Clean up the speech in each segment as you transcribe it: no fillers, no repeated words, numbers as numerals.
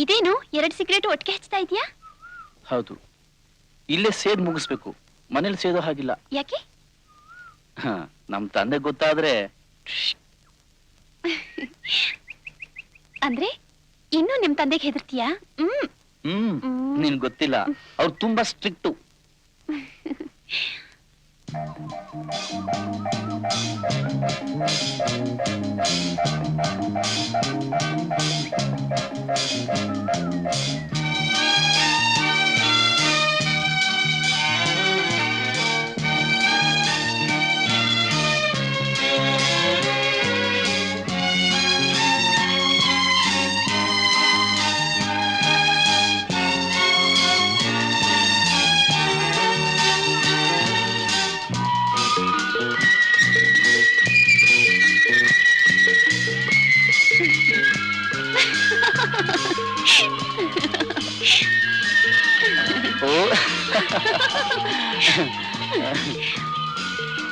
ಇದೇನು 2 ಸಿಗರೇಟ್ ಒಟ್ಟಿಗೆ ಹಚ್ತಾ ಇದೀಯಾ? ಹೌದು, ಇಲ್ಲೇ ಸೇದ್ ಮುಗಿಸ್ಬೇಕು, ಮನೇಲಿ ಸೇದೋ ಹಾಗಿಲ್ಲ. ಯಾಕೆ? ನಮ್ ತಂದೆ ಗೊತ್ತಾದ್ರೆ ಅಂದ್ರೆ ಇನ್ನು ನಿಮ್ ತಂದೆಗೆ ಹೆದರ್ತೀಯಾ? ನಿನ್ ಗೊತ್ತಿಲ್ಲ, ಅವ್ರು ತುಂಬಾ ಸ್ಟ್ರಿಕ್ಟು.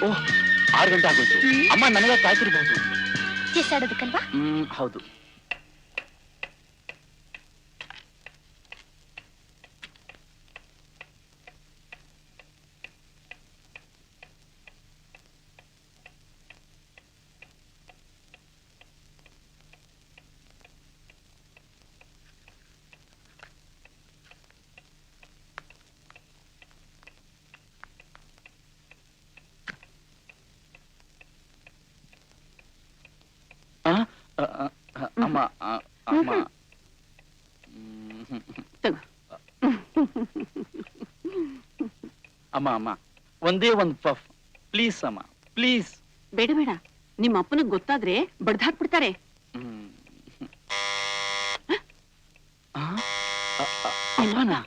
ಓಹ್, 6 ಗಂಟೆ ಆಗೋಯ್ತು. ಅಮ್ಮ ನನಗೆ ಕಾಯ್ತಿರ್ಬಹುದು. ಚೆಸ್ ಆಡೋದಕ್ಕಲ್ವಾ? ಹೌದು. ಅಮ್ಮ ಅಮ್ಮ ಅಮ್ಮ ಅಮ್ಮ ಒಂದೇ ಒಂದು ಪಫ್ ಪ್ಲೀಸ್ ಅಮ್ಮ, ಪ್ಲೀಸ್. ಬೇಡ ಬೇಡ, ನಿಮ್ಮ ಅಪ್ಪನಿಗೆ ಗೊತ್ತಾದ್ರೆ ಬಡ್ದಾಕ್ಬಿಡ್ತಾರೆ. ಅಮ್ಮನಾ?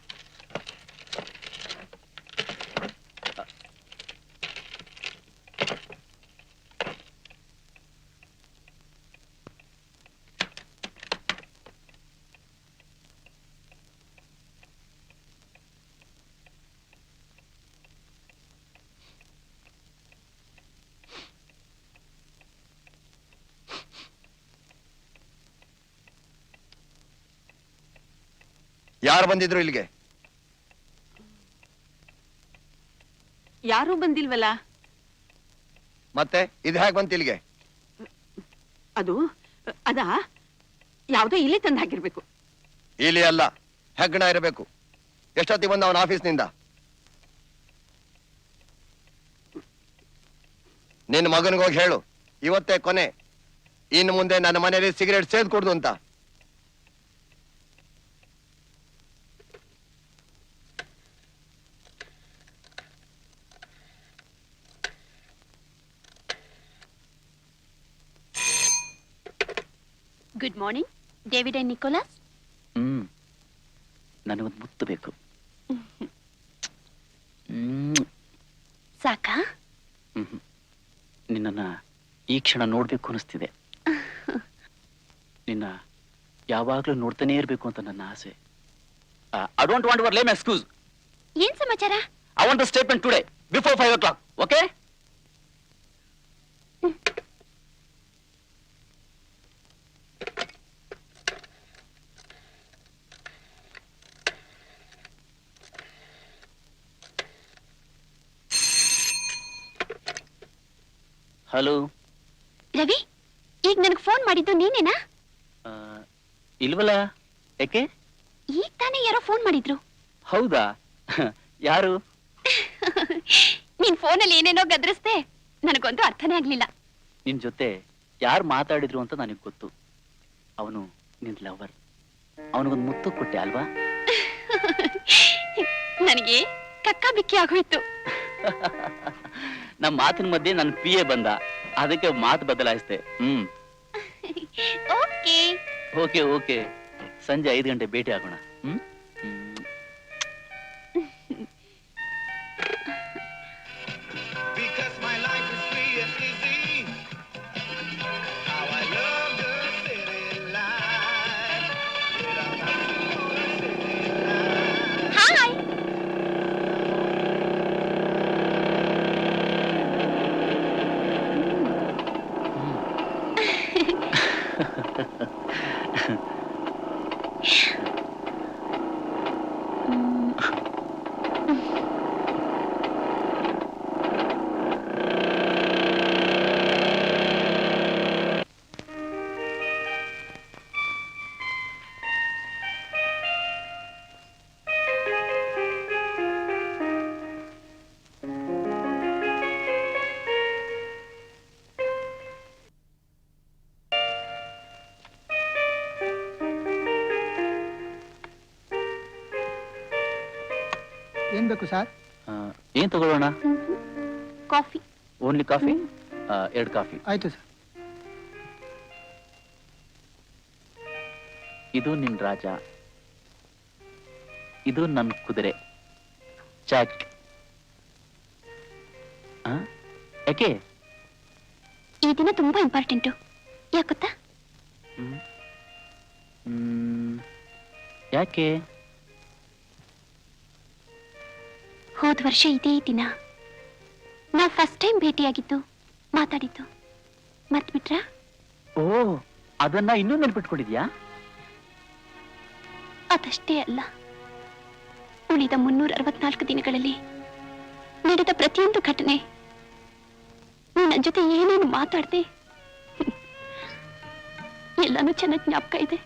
ಯಾರು ಬಂದಿದ್ರು ಇಲ್ಲಿಗೆ? ಯಾರೂ ಬಂದಿಲ್ವಲ್ಲ. ಮತ್ತೆ ಇದು ಹೇಗೆ ಬಂತು ಇಲ್ಲಿಗೆ? ಅದು ಅದಾ ಯಾವುದೋ ಇಲ್ಲಿ ತಂದು ಹಾಕಿರ್ಬೇಕು. ಇಲ್ಲಿ ಅಲ್ಲ, ಹೆಗ್ಗಣ ಇರಬೇಕು. ಎಷ್ಟೊತ್ತಿಗೆ ಬಂದ ಅವನ ಆಫೀಸ್ನಿಂದ? ನಿನ್ನ ಮಗನಿಗೋಗಿ ಹೇಳು, ಇವತ್ತೇ ಕೊನೆ, ಇನ್ನು ಮುಂದೆ ನನ್ನ ಮನೆಯಲ್ಲಿ ಸಿಗರೇಟ್ ಸೇದ್ ಕೊಡ್ದು ಅಂತ. Good morning David and Nicholas. ನನಗೊಂದು ಮುತ್ತು ಬೇಕು. ಸಾಕಾ? ನಿನ್ನ ಈ ಕ್ಷಣ ನೋಡ್ಬೇಕು ಅನಿಸ್ತಿದೆ. ನಿನ್ನ ಯಾವಾಗ್ಲೂ ನೋಡ್ತಾನೆ ಇರ್ಬೇಕು ಅಂತ ನನ್ನ ಆಸೆ. I don't want your ಲೇಮ್ excuse. ಏನ್ ಸಮಾಚಾರ? I want a statement today before 5 o'clock. Okay? Hello Ravi, ಈಗ ನನಗೆ ಫೋನ್ ಮಾಡಿದ್ದು ನೀನೇನಾ? ಇಲ್ವಲ್ಲ, ಯಾಕೆ? ಈಗ ತಾನೇ ಯಾರೋ ಫೋನ್ ಮಾಡಿದ್ರು. ಹೌದಾ? ಯಾರು? ನೀನ್ ಫೋನಲ್ಲಿ ಏನೇನೋ ಗದ್ರಿಸ್ದೆ, ನನಗಂತೂ ಅರ್ಥನೇ ಆಗ್ಲಿಲ್ಲ. ನಿನ್ ಜೊತೆ ಯಾರು ಮಾತಾಡಿದ್ರು ಅಂತ ನನಗೆ ಗೊತ್ತು. ಅವನು ನಿನ್ ಲವರ್. ಅವನಿಗೊಂದು ಮುತ್ತು ಕೊಟ್ಟೆ ಅಲ್ವಾ? ನನಗೆ ಕಕ್ಕ ಬಿಕ್ಕಿ ಆಗೋಯ್ತು. ನಮ್ಮ ಮಾತಿನ ಮಧ್ಯೆ ನನ್ನ PA ಬಂದ, ಅದಕ್ಕೆ ಮಾತು ಬದಲಾಯಿಸ್ದೆ. ಓಕೆ ಓಕೆ ಓಕೆ, ಸಂಜೆ 5 ಗಂಟೆ ಭೇಟಿ ಆಗೋಣ. Because my life is free and easy. How I love the city life. You don't have to know the city life. Hi. ಏನ್ ಬೇಕು ಸರ್? ಏನ್ ತಗೊಳ್ಳೋಣ? ಕಾಫಿ. Only coffee? 2 ಕಾಫಿ. ಆಯ್ತು ಸರ್. ಇದು ನಿನ್ ರಾಜ, ಇದು ನನ್ನ ಕುದುರೆ ಚಾಕ್. ಯಾಕೆ? ಈ ದಿನ ತುಂಬಾ ಇಂಪಾರ್ಟೆಂಟು. ಯಾಕೆ ಗೊತ್ತಾ? ಯಾಕೆ? ಹೋದ ವರ್ಷ ಇದೇ ದಿನ ನಾವು ಫಸ್ಟ್ ಟೈಮ್ ಭೇಟಿಯಾಗಿದ್ದು, ಮಾತಾಡಿದ್ದು ಮರ್ತ್ಬಿಟ್ರಾ? ಓ, ಅದನ್ನ ಇನ್ನೂ ನೆನ್ಪಿಟ್ಕೊಂಡಿದ್ಯಾ? ಅದಷ್ಟೇ ಅಲ್ಲ, ಉಳಿದ 364 ದಿನಗಳಲ್ಲಿ ನಡೆದ ಪ್ರತಿಯೊಂದು ಘಟನೆ, ನನ್ನ ಜೊತೆ ಏನೇನು ಮಾತಾಡ್ದೆ, ಎಲ್ಲಾನು ಚೆನ್ನಾಗಿ ಜ್ಞಾಪಕ ಇದೆ.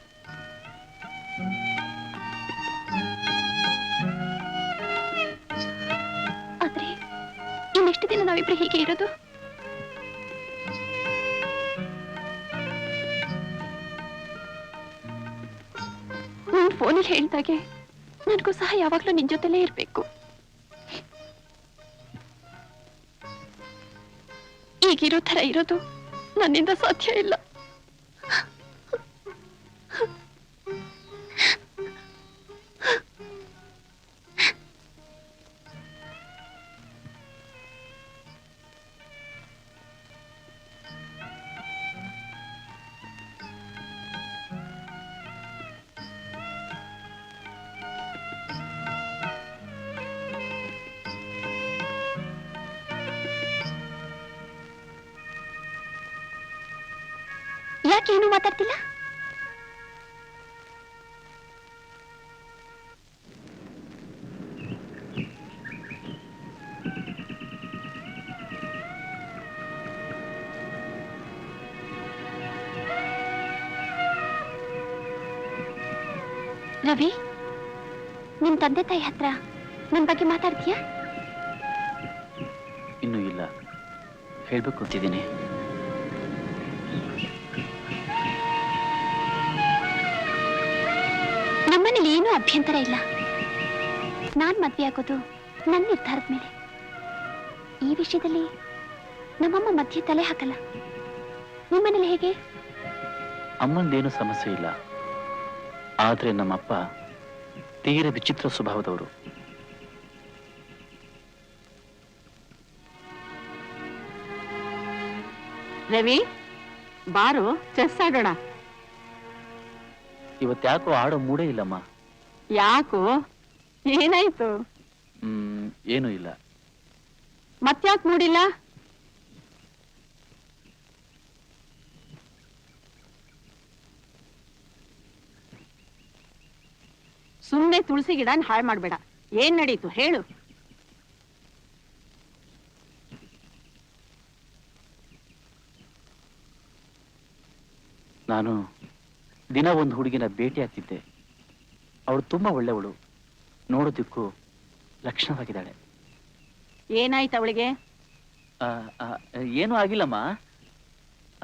ಆದ್ರೆ ಇನ್ನೆಷ್ಟು ದಿನ ನಾವಿಬ್ರು ಹೀಗೆ ಇರೋದು? ನೀನ್ ಫೋನಲ್ಲಿ ಹೇಳ್ದಾಗೆ ನನಗೂ ಸಹ ಯಾವಾಗ್ಲೂ ನಿನ್ ಜೊತೆಲೇ ಇರ್ಬೇಕು. ಈಗಿರೋ ತರ ಇರೋದು ನನ್ನಿಂದ ಸಾಧ್ಯ ಇಲ್ಲ. ಯಾಕೇನು ಮಾತಾಡ್ತಿಲ್ಲ? ರವಿ, ನಿಮ್ ತಂದೆ ತಾಯಿ ಹತ್ರ ನನ್ ಬಗ್ಗೆ ಮಾತಾಡ್ತೀಯಾ? ಇನ್ನೂ ಇಲ್ಲ, ಹೇಳ್ಬೇಕು ಅಂತಿದ್ದೀನಿ. ನಮ್ಮನೇಲಿ ಏನೂ ಅಭ್ಯಂತರ ಇಲ್ಲ. ನಾನ್ ಮದ್ವೆ ಆಗೋದು ನನ್ನ ನಿರ್ಧಾರದ ಮೇಲೆ. ಈ ವಿಷಯದಲ್ಲಿ ನಮ್ಮಮ್ಮ ಮಧ್ಯೆ ತಲೆ ಹಾಕಲ್ಲ. ನಿಮ್ಮನೇಲಿ ಹೇಗೆ? ಅಮ್ಮಂದೇನು ಸಮಸ್ಯೆ ಇಲ್ಲ, ಆದ್ರೆ ನಮ್ಮಪ್ಪ ತೀರ ವಿಚಿತ್ರ ಸ್ವಭಾವದವರು. ರವಿ, ಬಾರು ಚೆಸ್ ಆಡೋಣ. ಇವತ್ತ್ಯಾಕೋ ಆಡೋ ಮೂಡೇ ಇಲ್ಲಮ್ಮ. ಯಾಕೋ, ಏನಾಯ್ತು? ಏನೂ ಇಲ್ಲ. ಮತ್ಯಾಕ್ ಮೂಡಿಲ್ಲ? ಸುಮ್ನೆ ತುಳಸಿ ಗಿಡನ ಹಾಳು ಮಾಡ್ಬೇಡ. ಏನ್ ನಡೀತು ಹೇಳು. ನಾನು ದಿನ ಒಂದು ಹುಡುಗಿನ ಭೇಟಿ ಆಗ್ತಿದ್ದೆ. ಅವಳು ತುಂಬಾ ಒಳ್ಳೆವಳು, ನೋಡೋದಕ್ಕೂ ಲಕ್ಷಣವಾಗಿದ್ದಾಳೆ. ಏನಾಯ್ತು ಅವಳಿಗೆ? ಆ, ಆ, ಏನೂ ಆಗಿಲ್ಲಮ್ಮ.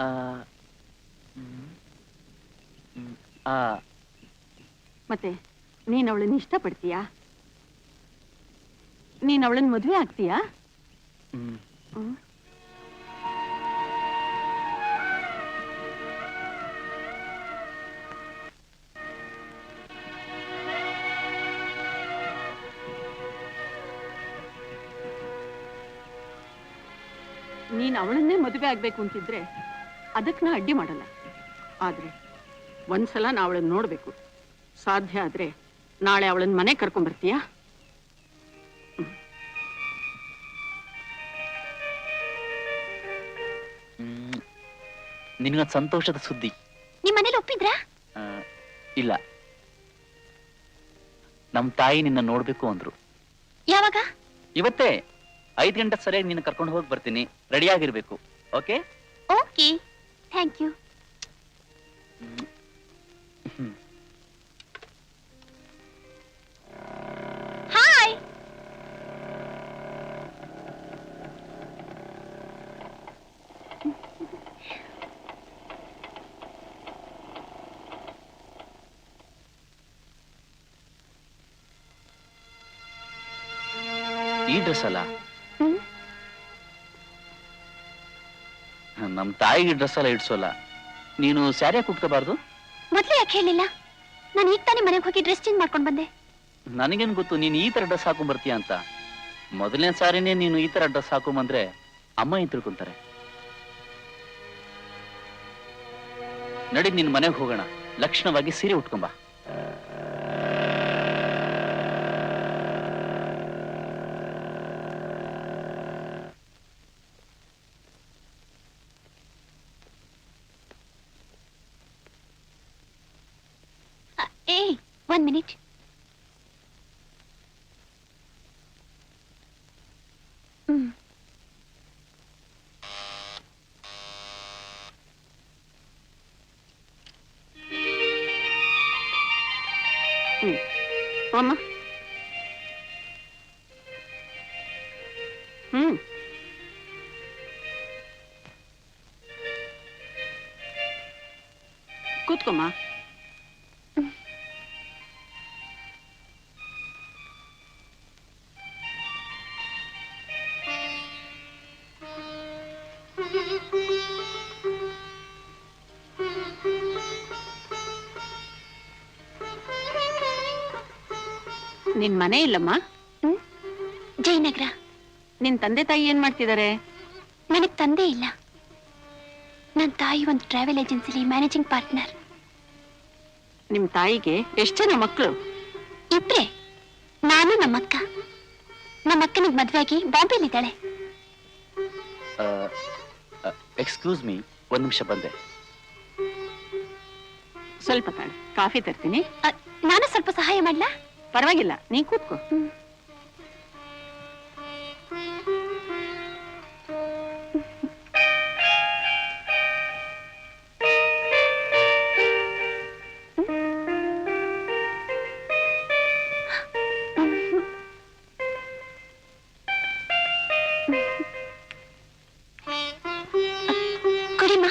ಆ, ಆ, ಮತ್ತೆ ನೀನ್ ಅವಳನ್ನ ಇಷ್ಟಪಡ್ತೀಯಾ? ನೀನ್ ಅವಳನ್ನ ಮದ್ವೆ ಆಗ್ತೀಯಾ? ಹ್ಮ್. ಹ್ಮ್. ನೀನ್ ಅವಳನ್ನೇ ಮದುವೆ ಆಗ್ಬೇಕು ಅಂತಿದ್ರೆ ಅದಕ್ಕೆ ನಾ ಅಡ್ಡಿ ಮಾಡಲ್ಲ. ಆದ್ರೆ ಒಂದ್ಸಲ ನಾ ಅವಳನ್ನ ನೋಡ್ಬೇಕು. ಸಾಧ್ಯ ಆದ್ರೆ ನಾಳೆ ಅವಳನ್ನ ಮನೆ ಕರ್ಕೊಂಡ್ ಬರ್ತೀಯಾ? ನಿನಗೊಂದು ಸಂತೋಷದ ಸುದ್ದಿ. ನಿಮ್ ಮನೇಲಿ ಒಪ್ಪಿದ್ರಾ? ಆ, ಇಲ್ಲ, ನಮ್ ತಾಯಿ ನಿನ್ನ ನೋಡ್ಬೇಕು ಅಂದ್ರು. ಯಾವಾಗ? ಇವತ್ತೇ 5 ಗಂಟೆ ಸರಿಯಾಗಿ ನಿನ್ನ ಕರ್ಕೊಂಡು ಹೋಗಿ ಬರ್ತೀನಿ. ರೆಡಿ ಆಗಿರ್ಬೇಕು. Okay? Okay, thank you. Hi. ಈ ಡ್ರೆಸ್ ಅಲ್ಲ, ಹ್ಮ್. ನಮ್ ತಾಯಿಗೆ ಡ್ರೆಸ್ ಎಲ್ಲ ಇಡ್ಸೋಲ್ಲ. ನೀನು ಸ್ಯಾರಿಯಾಗಿ ಕುಟ್ಕೋಬಾರ್ದು? ಮೊದ್ಲೇ ಯಾಕೆ ಹೇಳಿಲ್ಲ? ನಾನು ಈಗ ತಾನೇ ಮನೆಗೆ ಹೋಗಿ ಡ್ರೆಸ್ ಚೇಂಜ್ ಮಾಡ್ಕೊಂಡು ಬಂದೆ. ನನಗೇನ್ ಗೊತ್ತು ನೀನು ಈ ತರ ಡ್ರೆಸ್ ಹಾಕೊಂಡ್ ಬರ್ತೀಯ ಅಂತ. ಮೊದಲನೇ ಸಾರಿನೇ ನೀನು ಈ ತರ ಡ್ರೆಸ್ ಹಾಕೊಂಬಂದ್ರೆ ಅಮ್ಮ ಏನ್ ತಿಳ್ಕೊಂತಾರೆ. ನಡಿ, ನಿನ್ ಮನೆಗೆ ಹೋಗೋಣ. ಲಕ್ಷಣವಾಗಿ ಸೀರೆ ಉಟ್ಕೊಂಬ. ಏ, 1 ಮಿನಿಟ್. ಅಮ್ಮ. ಕೂತ್ಕೊಮ್ಮ. ನಿನ್ ಮನೆ ಇಲ್ಲಮ್ಮ? ಜಯನಗರ. ನಿನ್ ತಂದೆ ತಾಯಿ ಏನ್ ಮಾಡ್ತಿದ್ದಾರೆ? ನನಗ್ ತಂದೆ ಇಲ್ಲ. ನನ್ನ ತಾಯಿ ಒಂದು ಟ್ರಾವೆಲ್ ಏಜೆನ್ಸಿಲಿ ಮ್ಯಾನೇಜಿಂಗ್ ಪಾರ್ಟ್ನರ್. ನಿಮ್ ತಾಯಿಗೆ ಎಷ್ಟ್ ಜನ ಮಕ್ಕಳು? ಇಬ್ರೇ, ನಾನು ನಮ್ಮಕ್ಕ. ನಮ್ಮಕ್ಕನಿಗೆ ಮದ್ವೆ ಆಗಿ ಬಾಂಬೆಲಿದ್ದಾಳೆ. ಎಕ್ಸ್ಕ್ಯೂಸ್ ಮೀ, 1 ನಿಮಿಷ ಬಂದೆ. ಸ್ವಲ್ಪ ತಾಳು, ಕಾಫಿ ತರ್ತೀನಿ. ನಾನು ಸ್ವಲ್ಪ ಸಹಾಯ ಮಾಡ್ಲಾ? ಪರವಾಗಿಲ್ಲ, ನೀ ಕೂತ್ಕೋ. ಕುಡಿಮ.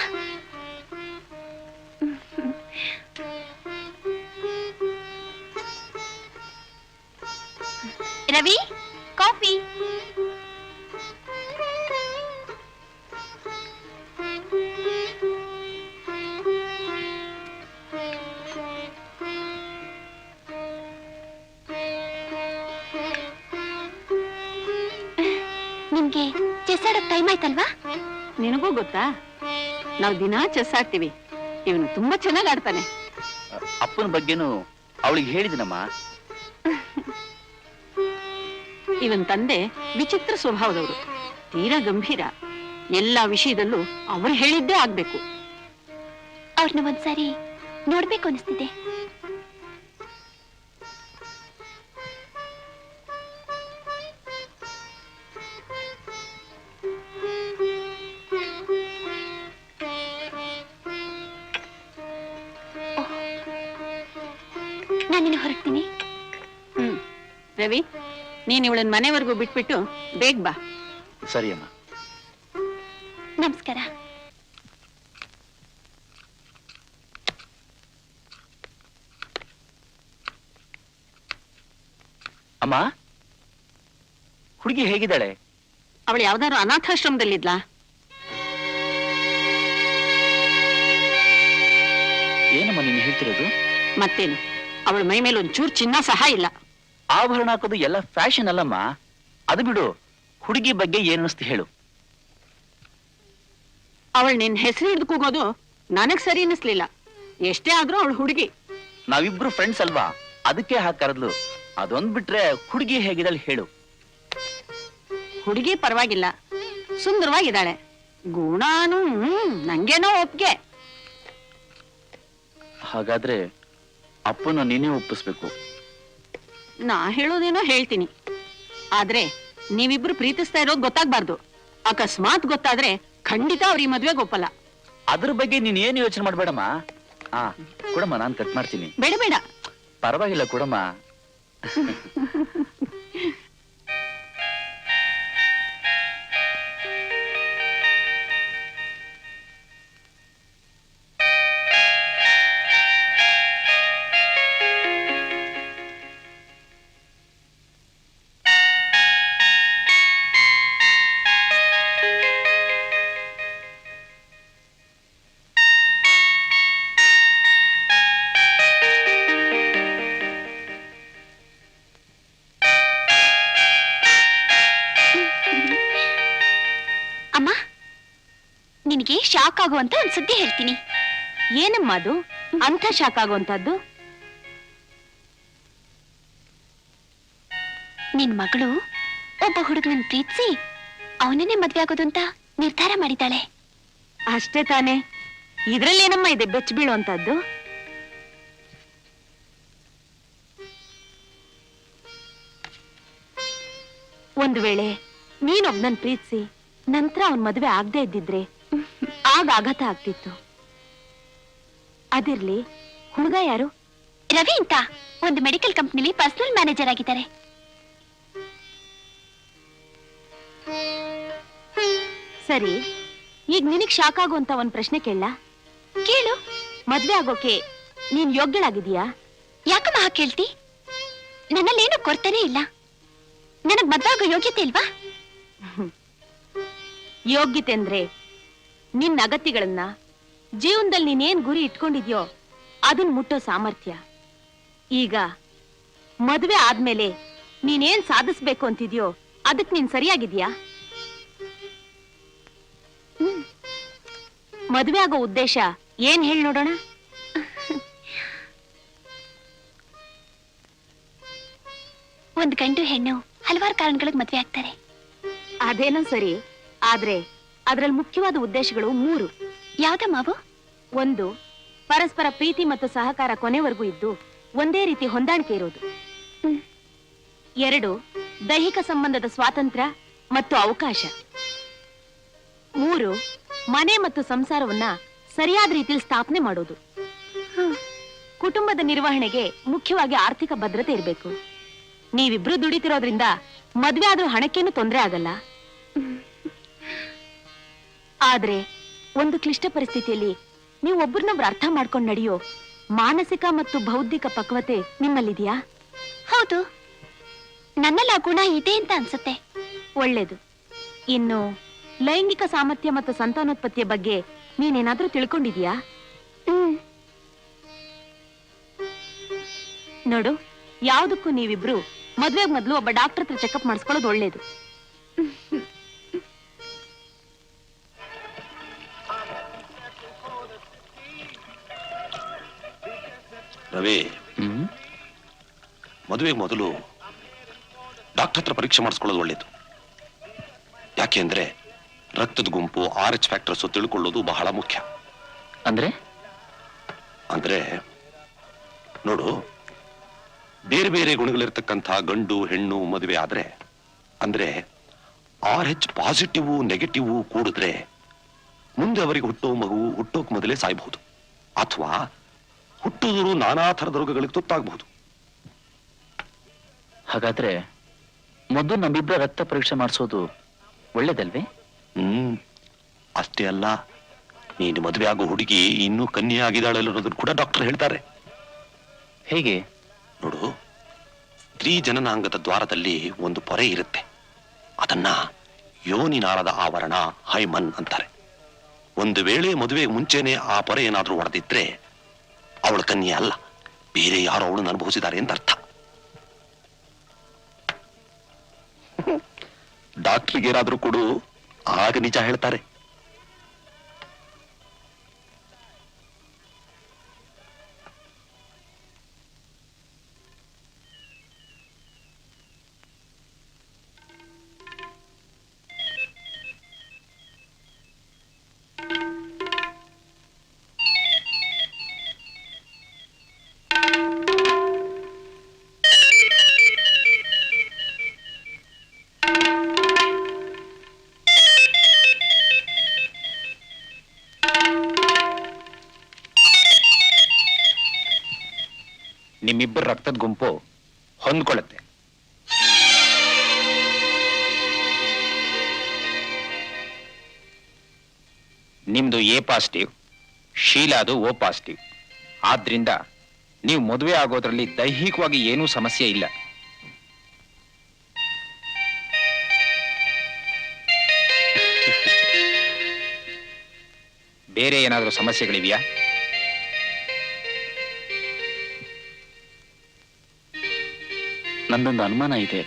ರವಿ, ಕಾಫಿ. ನಿಮ್ಗೆ ಚೆಸ್ ಆಡೋಕ್ ಟೈಮ್ ಆಯ್ತಲ್ವಾ? ನಿನಗೂ ಗೊತ್ತಾ, ನಾವು ದಿನಾ ಚೆಸ್ ಆಡ್ತೀವಿ. ಇವನು ತುಂಬಾ ಚೆನ್ನಾಗಿ ಆಡ್ತಾನೆ. ಅಪ್ಪನ ಬಗ್ಗೆನೂ ಅವಳಿಗೆ ಹೇಳಿದಿನಮ್ಮ. ಇವನ್ ತಂದೆ ವಿಚಿತ್ರ ಸ್ವಭಾವದವರು, ತೀರಾ ಗಂಭೀರ. ಎಲ್ಲಾ ವಿಷಯದಲ್ಲೂ ಅವ್ರು ಹೇಳಿದ್ದೇ ಆಗ್ಬೇಕು. ಅವ್ರನ್ನ ಒಂದ್ಸಾರಿ ನೋಡ್ಬೇಕು ಅನಿಸ್ತಿದೆ. ನಾನಿನ್ನು ಹೊರಡ್ತೀನಿ. ರವಿ, ನೀನ್ ಇವಳನ್ ಮನೆವರೆಗೂ ಬಿಟ್ಬಿಟ್ಟು ಬೇಗ ಬಾ. ಸರಿ ಅಮ್ಮ. ನಮಸ್ಕಾರ. ಅಮ್ಮ, ಹುಡುಗಿ ಹೇಗಿದ್ದಾಳೆ? ಅವಳು ಯಾವ್ದಾದ್ರು ಅನಾಥಾಶ್ರಮದಲ್ಲಿದ್ಲಾ? ಏನಮ್ಮ ನೀನು ಹೇಳ್ತಿರೋದು? ಮತ್ತೇನು, ಅವಳ ಮೈ ಮೇಲೆ ಒಂಚೂರು ಚಿನ್ನ ಸಹ ಇಲ್ಲ. ಆಭರಣ ಹಾಕೋದು ಎಲ್ಲ ಫ್ಯಾಷನ್ ಅಲ್ಲಮ್ಮ. ಅದು ಬಿಡು, ಹುಡುಗಿ ಬಗ್ಗೆ ಏನು ಅನಿಸ್ತು ಹೇಳು. ಅವಳು ನಿನ್ ಹೆಸರು ಹಿಡಿದು ಕೂಗೋದು ನನಗ್ ಸರಿ ಅನ್ನಿಸ್ಲಿಲ್ಲ. ಎಷ್ಟೇ ಆದ್ರೂ ಅವಳು ಹುಡುಗಿ. ನಾವಿಬ್ರು ಫ್ರೆಂಡ್ಸ್ ಅಲ್ವಾ, ಅದಕ್ಕೆ ಹಾಗೆ ಕರೆದ್ಲು. ಅದೊಂದ್ ಬಿಟ್ರೆ ಹುಡುಗಿ ಹೇಗಿದ್ದಾಳೆ ಹೇಳು. ಹುಡುಗಿ ಪರವಾಗಿಲ್ಲ, ಸುಂದರವಾಗಿದ್ದಾಳೆ. ಗುಣಾನು ನಂಗೇನೋ ಒಪ್ಗೆ. ಹಾಗಾದ್ರೆ ಅಪ್ಪನ ನೀನೇ ಒಪ್ಪಿಸ್ಬೇಕು. ನಾ ಹೇಳೋದೇನೋ ಹೇಳ್ತೀನಿ, ಆದ್ರೆ ನೀವಿಬ್ರು ಪ್ರೀತಿಸ್ತಾ ಇರೋದು ಗೊತ್ತಾಗ್ಬಾರ್ದು. ಅಕಸ್ಮಾತ್ ಗೊತ್ತಾದ್ರೆ ಖಂಡಿತ ಅವ್ರ ಈ ಮದ್ವೆಗೆ ಒಪ್ಪಲ್ಲ. ಅದ್ರ ಬಗ್ಗೆ ನೀನ್ ಏನು ಯೋಚನೆ ಮಾಡ್ಬೇಡಮ್ಮ. ಕೊಡಮ್ಮ, ನಾನ್ ಕಟ್ ಮಾಡ್ತೀನಿ. ಬೇಡ ಬೇಡ, ಪರವಾಗಿಲ್ಲ, ಕೊಡಮ್ಮ. ಅಮ್ಮ, ನಿನಗೆ ಶಾಕ್ ಆಗುವಂತ ಒಂದ್ ಸುದ್ದಿ ಹೇಳ್ತೀನಿ. ಏನಮ್ಮ ಅದು ಅಂಥ ಶಾಕ್ ಆಗುವಂತದ್ದು? ನಿನ್ ಮಗಳು ಒಬ್ಬ ಹುಡುಗನನ್ನ ಪ್ರೀತಿಸಿ ಅವನನ್ನೇ ಮದ್ವೆ ಆಗೋದು ಅಂತ ನಿರ್ಧಾರ ಮಾಡಿದ್ದಾಳೆ. ಅಷ್ಟೇ ತಾನೆ, ಇದ್ರಲ್ಲಿ ಏನಮ್ಮ ಇದೆ ಬೆಚ್ಚ ಬೀಳುವಂತದ್ದು? ಒಂದು ವೇಳೆ ನೀನೊಬ್ನನ್ ಪ್ರೀತಿಸಿ ನಂತರ ಅವನ್ ಮದುವೆ ಆಗದೆ ಇದ್ದಿದ್ರೆ ಆಗ ಆಘಾತ ಆಗ್ತಿತ್ತು. ಅದಿರ್ಲಿ, ಹುಡುಗ ಯಾರು? ರವಿ ಅಂತ ಒಂದು ಮೆಡಿಕಲ್ ಕಂಪ್ನಿಲಿ ಪರ್ಸನಲ್ ಮ್ಯಾನೇಜರ್ ಆಗಿದ್ದಾರೆ. ಸರಿ, ಈಗ ನಿನಗ್ ಶಾಕ್ ಆಗುವಂತ ಒಂದ್ ಪ್ರಶ್ನೆ ಕೇಳಲಾ? ಕೇಳು. ಮದ್ವೆ ಆಗೋಕೆ ನೀನ್ ಯೋಗ್ಯಳಾಗಿದೀಯಾ? ಯಾಕಮ್ಮ ಹಾಗೆ ಕೇಳ್ತಿ? ನನ್ನಲ್ಲೇನು ಕೊರತೆನೇ ಇಲ್ಲ. ನನಗ್ ಮದ್ವೆ ಆಗೋ ಯೋಗ್ಯತೆ ಇಲ್ವಾ? ಯೋಗ್ಯತೆ ಅಂದ್ರೆ ನಿನ್ನ ಅಗತ್ಯಗಳನ್ನ, ಜೀವನದಲ್ಲಿ ನೀನೇನ್ ಗುರಿ ಇಟ್ಕೊಂಡಿದ್ಯೋ ಅದನ್ನ ಮುಟ್ಟೋ ಸಾಮರ್ಥ್ಯ. ಈಗ ಮದುವೆ ಆದ್ಮೇಲೆ ನೀನೇನ್ ಸಾಧಿಸ್ಬೇಕು ಅಂತಿದ್ಯೋ ಅದಕ್ ನೀನ್ ಸರಿಯಾಗಿದ್ಯಾ? ಮದುವೆ ಆಗೋ ಉದ್ದೇಶ ಏನ್ ಹೇಳಿ ನೋಡೋಣ. ಒಂದ್ ಗಂಡು ಹೆಣ್ಣು ಹಲವಾರು ಕಾರಣಗಳಿಗೆ ಮದ್ವೆ ಆಗ್ತಾರೆ. ಅದೇನೋ ಸರಿ, ಆದ್ರೆ ಅದ್ರಲ್ಲಿ ಮುಖ್ಯವಾದ ಉದ್ದೇಶಗಳು 3. ಯಾವ್ದಮ್ಮವು? 1, ಪರಸ್ಪರ ಪ್ರೀತಿ ಮತ್ತು ಸಹಕಾರ ಕೊನೆವರೆಗೂ ಇದ್ದು ಒಂದೇ ರೀತಿ ಹೊಂದಾಣಿಕೆ ಇರೋದು. 2, ದೈಹಿಕ ಸಂಬಂಧದ ಸ್ವಾತಂತ್ರ್ಯ ಮತ್ತು ಅವಕಾಶ. 3, ಮನೆ ಮತ್ತು ಸಂಸಾರವನ್ನ ಸರಿಯಾದ ರೀತಿಯಲ್ಲಿ ಸ್ಥಾಪನೆ ಮಾಡೋದು. ಕುಟುಂಬದ ನಿರ್ವಹಣೆಗೆ ಮುಖ್ಯವಾಗಿ ಆರ್ಥಿಕ ಭದ್ರತೆ ಇರಬೇಕು. ನೀವಿಬ್ರು ದುಡಿತಿರೋದ್ರಿಂದ ಮದ್ವೆ ಆದ್ರೂ ಹಣಕ್ಕೇನು ತೊಂದರೆ ಆಗಲ್ಲ. ಆದ್ರೆ ಒಂದು ಕ್ಲಿಷ್ಟ ಪರಿಸ್ಥಿತಿಯಲ್ಲಿ ನೀವು ಒಬ್ಬರನ್ನೊಬ್ರು ಅರ್ಥ ಮಾಡ್ಕೊಂಡು ನಡೆಯೋ ಮಾನಸಿಕ ಮತ್ತು ಬೌದ್ಧಿಕ ಪಕ್ವತೆ ನಿಮ್ಮಲ್ಲಿದೆಯಾ? ಹೌದು, ನನ್ನಲ್ಲಿ ಆ ಗುಣ ಇದೆ ಅಂತ ಅನ್ಸುತ್ತೆ. ಒಳ್ಳೇದು. ಇನ್ನು ಲೈಂಗಿಕ ಸಾಮರ್ಥ್ಯ ಮತ್ತು ಸಂತಾನೋತ್ಪತ್ತಿಯ ಬಗ್ಗೆ ನೀನೇನಾದ್ರೂ ತಿಳ್ಕೊಂಡಿದ್ಯಾ? ನೋಡು, ಯಾವುದಕ್ಕೂ ನೀವಿಬ್ರು ಮದ್ವೆಗ್ ಮೊದಲು ಒಬ್ಬ ಡಾಕ್ಟರ್ ಹತ್ರ ಚೆಕಪ್ ಮಾಡಿಸ್ಕೊಳ್ಳೋದು ಒಳ್ಳೇದು. ರವಿ, ಮದುವೆಗೆ ಮೊದಲು ಡಾಕ್ಟರ್ ಹತ್ರ ಪರೀಕ್ಷೆ ಮಾಡಿಸ್ಕೊಳ್ಳೋದು ಒಳ್ಳೇದು. ಯಾಕೆಂದ್ರೆ ರಕ್ತದ ಗುಂಪು RH ಫ್ಯಾಕ್ಟರ್ಸ್ ತಿಳ್ಕೊಳ್ಳೋದು ಬಹಳ ಮುಖ್ಯ. ಅಂದ್ರೆ ನೋಡು, ಬೇರೆ ಬೇರೆ ಗುಣಗಳಿರ್ತಕ್ಕಂಥ ಗಂಡು ಹೆಣ್ಣು ಮದುವೆ ಆದ್ರೆ, ಅಂದ್ರೆ RH ಪಾಸಿಟಿವ್ ನೆಗೆಟಿವ್ ಕೂಡಿದ್ರೆ ಮುಂದೆ ಅವರಿಗೆ ಹುಟ್ಟೋ ಮಗು ಹುಟ್ಟೋಕ್ ಮೊದಲೇ ಸಾಯ್ಬಹುದು, ಅಥವಾ ಹುಟ್ಟುವುದು ನಾನಾ ಥರದ ರೋಗಗಳಿಗೆ ತುತ್ತಾಗಬಹುದು. ಹಾಗಾದ್ರೆ ಮೊದಲು ನಮ್ಮಿಬ್ಬರ ರಕ್ತ ಪರೀಕ್ಷೆ ಮಾಡಿಸೋದು ಒಳ್ಳೇದಲ್ವೇ? ಅಷ್ಟೇ ಅಲ್ಲ, ನೀನು ಮದುವೆ ಆಗೋ ಹುಡುಗಿ ಇನ್ನೂ ಕನ್ಯೆ ಆಗಿದ್ದಾಳೆ ಅನ್ನೋದನ್ನು ಕೂಡ ಡಾಕ್ಟರ್ ಹೇಳ್ತಾರೆ. ಹೇಗೆ? ನೋಡು, ಸ್ತ್ರೀ ಜನನಾಂಗದ ದ್ವಾರದಲ್ಲಿ ಒಂದು ಪೊರೆ ಇರುತ್ತೆ. ಅದನ್ನ ಯೋನಿನಾಳದ ಆವರಣ, ಹೈಮನ್ ಅಂತಾರೆ. ಒಂದು ವೇಳೆ ಮದುವೆಗೆ ಮುಂಚೆನೆ ಆ ಪೊರೆ ಏನಾದ್ರೂ ಒಡೆದಿದ್ರೆ ಅವಳ ಕನ್ಯೆ ಅಲ್ಲ, ಬೇರೆ ಯಾರೋ ಅವಳನ್ನು ಅನುಭವಿಸಿದ್ದಾರೆ ಅಂತ ಅರ್ಥ. ಡಾಕ್ಟರ್ಗೆ ಏನಾದ್ರೂ ಕೊಡು, ಆಗ ನಿಜ ಹೇಳ್ತಾರೆ. ನಿಮ್ಮಿಬ್ಬರ ರಕ್ತದ ಗುಂಪು ಹೊಂದ್ಕೊಳ್ಳುತ್ತೆ. ನಿಮ್ದು ಎ ಪಾಸಿಟಿವ್, ಶೀಲಾದು ಓ ಪಾಸಿಟಿವ್. ಆದ್ರಿಂದ ನೀವು ಮದುವೆ ಆಗೋದ್ರಲ್ಲಿ ದೈಹಿಕವಾಗಿ ಏನೂ ಸಮಸ್ಯೆ ಇಲ್ಲ. ಬೇರೆ ಏನಾದರೂ ಸಮಸ್ಯೆಗಳಿವೆಯಾ? ನಂದೊಂದು ಅನುಮಾನ ಇದೆ.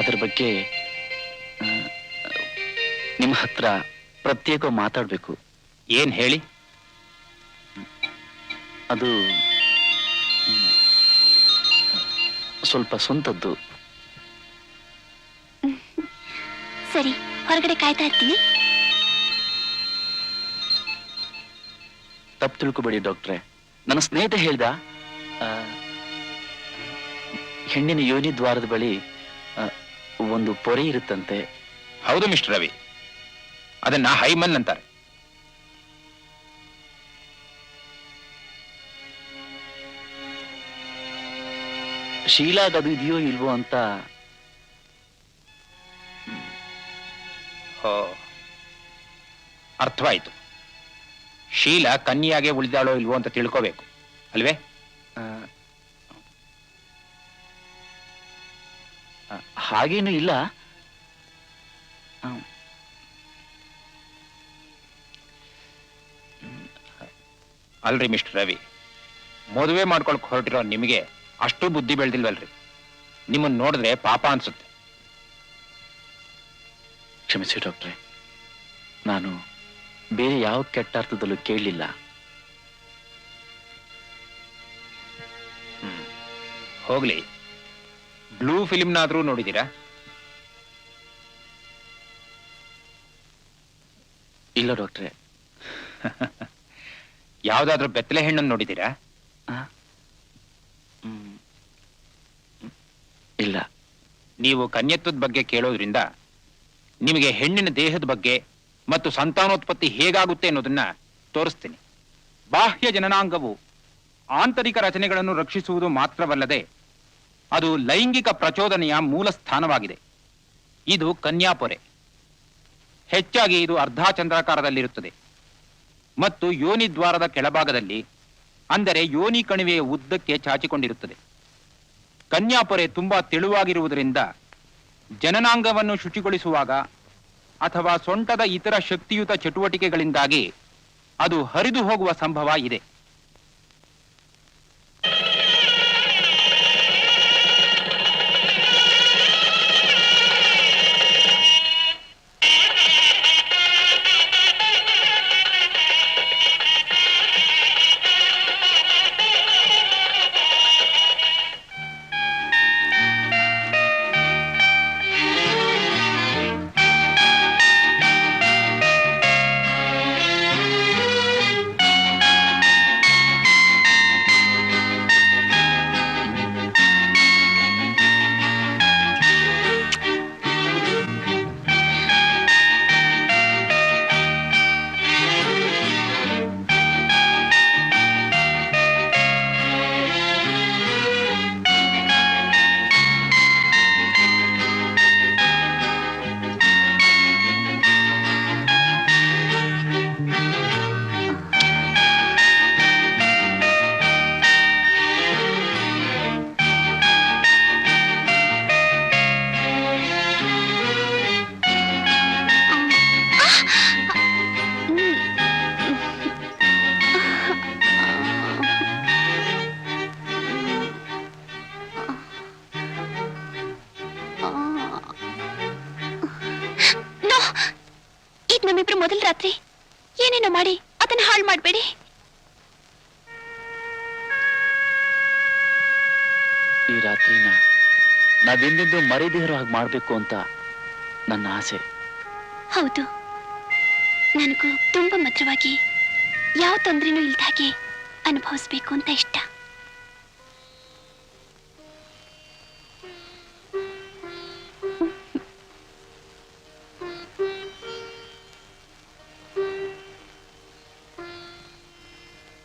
ಅದರ ಬಗ್ಗೆ ನಿಮ್ಮ ಹತ್ರ ಪ್ರತ್ಯೇಕ ಮಾತಾಡಬೇಕು. ಏನ್ ಹೇಳಿ? ಅದು ಸ್ವಲ್ಪ ಸ್ವಂತದ್ದು. ಸರಿ, ಹೊರಗಡೆ ಕಾಯ್ತಾ ಇರ್ತೀನಿ. ತಪ್ಪು ತಿಳ್ಕೊಬೇಡಿ ಡಾಕ್ಟ್ರೆ, ನನ್ನ ಸ್ನೇಹಿತ ಹೇಳ್ದ ಹೆಣ್ಣಿನ ಯೋನಿ ದ್ವಾರದ ಬಳಿ ಒಂದು ಪೊರೆ ಇರುತ್ತಂತೆ. ಹೌದು ಮಿಸ್ಟರ್ ರವಿ, ಅದನ್ನ ಹೈಮನ್ ಅಂತಾರೆ. ಶೀಲಾಗ್ ಅದು ಇದೆಯೋ ಇಲ್ವೋ ಅಂತ. ಅರ್ಥವಾಯ್ತು. ಶೀಲಾ ಕನ್ಯಾಗೆ ಉಳಿದಾಳೋ ಇಲ್ವೋ ಅಂತ ತಿಳ್ಕೋಬೇಕು ಅಲ್ವೇ? ಹಾಗೇನು ಇಲ್ಲ. ಅಲ್ರಿ ಮಿಸ್ಟರ್ ರವಿ, ಮದುವೆ ಮಾಡ್ಕೊಳಕ್ ಹೊರಟಿರೋ ನಿಮಗೆ ಅಷ್ಟು ಬುದ್ಧಿ ಬೆಳೆದಿಲ್ವಲ್ರಿ? ನಿಮ್ಮನ್ನ ನೋಡಿದ್ರೆ ಪಾಪ ಅನ್ಸುತ್ತೆ. ಕ್ಷಮಿಸಿ ಡಾಕ್ಟ್ರೆ, ನಾನು ಬೇರೆ ಯಾವ ಕೆಟ್ಟ ಅರ್ಥದಲ್ಲೂ ಕೇಳಲಿಲ್ಲ. ಹೋಗ್ಲಿ, ಬ್ಲೂ ಫಿಲ್ಮ್ನಾದ್ರೂ ನೋಡಿದೀರಾ? ಇಲ್ಲ ಡಾಕ್ಟ್ರೆ. ಯಾವ್ದಾದ್ರೂ ಬೆತ್ತಲೆ ಹೆಣ್ಣನ್ನು ನೋಡಿದೀರಾ? ಇಲ್ಲ. ನೀವು ಕನ್ಯತ್ವದ ಬಗ್ಗೆ ಕೇಳೋದ್ರಿಂದ ನಿಮಗೆ ಹೆಣ್ಣಿನ ದೇಹದ ಬಗ್ಗೆ ಮತ್ತು ಸಂತಾನೋತ್ಪತ್ತಿ ಹೇಗಾಗುತ್ತೆ ಅನ್ನೋದನ್ನ ತೋರಿಸ್ತೀನಿ. ಬಾಹ್ಯ ಜನನಾಂಗವು ಆಂತರಿಕ ರಚನೆಗಳನ್ನು ರಕ್ಷಿಸುವುದು ಮಾತ್ರವಲ್ಲದೆ ಅದು ಲೈಂಗಿಕ ಪ್ರಚೋದನೆಯ ಮೂಲ ಸ್ಥಾನವಾಗಿದೆ. ಇದು ಕನ್ಯಾಪೊರೆ. ಹೆಚ್ಚಾಗಿ ಇದು ಅರ್ಧಾಚಂದ್ರಾಕಾರದಲ್ಲಿರುತ್ತದೆ ಮತ್ತು ಯೋನಿ ದ್ವಾರದ ಕೆಳಭಾಗದಲ್ಲಿ, ಅಂದರೆ ಯೋನಿ ಕಣಿವೆಯ ಉದ್ದಕ್ಕೆ ಚಾಚಿಕೊಂಡಿರುತ್ತದೆ. ಕನ್ಯಾಪೊರೆ ತುಂಬಾ ತೆಳುವಾಗಿರುವುದರಿಂದ ಜನನಾಂಗವನ್ನು ಶುಚಿಗೊಳಿಸುವಾಗ ಅಥವಾ ಸೊಂಟದ ಇತರ ಶಕ್ತಿಯುತ ಚಟುವಟಿಕೆಗಳಿಂದಾಗಿ ಅದು ಹರಿದು ಹೋಗುವ ಸಂಭವ ಇದೆ. ಮೊದಲ ರಾತ್ರಿ ಏನೇನೋ ಮಾಡಿ ಅದನ್ನ ಹಾಳು ಮಾಡಬೇಡಿ. ಈ ರಾತ್ರಿನ ನಾವೆಂದೆಂದು ಮರೆದಿರೋ ಹಾಗೆ ಮಾಡ್ಬೇಕು ಅಂತ ನನ್ನ ಆಸೆ. ಹೌದು, ನನಗೂ ತುಂಬಾ ಮಧುರವಾಗಿ ಯಾವ ತೊಂದರೆನೂ ಇಲ್ದ ಹಾಗೆ ಅನುಭವಿಸ್ಬೇಕು ಅಂತ ಇಷ್ಟ.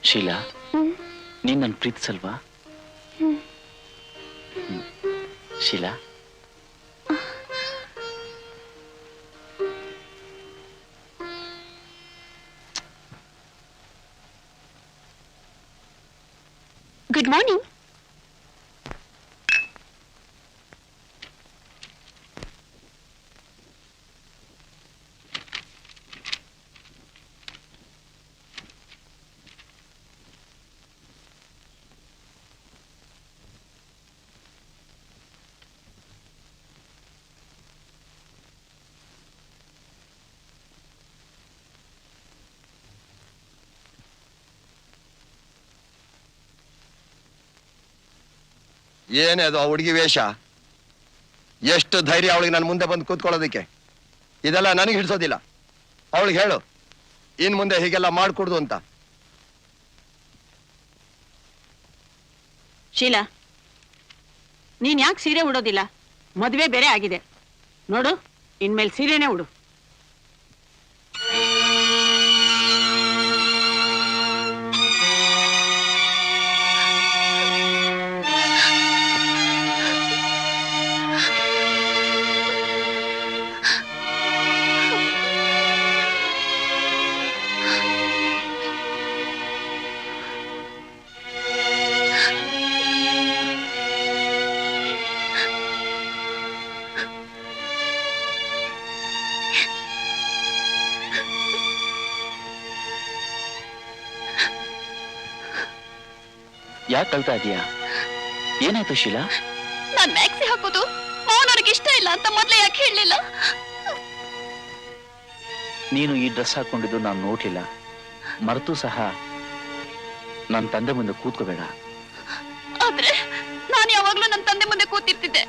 ಶೀಲಾ, ನೀನ್ ನನ್ನ ಪ್ರೀತಿಸಲ್ವಾ? Sheila, good morning. ಏನೇ ಅದು ಆ ಹುಡುಗಿ ವೇಷ? ಎಷ್ಟು ಧೈರ್ಯ ಅವಳಿಗೆ ನನ್ನ ಮುಂದೆ ಬಂದು ಕೂತ್ಕೊಳ್ಳೋದಕ್ಕೆ? ಇದೆಲ್ಲ ನನಗೆ ಹಿಡಿಸೋದಿಲ್ಲ. ಅವಳಿಗೆ ಹೇಳು ಇನ್ ಮುಂದೆ ಹೀಗೆಲ್ಲ ಮಾಡ್ಕೊಡ್ದು ಅಂತ. ಶೀಲಾ, ನೀನ್ ಯಾಕೆ ಸೀರೆ ಉಡೋದಿಲ್ಲ? ಮದುವೆ ಬೇರೆ ಆಗಿದೆ ನೋಡು, ಇನ್ಮೇಲೆ ಸೀರೆನೇ ಉಡು. ಯಾಕೆ ಕಳ್ತಾ ಇದೀಯಾ? ಏನಾಯ್ತು ಶೀಲಾ? ನಾನ್ ಮ್ಯಾಕ್ಸಿ ಹಾಕೋದು ಅವನವ್ರಿಗೆ ಇಷ್ಟ ಇಲ್ಲ ಅಂತ ಮೊದ್ಲೇ ಯಾಕೆ ಹೇಳಲಿಲ್ಲ? ನೀನು ಈ ಡ್ರೆಸ್ ಹಾಕೊಂಡಿದ್ದು ನಾನು ನೋಡ್ಲಿಲ್ಲ. ಮರೆತು ಸಹ ನನ್ನ ತಂದೆ ಮುಂದೆ ಕೂತ್ಕೋಬೇಡ. ಆದ್ರೆ ನಾನು ಯಾವಾಗ್ಲೂ ನನ್ನ ತಂದೆ ಮುಂದೆ ಕೂತಿರ್ತಿದ್ದೆ.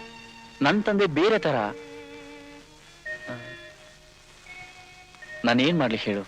ನನ್ನ ತಂದೆ ಬೇರೆ ತರ. ನಾನೇನ್ ಮಾಡ್ಲಿ ಹೇಳು?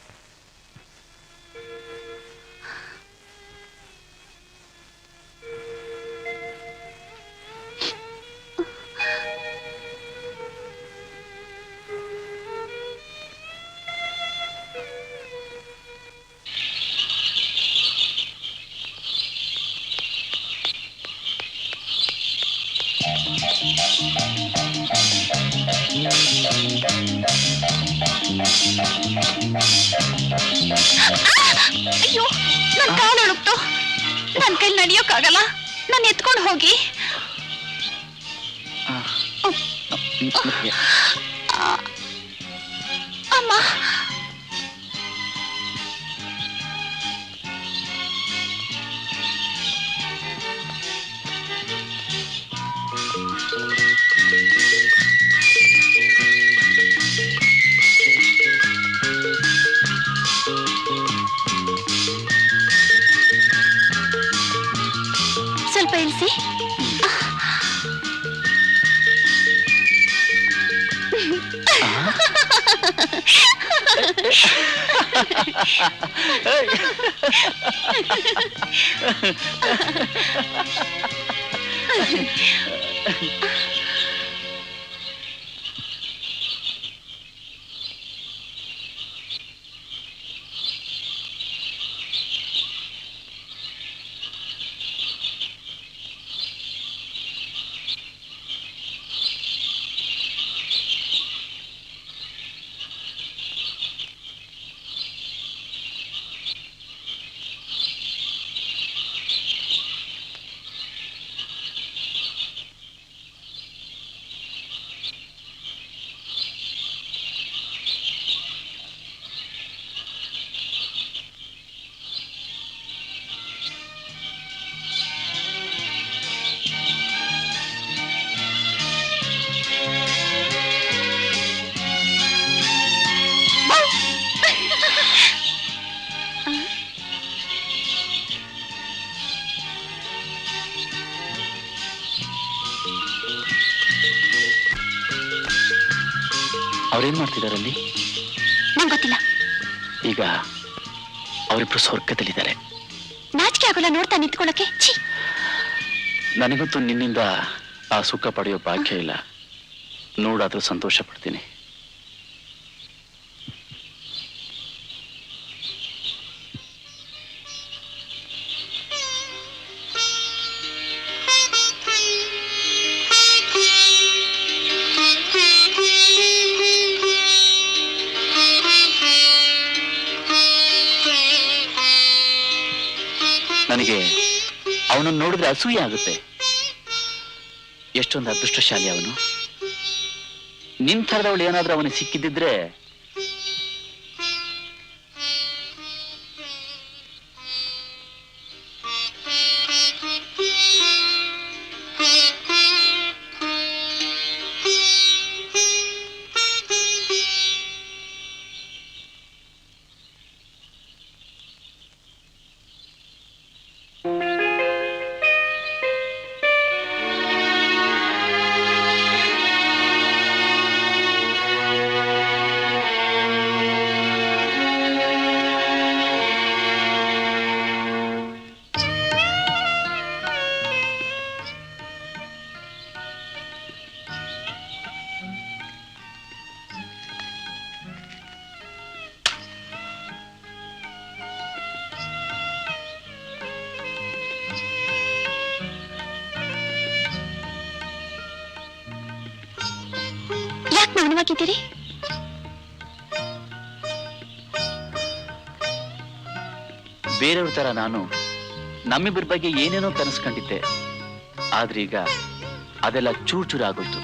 ಅಯ್ಯೋ, ನನ್ ಕಾಲು ಎಳುಕ್ತು. ನನ್ ಕೈಲಿ ನಡೆಯೋಕ್ಕಾಗಲ್ಲ. ನಾನು ಎತ್ಕೊಂಡು ಹೋಗಿ. ಅಮ್ಮ, ಸ್ವಲ್ಪ ಇಳಿಸಿ. ಅವ್ರೇನ್ ಮಾಡ್ತಿದಾರಲ್ಲಿ? ನಂಗೆ ಗೊತ್ತಿಲ್ಲ. ಈಗ ಅವರಿಬ್ರು ಸ್ವರ್ಗದಲ್ಲಿದ್ದಾರೆ. ನಾಚಿಕೆ ಆಗೋಲ್ಲ ನೋಡ್ತಾ ನಿಂತ್ಕೊಳ್ಳಕ್ಕೆ. ಛೀ, ನನಗಂತೂ ನಿನ್ನಿಂದ ಆ ಸುಖ ಪಡೆಯೋ ಭಾಗ್ಯ ಇಲ್ಲ. ನೋಡಾದ್ರೂ ಸಂತೋಷ ಪಡ್ತೀನಿ. ನನಗೆ ಅವನನ್ನು ನೋಡಿದ್ರೆ ಅಸೂಯೆ ಆಗುತ್ತೆ. ಎಷ್ಟೊಂದು ಅದೃಷ್ಟಶಾಲಿ ಅವನು. ನಿನ್ ಥರದವಳು ಏನಾದ್ರೂ ಅವನಿಗೆ ಸಿಕ್ಕಿದ್ದಿದ್ರೆ ಯಾಕೆ ಮೌನವಾಗಿದ್ದೀರಿ? ಬೇರೆಯವ್ರ ತರ ನಾನು ನಮ್ಮಿಬ್ಬರ ಬಗ್ಗೆ ಏನೇನೋ ಕನಸ್ಕೊಂಡಿದ್ದೆ. ಆದ್ರೆ ಈಗ ಅದೆಲ್ಲ ಚೂರ್ ಚೂರ್ ಆಗೋಯ್ತು.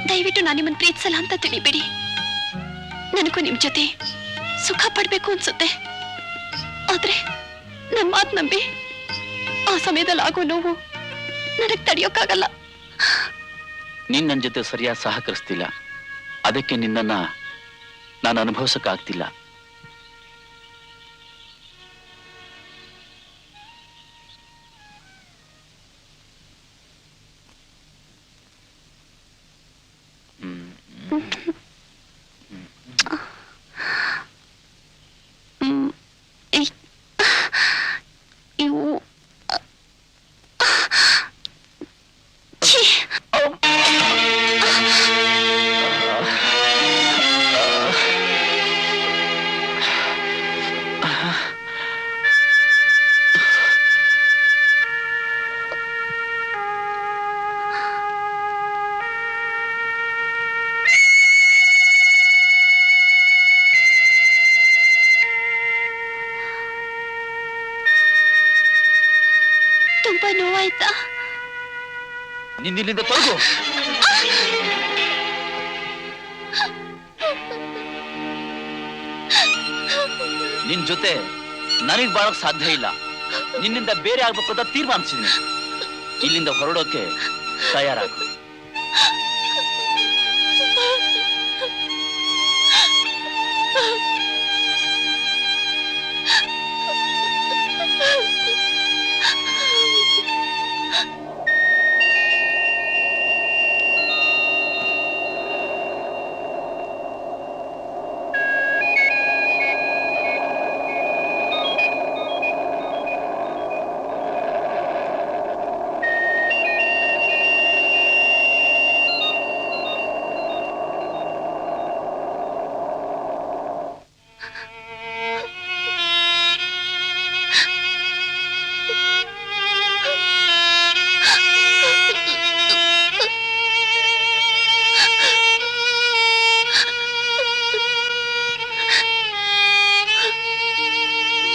ದಯವಿಟ್ಟು ನಾನು ನಿಮ್ಮನ್ನು ಪ್ರೀತಿಸಲ್ಲ ಅಂತ ತಿಳಿಬೇಡಿ. ನನಗೂ ನಿಮ್ ಜೊತೆ ಸುಖ ಪಡ್ಬೇಕು ಅನ್ಸುತ್ತೆ. ಆದ್ರೆ ನನ್ನ ಮಾತು ನಂಬಿ ಆ ಸಮಯದಲ್ಲಿ ಆಗೋ ನೋವು ನನಗ್ ತಡೆಯೋಕ್ಕಾಗಲ್ಲ. ನೀನ್ ನನ್ನ ಜೊತೆ ಸರಿಯಾಗಿ ಸಹಕರಿಸ್ತಿಲ್ಲ. ಅದಕ್ಕೆ ನಿನ್ನನ್ನ ನಾನು ಅನುಭವಿಸಕ್ಕಾಗ್ತಿಲ್ಲ. ಇವು ಛೀ! ತುಂಬಾ ನೋವಾಯ್ತಾ? ನಿನ್ನಿಲ್ಲಿಂದ ತೊಲಗು. ನಿನ್ ಜೊತೆ ನನಗ್ ಬಾಳಕ್ ಸಾಧ್ಯ ಇಲ್ಲ. ನಿನ್ನಿಂದ ಬೇರೆ ಆಗ್ಬೇಕು ಅಂತ ತೀರ್ಮಾನಿಸಿದ್ದೀನಿ. ಇಲ್ಲಿಂದ ಹೊರಡೋಕೆ ತಯಾರಾಗು.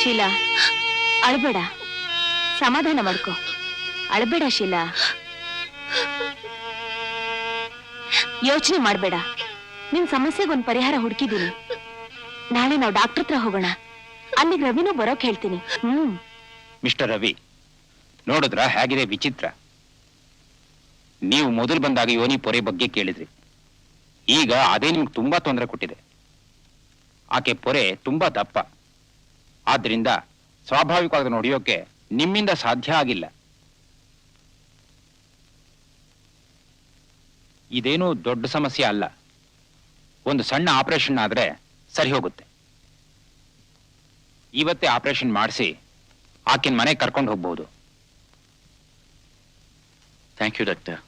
ಶೀಲಾ, ಅಳ್ಬೇಡ, ಸಮಾಧಾನ ಮಾಡ್ಕೊ. ಅಳ್ಬೇಡ ಶೀಲಾ, ಯೋಚನೆ ಮಾಡ್ಬೇಡ. ನಿನ್ ಸಮಸ್ಯೆಗೊಂದು ಪರಿಹಾರ ಹುಡುಕಿದೀನಿ. ನಾಳೆ ನಾವು ಡಾಕ್ಟರ್ ಹತ್ರ ಹೋಗೋಣ. ಅಲ್ಲಿಗೆ ರವಿನೂ ಬರೋಕ್ ಹೇಳ್ತೀನಿ. ಮಿಸ್ಟರ್ ರವಿ, ನೋಡಿದ್ರ ಹೇಗಿದೆ ವಿಚಿತ್ರ? ನೀವು ಮೊದಲು ಬಂದಾಗ ಯೋನಿ ಪೊರೆ ಬಗ್ಗೆ ಕೇಳಿದ್ರಿ. ಈಗ ಅದೇ ನಿಮ್ಗೆ ತುಂಬಾ ತೊಂದರೆ ಕೊಟ್ಟಿದೆ. ಆಕೆ ಪೊರೆ ತುಂಬಾ ದಪ್ಪ. ಆದ್ರಿಂದ ಸ್ವಾಭಾವಿಕವಾಗಿ ನೋಡಿಯೋಕೆ ನಿಮ್ಮಿಂದ ಸಾಧ್ಯ ಆಗಿಲ್ಲ. ಇದೇನೂ ದೊಡ್ಡ ಸಮಸ್ಯೆ ಅಲ್ಲ. ಒಂದು ಸಣ್ಣ ಆಪರೇಷನ್ ಆದ್ರೆ ಸರಿ ಹೋಗುತ್ತೆ. ಇವತ್ತೇ ಆಪರೇಷನ್ ಮಾಡಿಸಿ ಆಕಿನ ಮನೆಗೆ ಕರ್ಕೊಂಡು ಹೋಗ್ಬಹುದು. Thank you doctor.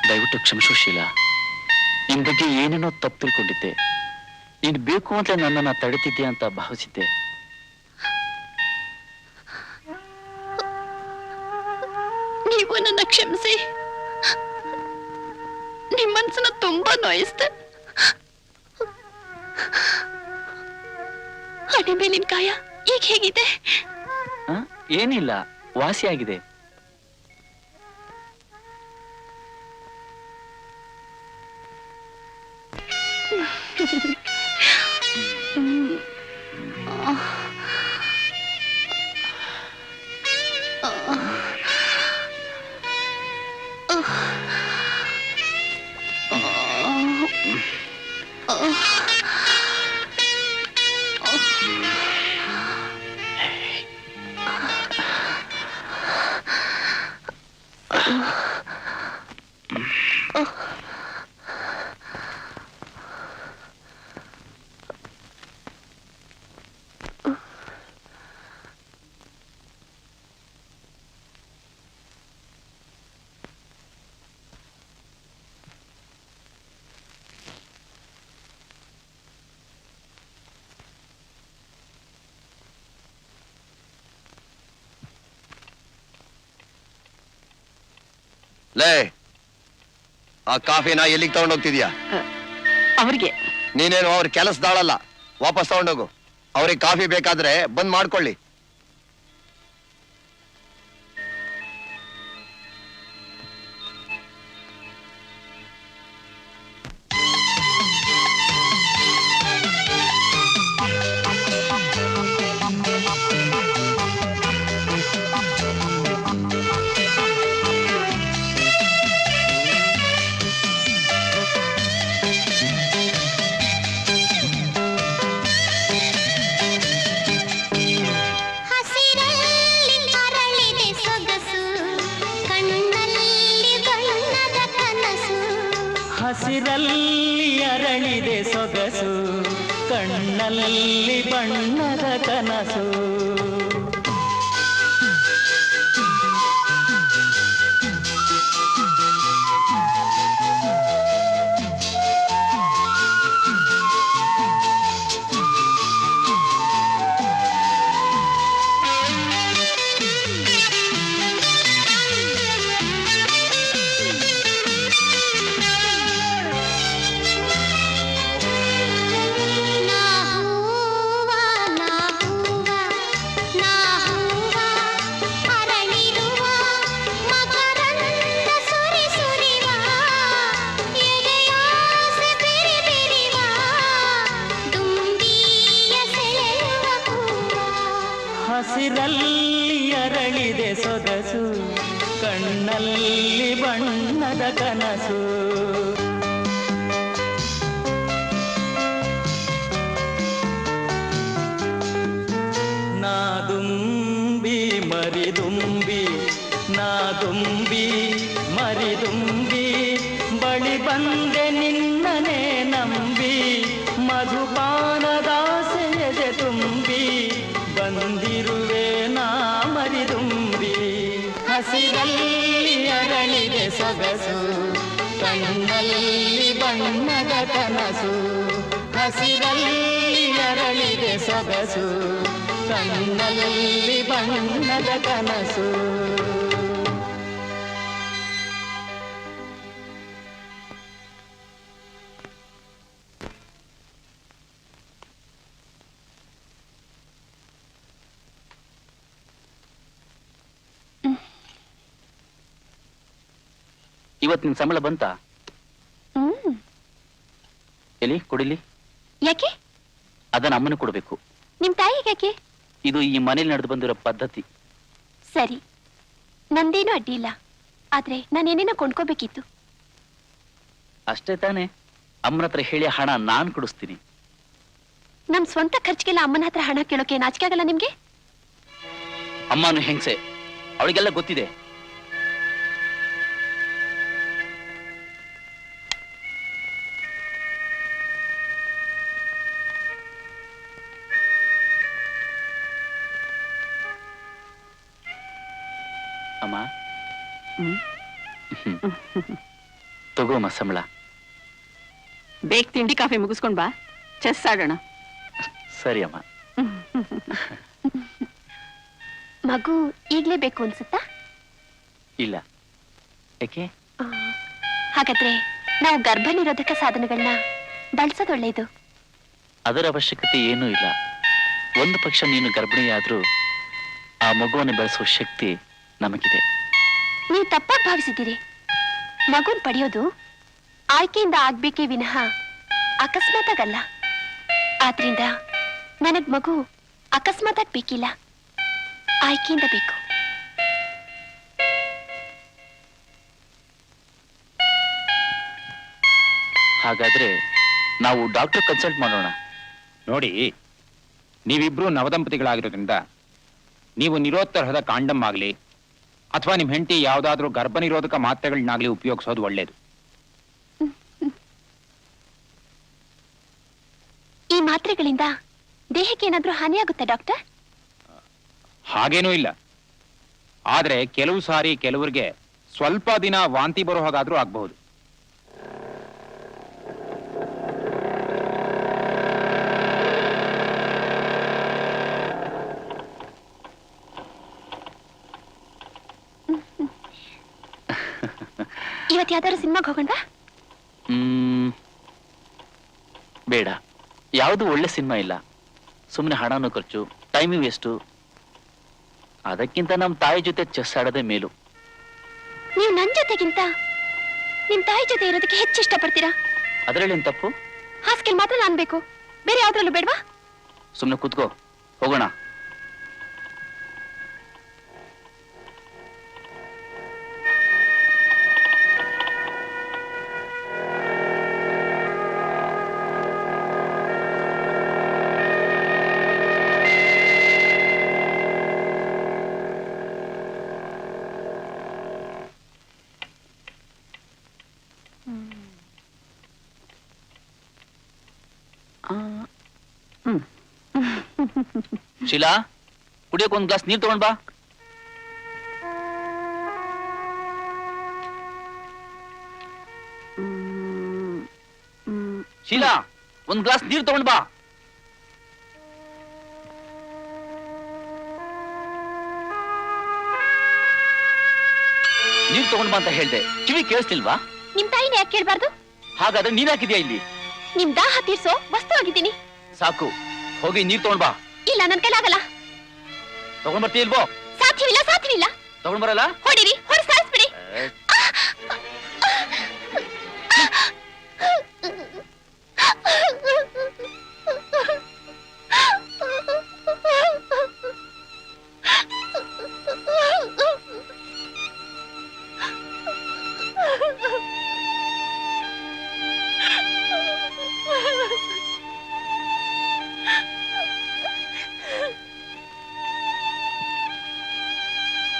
ದಯವಿಟ್ಟು ಕ್ಷಮಿಸು ಶೀಲಾ. ನಿನ್ ಬಗ್ಗೆ ಏನೇನೋ ತಪ್ಪು ತಿಳ್ಕೊಂಡಿದ್ದೆ. ನೀನ್ ಬೇಕು ಅಂತ ನನ್ನನ್ನ ತಡೆತಿದ್ದೆ ಅಂತ ಭಾವಿಸಿದ್ದೆ. ನೀವು ನನ್ನ ಕ್ಷಮಿಸಿ. ನಿಮ್ಮ ಮನಸ್ಸನ್ನ ತುಂಬಾ ನೋಯಿಸ್ದೆ. ಹಣೆ ಮೇಲಿನ ಕಾಯ ಈಗ ಹೇಗಿದೆ? ಏನಿಲ್ಲ, ವಾಸಿಯಾಗಿದೆ. ಲೇ, ಆ ಕಾಫಿನ ಎಲ್ಲಿಗೆ ತಗೊಂಡೋಗ್ತಿದ್ಯಾ? ಅವ್ರಿಗೆ ನೀನೇನು ಅವ್ರ ಕೆಲಸದಾಳಲ್ಲ, ವಾಪಸ್ ತಗೊಂಡೋಗು. ಅವ್ರಿಗೆ ಕಾಫಿ ಬೇಕಾದ್ರೆ ಬಂದ್ ಮಾಡ್ಕೊಳ್ಳಿ. ಹಸಿರಲ್ಲಿ ಅರಳಿದೆ ಸೊಗಸು, ಕಣ್ಣಲ್ಲಿ ಬಣ್ಣದ ಕನಸು. ಹಸಿರಲ್ಲಿ ಅರಳಿದೆ ಸೊಗಸು, ಕಣ್ಣಲ್ಲಿ ಬಣ್ಣದ ಕನಸು. ನಾದುಂಬಿ ಮರಿದುಂಬಿ, ನಾದುಂಬಿ ಮರಿದುಂಬಿ, ಬಳಿ ಬಂದೆ ನಿನ್ನನೆ ನಂಬಿ, ಮಧುಪಾನದಾಸೆಯದೆ ತುಂಬಿ ಬಂದಿರುವೆ ನಾ ಮರಿದುಂಬಿ. ಹಸಿರಲ್ಲಿ ಅರಳಿದೆ ಸೊಗಸು, ಕಣ್ಣಲ್ಲಿ ಬಣ್ಣದ ಕನಸು. ಹಸಿರಲ್ಲಿ ಅರಳಿದೆ ಸೊಗಸು, ಕಣ್ಣಲ್ಲಿ ಬಣ್ಣದ ಕನಸು. ಇವತ್ತು ನಿನ್ ಸಂಬಳ ಬಂತಾ? ಎಲ್ಲಿ ಕೊಡಿಲಿ? ಯಾಕೆ? ಅದನ್ನ ಅಮ್ಮನ ಕೊಡ್ಬೇಕು. ನಿಮ್ ತಾಯಿಗೆ ಯಾಕೆ? ಇದು ಈ ಮನೇಲಿ ನಡೆದು ಬಂದಿರೋ ಪದ್ಧತಿ. ಸರಿ, ನಂದೇನು ಅಡ್ಡಿ ಇಲ್ಲ. ಆದ್ರೆ ನಾನೇನೇನೋ ಕೊಂಡ್ಕೋಬೇಕಿತ್ತು. ಅಷ್ಟೇ ತಾನೇ? ಅಮ್ಮನ ಹತ್ರ ಹೇಳಿ ಹಣ ನಾನ್ ಕೊಡಿಸ್ತೀನಿ. ನಮ್ ಸ್ವಂತ ಖರ್ಚಿಗೆಲ್ಲ ಅಮ್ಮನ ಹತ್ರ ಹಣ ಕೇಳೋಕೆ ನಾಚಿಕೆ ಆಗಲ್ಲ ನಿಮ್ಗೆ? ಅಮ್ಮನು ಹೆಂಗ್ಸೆ, ಅವಳಿಗೆಲ್ಲ ಗೊತ್ತಿದೆ. ಅಮ್ಮ, ತಗೋಮ್ಮ ಸಂಬಳ. ಬೇಗ ತಿಂಡಿ ಕಾಫಿ ಮುಗಿಸ್ಕೊಂಡ್ ಬಾ, ಚೆಸ್ ಆಡೋಣ. ಸರಿ ಅಮ್ಮ. ಮಗು ಈಗ್ಲೇ ಬೇಕು ಅನ್ಸುತ್ತಾ? ಇಲ್ಲ. ಯಾಕೆ? ಹಾಗಾದ್ರೆ ನಾವು ಗರ್ಭ ನಿರೋಧಕ ಸಾಧನಗಳನ್ನ ಬಳಸೋದು ಒಳ್ಳೇದು. ಅದರ ಅವಶ್ಯಕತೆ ಏನೂ ಇಲ್ಲ. ಒಂದು ಪಕ್ಷ ನೀನು ಗರ್ಭಿಣಿಯಾದ್ರೂ ಆ ಮಗುವನ್ನು ಬೆಳೆಸುವ ಶಕ್ತಿ ನಮಗಿದೆ. ನೀವು ತಪ್ಪಾಗಿ ಭಾವಿಸಿದ್ದೀರಿ. ಮಗುನ್ ಪಡೆಯೋದು ಆಯ್ಕೆಯಿಂದ ಆಗ್ಬೇಕೇ ವಿನಃ ಅಕಸ್ಮಾತಾಗಲ್ಲ. ಆದ್ರಿಂದ ನನಗ್ ಮಗು ಅಕಸ್ಮಾತಾಗ್ ಬೇಕಿಲ್ಲ, ಆಯ್ಕೆಯಿಂದ ಬೇಕು. ಹಾಗಾದ್ರೆ ನಾವು ಡಾಕ್ಟರ್ ಕನ್ಸಲ್ಟ್ ಮಾಡೋಣ. ನೋಡಿ, ನೀವಿಬ್ರು ನವದಂಪತಿಗಳಾಗಿರೋದ್ರಿಂದ ನೀವು ನಿರೋತ್ತರಹದ ಕಾಂಡಮ್ ಆಗ್ಲಿ ಅಥವಾ ನಿಮ್ ಹೆಂಡತಿ ಯಾವ್ದಾದ್ರೂ ಗರ್ಭ ನಿರೋಧಕ ಮಾತ್ರೆಗಳನ್ನಾಗ್ಲಿ ಉಪಯೋಗಿಸೋದು ಒಳ್ಳೇದು. ಈ ಮಾತ್ರೆಗಳಿಂದ ದೇಹಕ್ಕೆ ಏನಾದ್ರೂ ಹಾನಿಯಾಗುತ್ತಾ ಡಾಕ್ಟರ್? ಹಾಗೇನೂ ಇಲ್ಲ. ಆದ್ರೆ ಕೆಲವು ಸಾರಿ ಕೆಲವರಿಗೆ ಸ್ವಲ್ಪ ದಿನ ವಾಂತಿ ಬರೋ ಹಾಗಾದ್ರೂ ಆಗ್ಬಹುದು. ಇವತ್ತು ಯಾವ್ದಾದ್ರು ಸಿನಿಮಾಗೆ ಹೋಗೋಣ? ಬೇಡ, ಯಾವುದು ಒಳ್ಳೆ ಸಿನಿಮಾ ಇಲ್ಲ. ಸುಮ್ಮನೆ ಹಣನೂ ಖರ್ಚು, ಟೈಮು ವೇಸ್ಟು. ಅದಕ್ಕಿಂತ ನಮ್ಮ ತಾಯಿ ಜೊತೆ ಚೆಸ್ ಆಡೋದೇ ಮೇಲು. ನೀವು ನನ್ ಜೊತೆಗಿಂತ ನಿಮ್ ತಾಯಿ ಜೊತೆ ಇರೋದಕ್ಕೆ ಹೆಚ್ಚು ಇಷ್ಟಪಡ್ತೀರಾ. ಅದರಲ್ಲೇನು ತಪ್ಪು? ಹಾಸ್ಕೆಲ್ ಮಾತ್ರ ನಾನ್ ಬೇಕು, ಬೇರೆ ಯಾವ್ದ್ರಲ್ಲೂ ಬೇಡವಾ? ಸುಮ್ಮನೆ ಕೂತ್ಕೋ, ಹೋಗೋಣ. ಶೀಲಾ, ಕುಡಿಯೋಕೆ ಒಂದು ಗ್ಲಾಸ್ ನೀರು ತಗೊಂಡ್ ಬಾ. ಶೀಲಾ, ಒಂದು ಗ್ಲಾಸ್ ನೀರು ತಗೊಂಡ್ ಬಾ. ನೀರು ತಗೊಂಡ್ ಬಾ ಅಂತ ಹೇಳ್ದೆ, ಕಿವಿ ಕೇಳಿಸ್ತಿಲ್ವಾ? ನಿಮ್ ತಾಯಿನ ಯಾಕೆ ಕೇಳ್ಬಾರ್ದು? ಹಾಗಾದ್ರೆ ನೀನ್ ಹಾಕಿದ್ಯಾ ಇಲ್ಲಿ? ನಿಮ್ ದಾಹ ತೀರ್ಸೋ ವಸ್ತು ಆಗಿದ್ದೀನಿ. ಸಾಕು, ಹೋಗಿ ನೀರು ತಗೊಂಡ್ ಬಾ. ಇಲ್ಲ, ನನ್ ಕೈಲಾಗಲ್ಲ. ತಗೊಂಡ್ ಬರ್ತೀಯ ಇಲ್ವೋ? ಸಾಧ್ಯವಿಲ್ಲ, ಸಾಧ್ಯವಿಲ್ಲ. ತಗೊಂಡ್ ಬರಲ್ಲ? ಹೊಡಿರಿ, ಹೊರ ಸಾಯಿಸ್ಬಿಡಿ.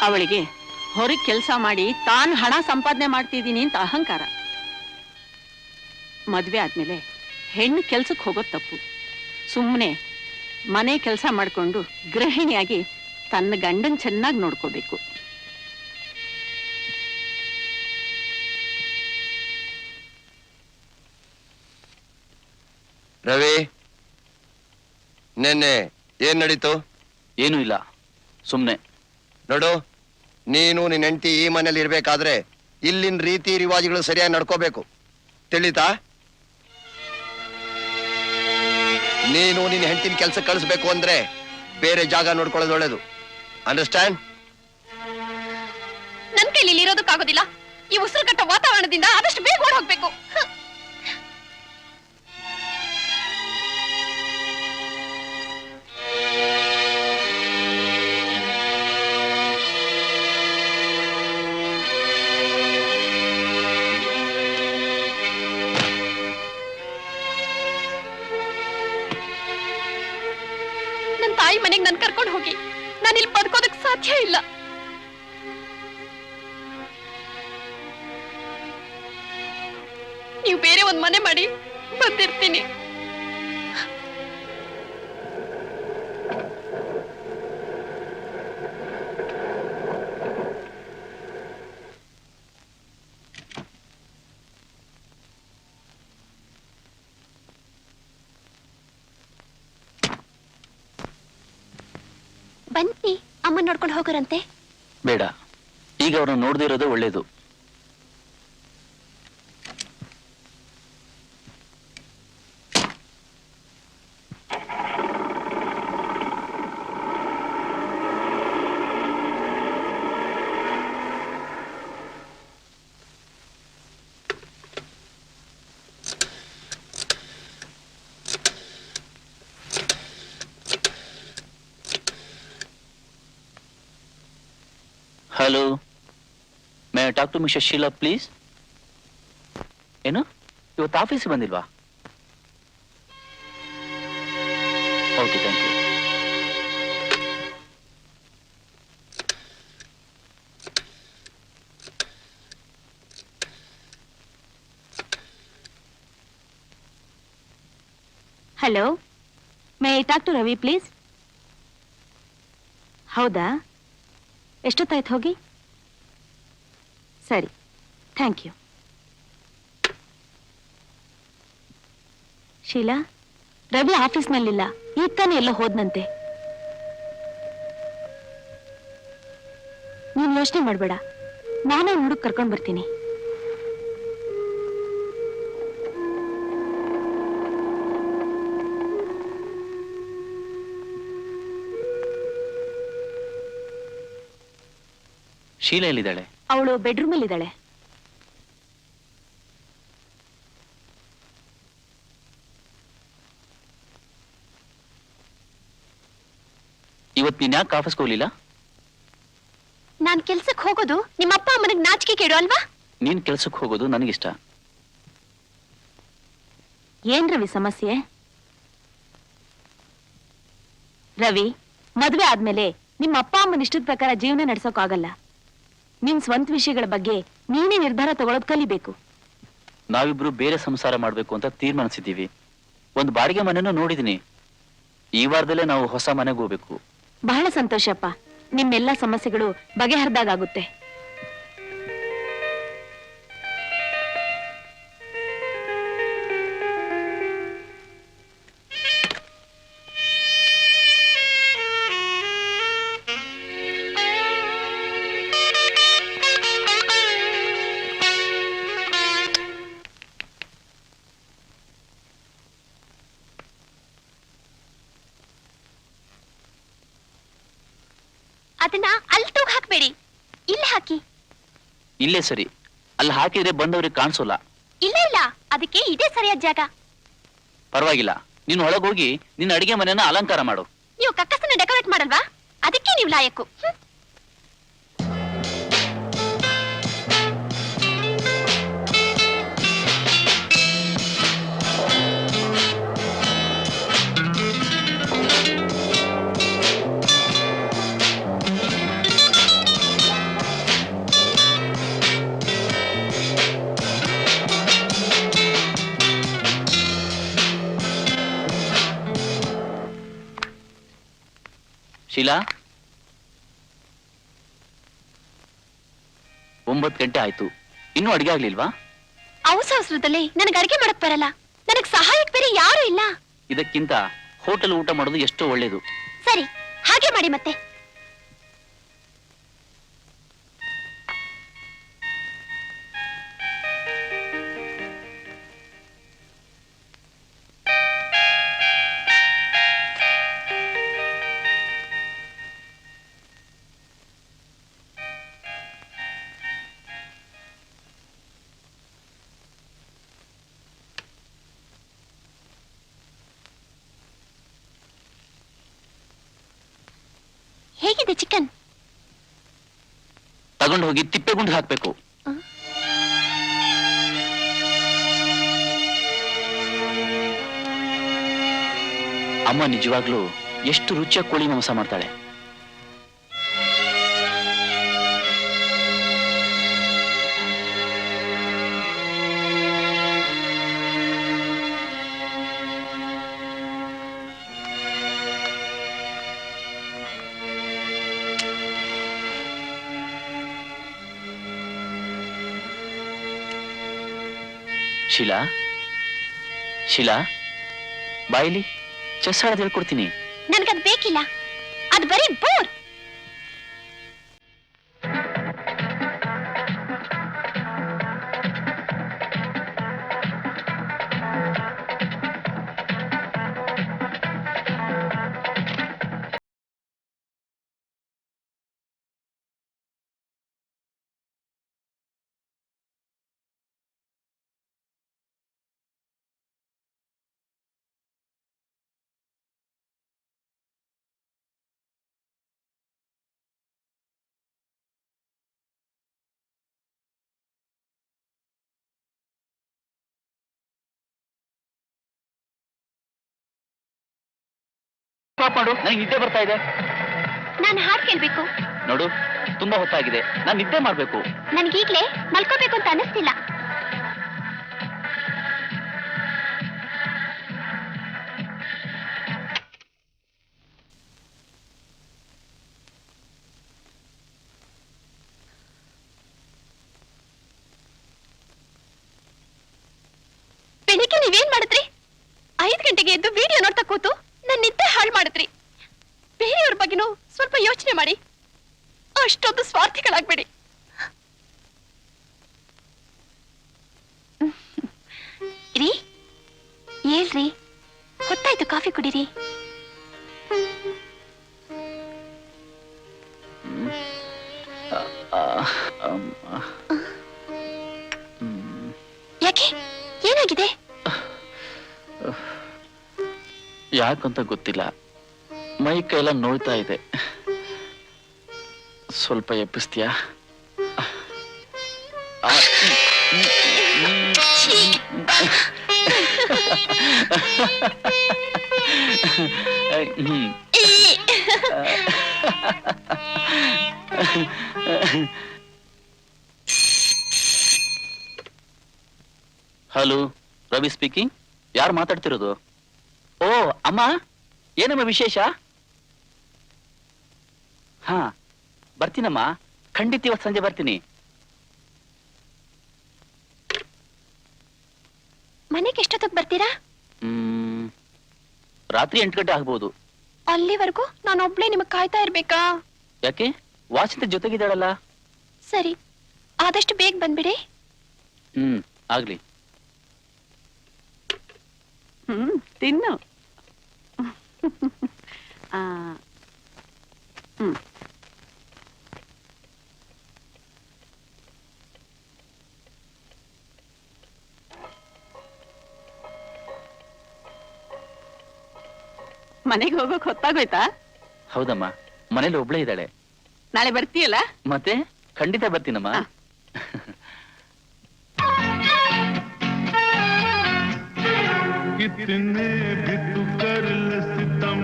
ಅವಳಿಗೆ ಹೊರಗೆ ಕೆಲಸ ಮಾಡಿ ತಾನು ಹಣ ಸಂಪಾದನೆ ಮಾಡ್ತಿದ್ದೀನಿ ಅಂತ ಅಹಂಕಾರ. ಮದ್ವೆ ಆದ್ಮೇಲೆ ಹೆಣ್ಣು ಕೆಲ್ಸಕ್ಕೆ ಹೋಗೋದು ತಪ್ಪು. ಸುಮ್ಮನೆ ಮನೆ ಕೆಲಸ ಮಾಡಿಕೊಂಡು ಗೃಹಿಣಿಯಾಗಿ ತನ್ನ ಗಂಡನ್ ಚೆನ್ನಾಗಿ ನೋಡ್ಕೋಬೇಕು. ರವಿ, ನಿನ್ನೆ ಏನ್ ನಡೀತು? ಏನೂ ಇಲ್ಲ, ಸುಮ್ನೆ. ನೋಡು, ನೀನು ನಿನ್ನ ಹೆಂಡತಿ ಈ ಮನೇಲಿ ಇರ್ಬೇಕಾದ್ರೆ ಇಲ್ಲಿನ ರೀತಿ ರಿವಾಜುಗಳು ಸರಿಯಾಗಿ ನಡ್ಕೋಬೇಕು, ತಿಳಿತಾ? ನೀನು ನಿನ್ನ ಹೆಂಡತಿನ ಕೆಲಸ ಕಳಿಸ್ಬೇಕು ಅಂದ್ರೆ ಬೇರೆ ಜಾಗ ನೋಡ್ಕೊಳ್ಳೋದು ಒಳ್ಳೇದು. ಅಂಡರ್ಸ್ಟ್ಯಾಂಡ್? ನನ್ ಕೈಲಿ ಇಲ್ಲಿ ಇರೋದಕ್ಕಾಗೋದಿಲ್ಲ. ಈ ಉಸಿರುಗಟ್ಟ ವಾತಾವರಣದಿಂದ ಆದಷ್ಟು ಬೇಗ ಓಡ್ ಹೋಗ್ಬೇಕು. ಮನೆಗೆ ನನ್ ಕರ್ಕೊಂಡು ಹೋಗಿ. ನಾನು ಇಲ್ಲಿ ಬದುಕೋದಕ್ ಸಾಧ್ಯ ಇಲ್ಲ. ನೀವು ಬೇರೆ ಒಂದ್ ಮನೆ ಮಾಡಿ ಬಂದಿರ್ತೀನಿ. ಬನ್ನಿ, ಅಮ್ಮ ನೋಡ್ಕೊಂಡು ಹೋಗೋರಂತೆ. ಬೇಡ, ಈಗ ಅವ್ರನ್ನ ನೋಡದೇ ಇರೋದೇ ಒಳ್ಳೇದು. Hello, may I talk to mister Sheela please? ಏನು, ಇವತ್ತು ಆಫೀಸಿಗೆ ಬಂದಿಲ್ವಾ? Okay, thank you. Hello, may I talk to Ravi please? ಹೌದಾ, ಎಷ್ಟೊತ್ತಾಯ್ತು ಹೋಗಿ? ಸರಿ, ಥ್ಯಾಂಕ್ ಯು. ಶೀಲಾ, ರವಿ ಆಫೀಸ್ನಲ್ಲಿಲ್ಲ, ಈಗ ತಾನೇ ಎಲ್ಲ ಹೋದ್ನಂತೆ. ನೀನ್ ಯೋಚನೆ ಮಾಡ್ಬೇಡ, ನಾನೇ ಹುಡುಕ್ ಕರ್ಕೊಂಡ್ ಬರ್ತೀನಿ. ಶೀಲಾ ಎಲ್ಲಿದ್ದಾಳೆ? ಅವಳು ಬೆಡ್ರೂಮ್ ಅಲ್ಲಿ ಇದ್ದಾಳೆ. ಇವತ್ತು ನೀನ್ ಯಾಕೆ ಆಫೀಸ್ಗೆ ಹೋಗ್ಲಿಲ್ಲ? ನಾನ್ ಕೆಲ್ಸಕ್ಕೆ ಹೋಗೋದು ನಿಮ್ಮ ಅಪ್ಪ ಅಮ್ಮನಿಗೆ ನಾಚಿಕೆ ಕೇಳು ಅಲ್ವಾ? ನೀನ್ ಕೆಲ್ಸಕ್ಕೆ ಹೋಗೋದು ನನಗಿಷ್ಟ. ಏನ್ ರವಿ ಸಮಸ್ಯೆ? ರವಿ, ಮದುವೆ ಆದ್ಮೇಲೆ ನಿಮ್ಮ ಅಪ್ಪ ಅಮ್ಮನ ಇಷ್ಟದ ಪ್ರಕಾರ ಜೀವನ ನಡೆಸೋಕಾಗಲ್ಲ. ನಿನ್ ಸ್ವಂತ ವಿಷಯಗಳ ಬಗ್ಗೆ ನೀನೇ ನಿರ್ಧಾರ ತಗೊಳ್ಳೋದ್ ಕಲಿಬೇಕು. ನಾವಿಬ್ರು ಬೇರೆ ಸಂಸಾರ ಮಾಡ್ಬೇಕು ಅಂತ ತೀರ್ಮಾನಿಸಿದ್ದೀವಿ. ಒಂದು ಬಾಡಿಗೆ ಮನೆನೂ ನೋಡಿದೀನಿ. ಈ ವಾರದಲ್ಲೇ ನಾವು ಹೊಸ ಮನೆಗೆ ಹೋಗ್ಬೇಕು. ಬಹಳ ಸಂತೋಷಪ್ಪ. ನಿಮ್ಮೆಲ್ಲ ಸಮಸ್ಯೆಗಳು ಬಗೆಹರಿದಾಗುತ್ತೆ. ಅದನ್ನ ಅಲ್ಲಿ ತೂಗ್ ಹಾಕ್ಬೇಡಿ, ಇಲ್ಲಿ ಹಾಕಿ. ಇಲ್ಲೇ ಸರಿ, ಅಲ್ಲಿ ಹಾಕಿದ್ರೆ ಬಂದವ್ರಿಗೆ ಕಾಣಿಸೋಲ್ಲ. ಇಲ್ಲ ಇಲ್ಲ, ಅದಕ್ಕೆ ಇದೇ ಸರಿಯಾದ ಜಾಗ. ಪರವಾಗಿಲ್ಲ, ನೀನು ಒಳಗೋಗಿ ನಿನ್ನ ಅಡಿಗೆ ಮನೆಯನ್ನ ಅಲಂಕಾರ ಮಾಡು. ನೀವು ಕಕ್ಕಸನ್ನ ಡೆಕೋರೇಟ್ ಮಾಡಲ್ವಾ? ಅದಕ್ಕೆ ನೀವು ಲಾಯಕ್ಕು. ಶೀಲಾ, 9 ಗಂಟೆ ಆಯ್ತು, ಇನ್ನೂ ಅಡಿಗೆ ಆಗ್ಲಿಲ್ವಾ? ಅವಸರದಲ್ಲಿ ನನಗೆ ಅಡಿಗೆ ಮಾಡಕ್ ಬರಲ್ಲ. ನನಗ್ ಸಹಾಯಕ್ ಬೇರೆ ಯಾರು ಇಲ್ಲ. ಇದಕ್ಕಿಂತ ಹೋಟೆಲ್ ಊಟ ಮಾಡೋದು ಎಷ್ಟೋ ಒಳ್ಳೇದು. ಸರಿ, ಹಾಗೆ ಮಾಡಿ ಮತ್ತೆ. ಹೇಗಿದೆ ಚಿಕನ್? ತಗೊಂಡು ಹೋಗಿ ತಿಪ್ಪೆಗುಂಡು ಹಾಕ್ಬೇಕು. ಅಮ್ಮ ನಿಜವಾಗ್ಲೂ ಎಷ್ಟು ರುಚಿಯಾಗಿ ಕೋಳಿ ಮಾಂಸ ಮಾಡ್ತಾಳೆ. ಶೀಲಾ, ಶೀಲಾ, ಬಾಯಿಲಿ ಚೆಸ್ ಆಡೋದು ಹೇಳ್ಕೊಡ್ತೀನಿ. ನನ್ಗದ್ ಬೇಕಿಲ್ಲ, ಅದು ಬರೀ ಬೋರ್. ಸ್ಟಾಪ್ ಮಾಡು, ನನಗೆ ನಿದ್ದೆ ಬರ್ತಾ ಇದೆ. ನಾನು ಹಾಡ್ ಕೇಳ್ಬೇಕು. ನೋಡು, ತುಂಬಾ ಹೊತ್ತಾಗಿದೆ, ನಾನು ನಿದ್ದೆ ಮಾಡ್ಬೇಕು. ನನ್ಗೀಗ್ಲೇ ಮಲ್ಕೋಬೇಕು ಅಂತ ಅನಿಸ್ತಿಲ್ಲ. ಬೆಳಿಗ್ಗೆ ನೀವೇನ್ ಮಾಡಿದ್ರಿ? 5 ಗಂಟೆಗೆ ಎದ್ದು ವಿಡಿಯೋ ನೋಡ್ತಾ ಕೂತು ನನ್ನ ನಿದ್ದೆ ಹಾಳು ಮಾಡಿದ್ರಿ. ಬೇರೆಯವ್ರ ಬಗ್ಗೆನೂ ಸ್ವಲ್ಪ ಯೋಚನೆ ಮಾಡಿ. ಅಷ್ಟೊಂದು ಸ್ವಾರ್ಥಿಗಳಾಗ್ಬೇಡಿ. ರೀ, ಹೇಳ್ರಿ, ಹೊತ್ತಾಯ್ತು, ಕಾಫಿ ಕುಡೀರಿ. ಯಾಕೆ, ಏನಾಗಿದೆ? ಯಾಕಂತ ಗೊತ್ತಿಲ್ಲ, ಮೈ ಕೈಯೆಲ್ಲ ನೋಯ್ತಾ ಇದೆ. ಸ್ವಲ್ಪ ಎಬ್ಬಿಸ್ತೀಯಾ? Hello, Ravi speaking. ಯಾರು ಮಾತಾಡ್ತಿರೋದು? ಓ ಅಮ್ಮ, ಏನಮ್ಮ ವಿಶೇಷ? ಹಾ, ಬರ್ತೀನಮ್ಮ, ಖಂಡಿತ ಇವತ್ತು ಸಂಜೆ ಬರ್ತೀನಿ. ಮನೆಗೆ ಎಷ್ಟೊತ್ತಿಗೆ ಬರ್ತೀರಾ? ರಾತ್ರಿ 8 ಗಂಟೆ ಆಗ್ಬೋದು. ಅಲ್ಲಿವರೆಗೂ ನಾನೊಬ್ಳೆ ನಿಮಗ್ ಕಾಯ್ತಾ ಇರ್ಬೇಕಾ? ಯಾಕೆ, ವಾಚಿತ ಜೊತೆಗಿದ್ದಾಳಲ್ಲ. ಸರಿ, ಆದಷ್ಟು ಬೇಗ ಬಂದ್ಬಿಡಿ. ಆಗ್ಲಿ. ತಿನ್ನು. ಮನೆಗೆ ಹೋಗೋಕ್ ಹೊತ್ತಾಗೋಯ್ತಾ? ಹೌದಮ್ಮ, ಮನೇಲಿ ಒಬ್ಳೇ ಇದ್ದಾಳೆ. ನಾಳೆ ಬರ್ತೀಯಲ್ಲ? ಮತ್ತೆ ಖಂಡಿತ ಬರ್ತೀನಮ್ಮ. कितने भी तू कर ले सितम,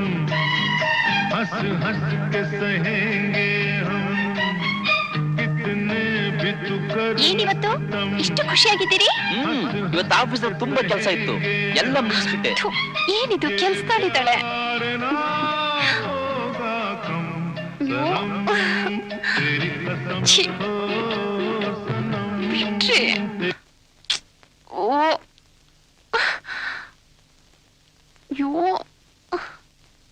हंस हंस के सहेंगे हम. कितने भी तू कर ಏನಿವತ್ತು ಇಷ್ಟು ಖುಷಿಯಾಗಿದ್ದೀರಿ? ಇವತ್ತು ಆಫೀಸಲ್ಲಿ ತುಂಬಾ ಕೆಲಸ ಇತ್ತು, ಎಲ್ಲ ಮುಗಿಸ್ಬಿಟ್ಟೆ. ಥು, ಏನಿದು ಕೆಲ್ಸದಲ್ಲಿದ್ದಾಳೆ? ಬಿಟ್ರಿ. ಓ, ಅಯ್ಯೋ,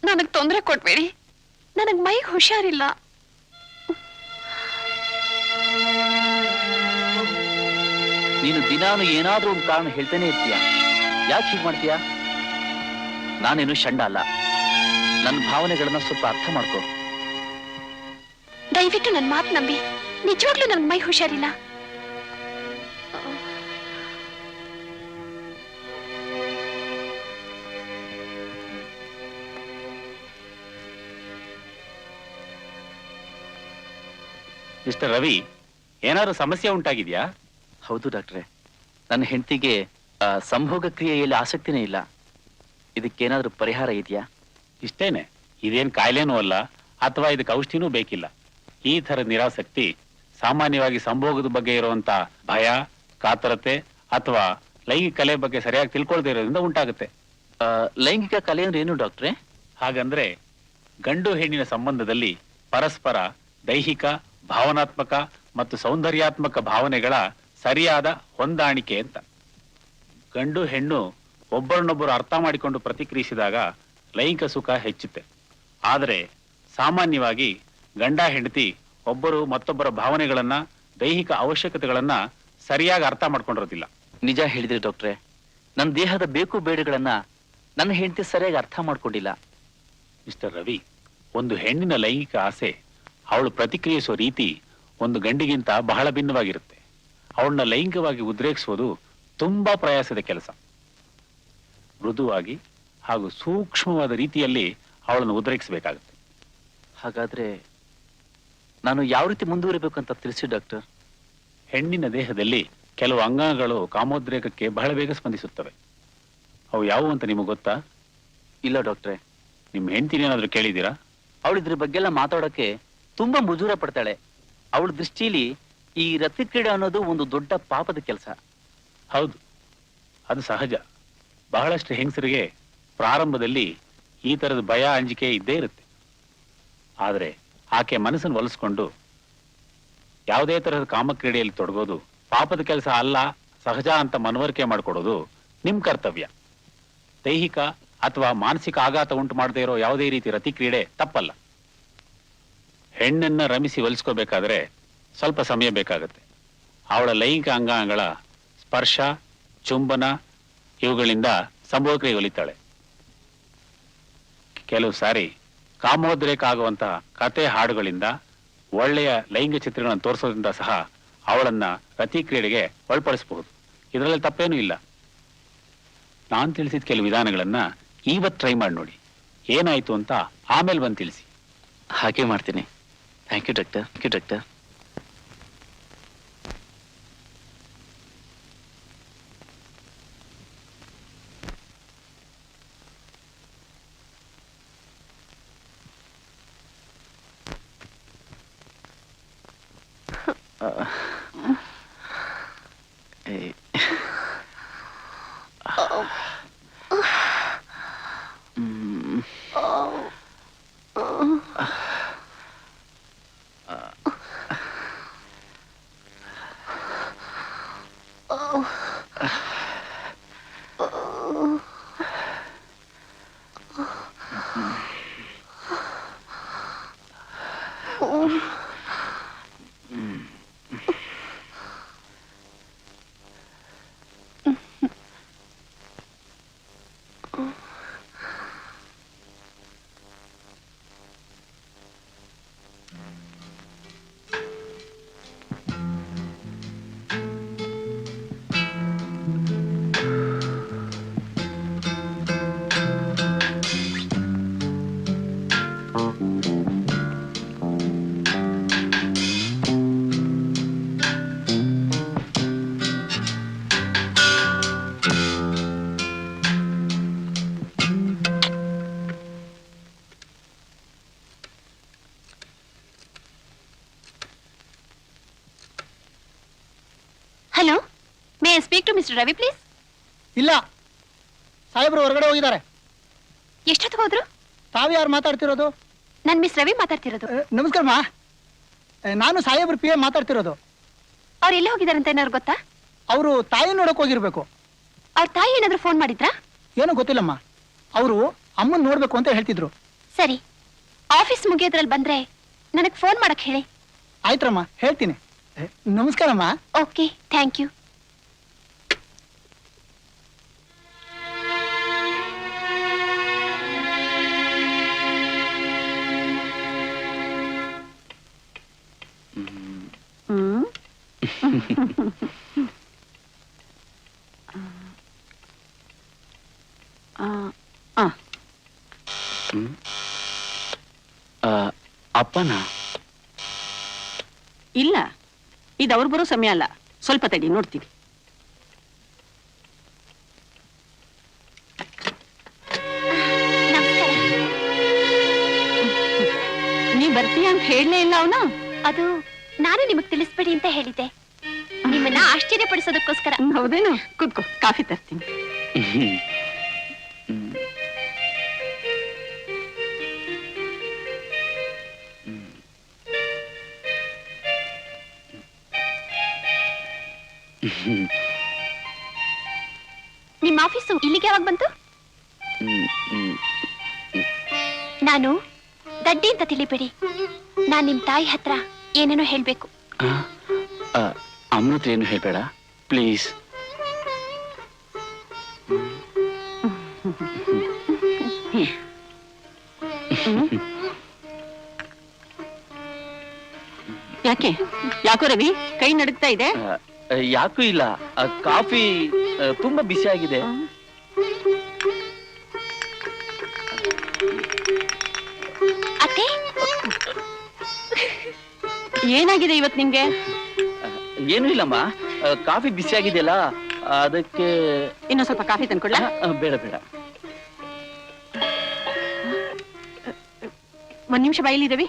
ನನಗ್ ತೊಂದರೆ ಕೊಡ್ಬೇಡಿ, ನನಗ್ ಮೈಗೆ ಹುಷಾರಿಲ್ಲ. ನೀನು ದಿನಾನು ಏನಾದ್ರೂ ಒಂದು ಕಾರಣ ಹೇಳ್ತಾನೆ ಇರ್ತೀಯ. ಯಾಕೆ ಹೀಗೆ ಮಾಡ್ತೀಯ? ನಾನೇನು ಷಂಡ ಅಲ್ಲ, ನನ್ನ ಭಾವನೆಗಳನ್ನ ಸ್ವಲ್ಪ ಅರ್ಥ ಮಾಡ್ಕೋ. ದಯವಿಟ್ಟು ನನ್ನ ಮಾತು ನಂಬಿ, ನಿಜವಾಗ್ಲೂ ನನ್ ಮೈ ಹುಷಾರಿಲ್ಲ. ಮಿಸ್ಟರ್ ರವಿ, ಏನಾದ್ರು ಸಮಸ್ಯೆ ಉಂಟಾಗಿದ್ಯಾ? ಹೌದು ಡಾಕ್ಟ್ರೆ, ನನ್ನ ಹೆಂಡತಿಗೆ ಸಂಭೋಗ ಕ್ರಿಯೆಯಲ್ಲಿ ಆಸಕ್ತಿನೇ ಇಲ್ಲ. ಇದಕ್ಕೇನಾದ್ರೂ ಪರಿಹಾರ ಇದೆಯಾ? ಇಷ್ಟೇನೆ, ಇದೇನ್ ಕಾಯಿಲೆನೂ ಅಲ್ಲ, ಅಥವಾ ಇದಕ್ಕೆ ಔಷಧಿನೂ ಬೇಕಿಲ್ಲ. ಈ ಥರದ ನಿರಾಸಕ್ತಿ ಸಾಮಾನ್ಯವಾಗಿ ಸಂಭೋಗದ ಬಗ್ಗೆ ಇರುವಂತ ಭಯ, ಕಾತರತೆ ಅಥವಾ ಲೈಂಗಿಕ ಕಲೆ ಬಗ್ಗೆ ಸರಿಯಾಗಿ ತಿಳ್ಕೊಳ್ದೇ ಇರೋದ್ರಿಂದ ಉಂಟಾಗುತ್ತೆ. ಲೈಂಗಿಕ ಕಲೆ ಅಂದ್ರೆ ಏನು ಡಾಕ್ಟ್ರೆ? ಹಾಗಂದ್ರೆ ಗಂಡು ಹೆಣ್ಣಿನ ಸಂಬಂಧದಲ್ಲಿ ಪರಸ್ಪರ ದೈಹಿಕ, ಭಾವನಾತ್ಮಕ ಮತ್ತು ಸೌಂದರ್ಯಾತ್ಮಕ ಭಾವನೆಗಳ ಸರಿಯಾದ ಹೊಂದಾಣಿಕೆ ಅಂತ. ಗಂಡು ಹೆಣ್ಣು ಒಬ್ಬರನ್ನೊಬ್ಬರು ಅರ್ಥ ಮಾಡಿಕೊಂಡು ಪ್ರತಿಕ್ರಿಯಿಸಿದಾಗ ಲೈಂಗಿಕ ಸುಖ ಹೆಚ್ಚುತ್ತೆ. ಆದರೆ ಸಾಮಾನ್ಯವಾಗಿ ಗಂಡ ಹೆಂಡತಿ ಒಬ್ಬರು ಮತ್ತೊಬ್ಬರ ಭಾವನೆಗಳನ್ನ, ದೈಹಿಕ ಅವಶ್ಯಕತೆಗಳನ್ನ ಸರಿಯಾಗಿ ಅರ್ಥ ಮಾಡ್ಕೊಂಡಿರೋದಿಲ್ಲ. ನಿಜ ಹೇಳಿದ್ರಿ ಡಾಕ್ಟ್ರೆ. ನನ್ನ ದೇಹದ ಬೇಕು ಬೇಡಗಳನ್ನ ನನ್ನ ಹೆಂಡತಿ ಸರಿಯಾಗಿ ಅರ್ಥ ಮಾಡ್ಕೊಂಡಿಲ್ಲ. ಮಿಸ್ಟರ್ ರವಿ, ಒಂದು ಹೆಣ್ಣಿನ ಲೈಂಗಿಕ ಆಸೆ ಅವಳು ಪ್ರತಿಕ್ರಿಯಿಸುವ ರೀತಿ ಒಂದು ಗಂಡಿಗಿಂತ ಬಹಳ ಭಿನ್ನವಾಗಿರುತ್ತೆ. ಅವಳನ್ನ ಲೈಂಗಿಕವಾಗಿ ಉದ್ರೇಕಿಸುವುದು ತುಂಬಾ ಪ್ರಯಾಸದ ಕೆಲಸ. ಮೃದುವಾಗಿ ಹಾಗೂ ಸೂಕ್ಷ್ಮವಾದ ರೀತಿಯಲ್ಲಿ ಅವಳನ್ನು ಉದ್ರೇಕಿಸಬೇಕಾಗುತ್ತೆ. ಹಾಗಾದ್ರೆ ನಾನು ಯಾವ ರೀತಿ ಮುಂದುವರಿಬೇಕು ಅಂತ ತಿಳಿಸಿ ಡಾಕ್ಟರ್. ಹೆಣ್ಣಿನ ದೇಹದಲ್ಲಿ ಕೆಲವು ಅಂಗಾಂಗಗಳು ಕಾಮೋದ್ರೇಕಕ್ಕೆ ಬಹಳ ಬೇಗ ಸ್ಪಂದಿಸುತ್ತವೆ. ಅವು ಯಾವುವು ಅಂತ ನಿಮಗೆ ಗೊತ್ತಾ? ಇಲ್ಲ ಡಾಕ್ಟ್ರೆ. ನಿಮ್ಮ ಹೆಂಡತಿನ ಏನಾದ್ರೂ ಕೇಳಿದ್ದೀರಾ? ಅವಳು ಇದ್ರ ಬಗ್ಗೆ ಎಲ್ಲ ಮಾತಾಡೋಕೆ ತುಂಬಾ ಮುಜುರ ಪಡ್ತಾಳೆ. ಅವಳ ದೃಷ್ಟಿಲಿ ಈ ರತಿ ಕ್ರೀಡೆ ಅನ್ನೋದು ಒಂದು ದೊಡ್ಡ ಪಾಪದ ಕೆಲಸ. ಹೌದು, ಅದು ಸಹಜ. ಬಹಳಷ್ಟು ಹೆಂಗಸರಿಗೆ ಪ್ರಾರಂಭದಲ್ಲಿ ಈ ತರದ ಭಯ, ಅಂಜಿಕೆ ಇದ್ದೇ ಇರುತ್ತೆ. ಆದರೆ ಆಕೆ ಮನಸ್ಸನ್ನು ಒಲಿಸ್ಕೊಂಡು ಯಾವುದೇ ತರಹದ ಕಾಮಕ್ರೀಡೆಯಲ್ಲಿ ತೊಡಗೋದು ಪಾಪದ ಕೆಲಸ ಅಲ್ಲ, ಸಹಜ ಅಂತ ಮನವರಿಕೆ ಮಾಡಿಕೊಡೋದು ನಿಮ್ ಕರ್ತವ್ಯ. ದೈಹಿಕ ಅಥವಾ ಮಾನಸಿಕ ಆಘಾತ ಉಂಟು ಮಾಡದೇ ಇರೋ ಯಾವುದೇ ರೀತಿ ರತಿ ಕ್ರೀಡೆ ತಪ್ಪಲ್ಲ. ಹೆಣ್ಣನ್ನ ರಮಿಸಿ ಒಲಿಸ್ಕೋಬೇಕಾದ್ರೆ ಸ್ವಲ್ಪ ಸಮಯ ಬೇಕಾಗುತ್ತೆ. ಅವಳ ಲೈಂಗಿಕ ಅಂಗಾಂಗಗಳ ಸ್ಪರ್ಶ, ಚುಂಬನ ಇವುಗಳಿಂದ ಸಂಭೋಗಕ್ರಿಯೆ ಒಲಿತಾಳೆ. ಕೆಲವು ಸಾರಿ ಕಾಮೋದ್ರೇಕ ಆಗುವಂತಹ ಕತೆ, ಹಾಡುಗಳಿಂದ, ಒಳ್ಳೆಯ ಲೈಂಗಿಕ ಚಿತ್ರಗಳನ್ನು ತೋರಿಸೋದ್ರಿಂದ ಸಹ ಅವಳನ್ನ ರತಿ ಕ್ರೀಡೆಗೆ ಒಳಪಡಿಸಬಹುದು. ಇದರಲ್ಲಿ ತಪ್ಪೇನೂ ಇಲ್ಲ. ನಾನು ತಿಳಿಸಿದ ಕೆಲವು ವಿಧಾನಗಳನ್ನ ಇವತ್ತು ಟ್ರೈ ಮಾಡಿ ನೋಡಿ. ಏನಾಯ್ತು ಅಂತ ಆಮೇಲೆ ಬಂದು ತಿಳಿಸಿ. ಹಾಗೆ ಮಾಡ್ತೀನಿ. Thank you doctor. Thank you doctor. Hello, may I speak to mister Ravi please? ಇಲ್ಲ, ಸಾಹೇಬ್ರು ಹೊರಗಡೆ ಹೋಗಿದ್ದಾರೆ. ಎಷ್ಟೊತ್ತಿಗೆ ಹೋದ್ರು? ತಾವು ಯಾರು ಮಾತಾಡ್ತಿರೋದು? ನಾನು ಮಿಸ್ ರವಿ ಮಾತಾಡ್ತಿರೋದು. ನಮಸ್ಕಾರಮ್ಮ, ನಾನು ಸಾಹೇಬ್ರ ಪಿ ಎ ಮಾತಾಡ್ತಿರೋದು. ಅವ್ರು ಎಲ್ಲಿ ಹೋಗಿದಾರಂತ ಏನಾದ್ರು ಗೊತ್ತಾ? ಅವರು ತಾಯಿ ನೋಡಕ್ ಹೋಗಿರ್ಬೇಕು. ಅವ್ರ ತಾಯಿ ಏನಾದ್ರು ಫೋನ್ ಮಾಡಿದ್ರಾ? ಏನೋ ಗೊತ್ತಿಲ್ಲಮ್ಮ. ಅವರು ಅಮ್ಮನ್ ನೋಡ್ಬೇಕು ಅಂತ ಹೇಳ್ತಿದ್ರು. ಸರಿ, ಆಫೀಸ್ ಮುಗಿಯೋದ್ರಲ್ಲಿ ಬಂದ್ರೆ ನನಗೆ ಫೋನ್ ಮಾಡಕ್ ಹೇಳಿ. ಆಯ್ತ್ರಮ್ಮ, ಹೇಳ್ತೀನಿ. ನಮಸ್ಕಾರಮ್ಮ. Okay, thank you. ಅಪ್ಪನ ಇಲ್ಲ, ಇದು ಅವ್ರು ಬರೋ ಸಮಯ ಅಲ್ಲ. ಸ್ವಲ್ಪ ತಡಿ, ನೋಡ್ತೀವಿ. ನಮಸ್ಕಾರ. ಅವನು? ಅದು ನಾನು ನಿಮಗ್ ತಿಳಿಸ್ಬೇಡಿ ಅಂತ ಹೇಳಿದ್ದೆ, ನಿಮ್ಮನ್ನ ಆಶ್ಚರ್ಯಪಡಿಸೋದಕ್ಕೋಸ್ಕರ. ಹೌದೇನು? ಕೂತ್ಕೋ, ಕಾಫಿ ತರ್ತೀನಿ. ನಿಮ್ಮ ಆಫೀಸು ಇಲ್ಲಿಗೆ ಯಾವಾಗ ಬಂತು? ನಾನು ದಡ್ಡಿ ಅಂತ ತಿಳಿಬೇಡಿ, ನಾನ್ ನಿಮ್ ತಾಯಿ ಹತ್ರ ಏನೇನೋ ಹೇಳ್ಬೇಕು. ಅಮ್ಮನ ಹತ್ರ ಏನು ಹೇಳ್ಬೇಡ ಪ್ಲೀಸ್. ಯಾಕೆ? ಯಾಕೋ ರವಿ, ಕೈ ನಡುಗ್ತಾ ಇದೆ? ಯಾಕೂ ಇಲ್ಲ, ಕಾಫಿ ತುಂಬಾ ಬಿಸಿ ಆಗಿದೆ. ಅತ್ತೆ, ಏನಾಗಿದೆ ಇವತ್ ನಿಂಗೆ? ಏನೂ ಇಲ್ಲಮ್ಮ, ಕಾಫಿ ಬಿಸಿ ಆಗಿದೆಯಲ್ಲ ಅದಕ್ಕೆ. ಇನ್ನೊಂದ್ ಸ್ವಲ್ಪ ಕಾಫಿ ತಂದ್ಕೊಡ್ಲಾ? ಬೇಡ ಬೇಡ. ಒಂದ್ ನಿಮಿಷ ಬಾಯಿಲಿ ರವಿ.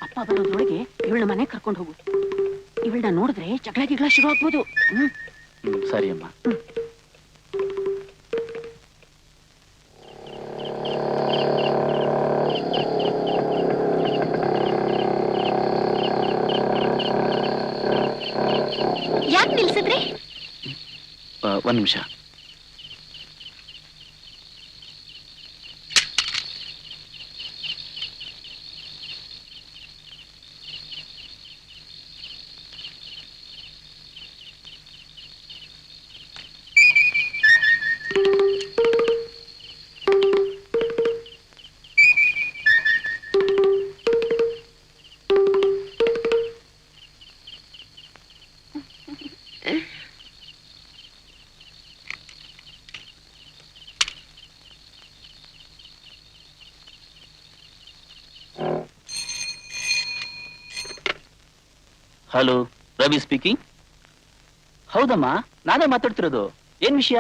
ಅಪ್ಪ ಬರೋದ್ರೊಳಗೆ ಇವಳ ಮನೆ ಕರ್ಕೊಂಡು ಹೋಗು. ಇವಳನ್ನ ನೋಡಿದ್ರೆ ಜಗಳ ಗಿಗಳ ಶುರು ಆಗ್ಬೋದು. ಸರಿ ಅಮ್ಮ. ಯಾಕೆ ನಿಲ್ಸಿದ್ರಿ? ಒಂದ್ ನಿಮಿಷ. Hello, Ravi speaking. ಹೌದಮ್ಮ, ನಾನೇ ಮಾತಾಡ್ತಿರೋದು. ಏನ್ ವಿಷಯ?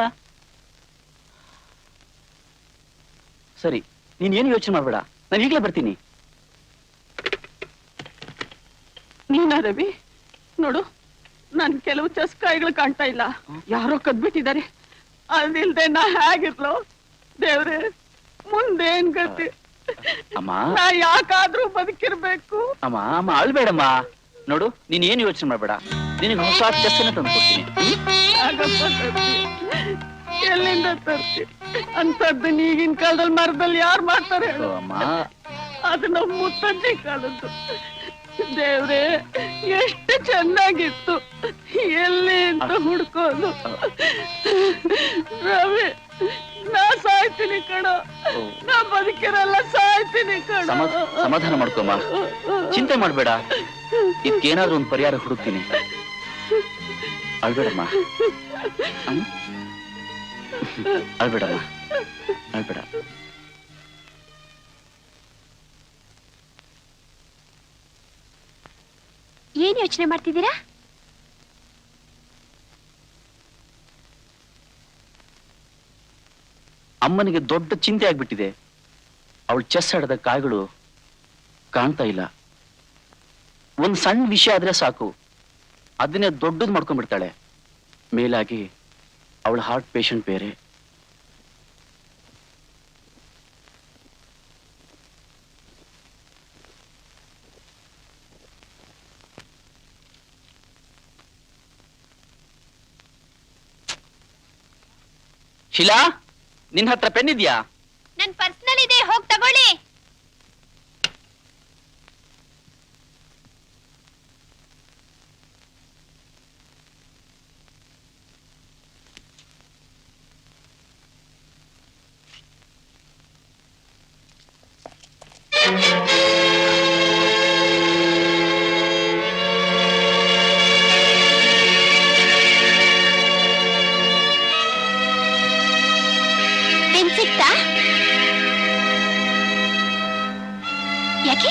ಸರಿ, ನೀನ್ ಏನು ಯೋಚನೆ ಮಾಡ್ಬೇಡ, ನಾನು ಈಗಲೇ ಬರ್ತೀನಿ. ನೀನಾ ರವಿ? ನೋಡು, ನನ್ ಕೆಲವು ಚಸ್ಕಾಯಿಗಳು ಕಾಣ್ತಾ ಇಲ್ಲ. ಯಾರೋ ಕದ್ಬಿಟ್ಟಿದ್ದಾರೆ. ಅದಿಲ್ದೆ ನಾ ಹೇಗಿರ್ಲೋ ದೇವ್ರೆ, ಮುಂದೇನ್ ಗತಿ? ಅಮ್ಮ, ನಾ ಯಾಕಾದ್ರೂ ಬದುಕಿರ್ಬೇಕು? ಅಮ್ಮ ಅಮ್ಮ ಅಳ್ಬೇಡಮ್ಮ. ನೋಡು, ನೀನ್ ಏನು ಯೋಚನೆ ಮಾಡ್ಬೇಡ, ನಿನಗೆ ಹೊಸ ಚೆಸ್ಸನ್ನ ತಂದು ಕೊಡ್ತೀನಿ. ಆಗಪ್ಪ ತರ್ತಿ, ಎಲ್ಲಿಂದ ತರ್ತಿ? ಅಂತದ್ದು ಈಗಿನ ಕಾಲದಲ್ಲಿ ಮರದಲ್ಲಿ ಯಾರು ಮಾಡ್ತಾರೆ ಹೇಳು? ಅಮ್ಮ, ಅದು ನಮ್ಮ ಮುತ್ತಜ್ಜಿ ಕಾಲದ್ದು. ದೇವ್ರೆ, ಎಷ್ಟು ಚೆನ್ನಾಗಿತ್ತು, ಎಲ್ಲಿ ಅಂತ ಹುಡ್ಕೋದು. ರವಿ, ನಾ ಸಾಯ್ತೀನಿ ಕಣೋ, ನಾ ಬದುಕಿರಲ್ಲ, ಸಾಯ್ತೀನಿ ಕಣೋ. ಸಮಾಧಾನ ಮಾಡ್ಕೊಮ್ಮ, ಚಿಂತೆ ಮಾಡ್ಬೇಡ, ಇದಕ್ಕೇನಾದ್ರೂ ಒಂದು ಪರಿಹಾರ ಹುಡುಕ್ತೀನಿ. ಅಳ್ಬೇಡಮ್ಮ, ಅಳ್ಬೇಡಮ್ಮ, ಅಳ್ಬೇಡ. ಏನ್ ಯೋಚನೆ ಮಾಡ್ತಿದ್ದೀರಾ? ಅಮ್ಮನಿಗೆ ದೊಡ್ಡ ಚಿಂತೆ ಆಗ್ಬಿಟ್ಟಿದೆ. ಅವಳು ಚೆಸ್ ಆಡದ ಕಾಯಿಗಳು ಕಾಣ್ತಾ ಇಲ್ಲ. ಒಂದ್ ಸಣ್ಣ ವಿಷಯ ಆದ್ರೆ ಸಾಕು, ಅದನ್ನೇ ದೊಡ್ಡದು ಮಾಡ್ಕೊಂಡ್ಬಿಡ್ತಾಳೆ. ಮೇಲಾಗಿ ಅವಳ ಹಾರ್ಟ್ ಪೇಷಂಟ್ ಬೇರೆ. ಶಿಲಾ, ನಿನ್ ಹತ್ರ ಪೆನ್ ಇದೆಯಾ? ನನ್ ಪರ್ಸನಲ್ ಇದೆ, ಹೋಗ್ ತಗೊಳ್ಳಿ. ಸಿಕ್ತಾ? ಯಾಕೆ?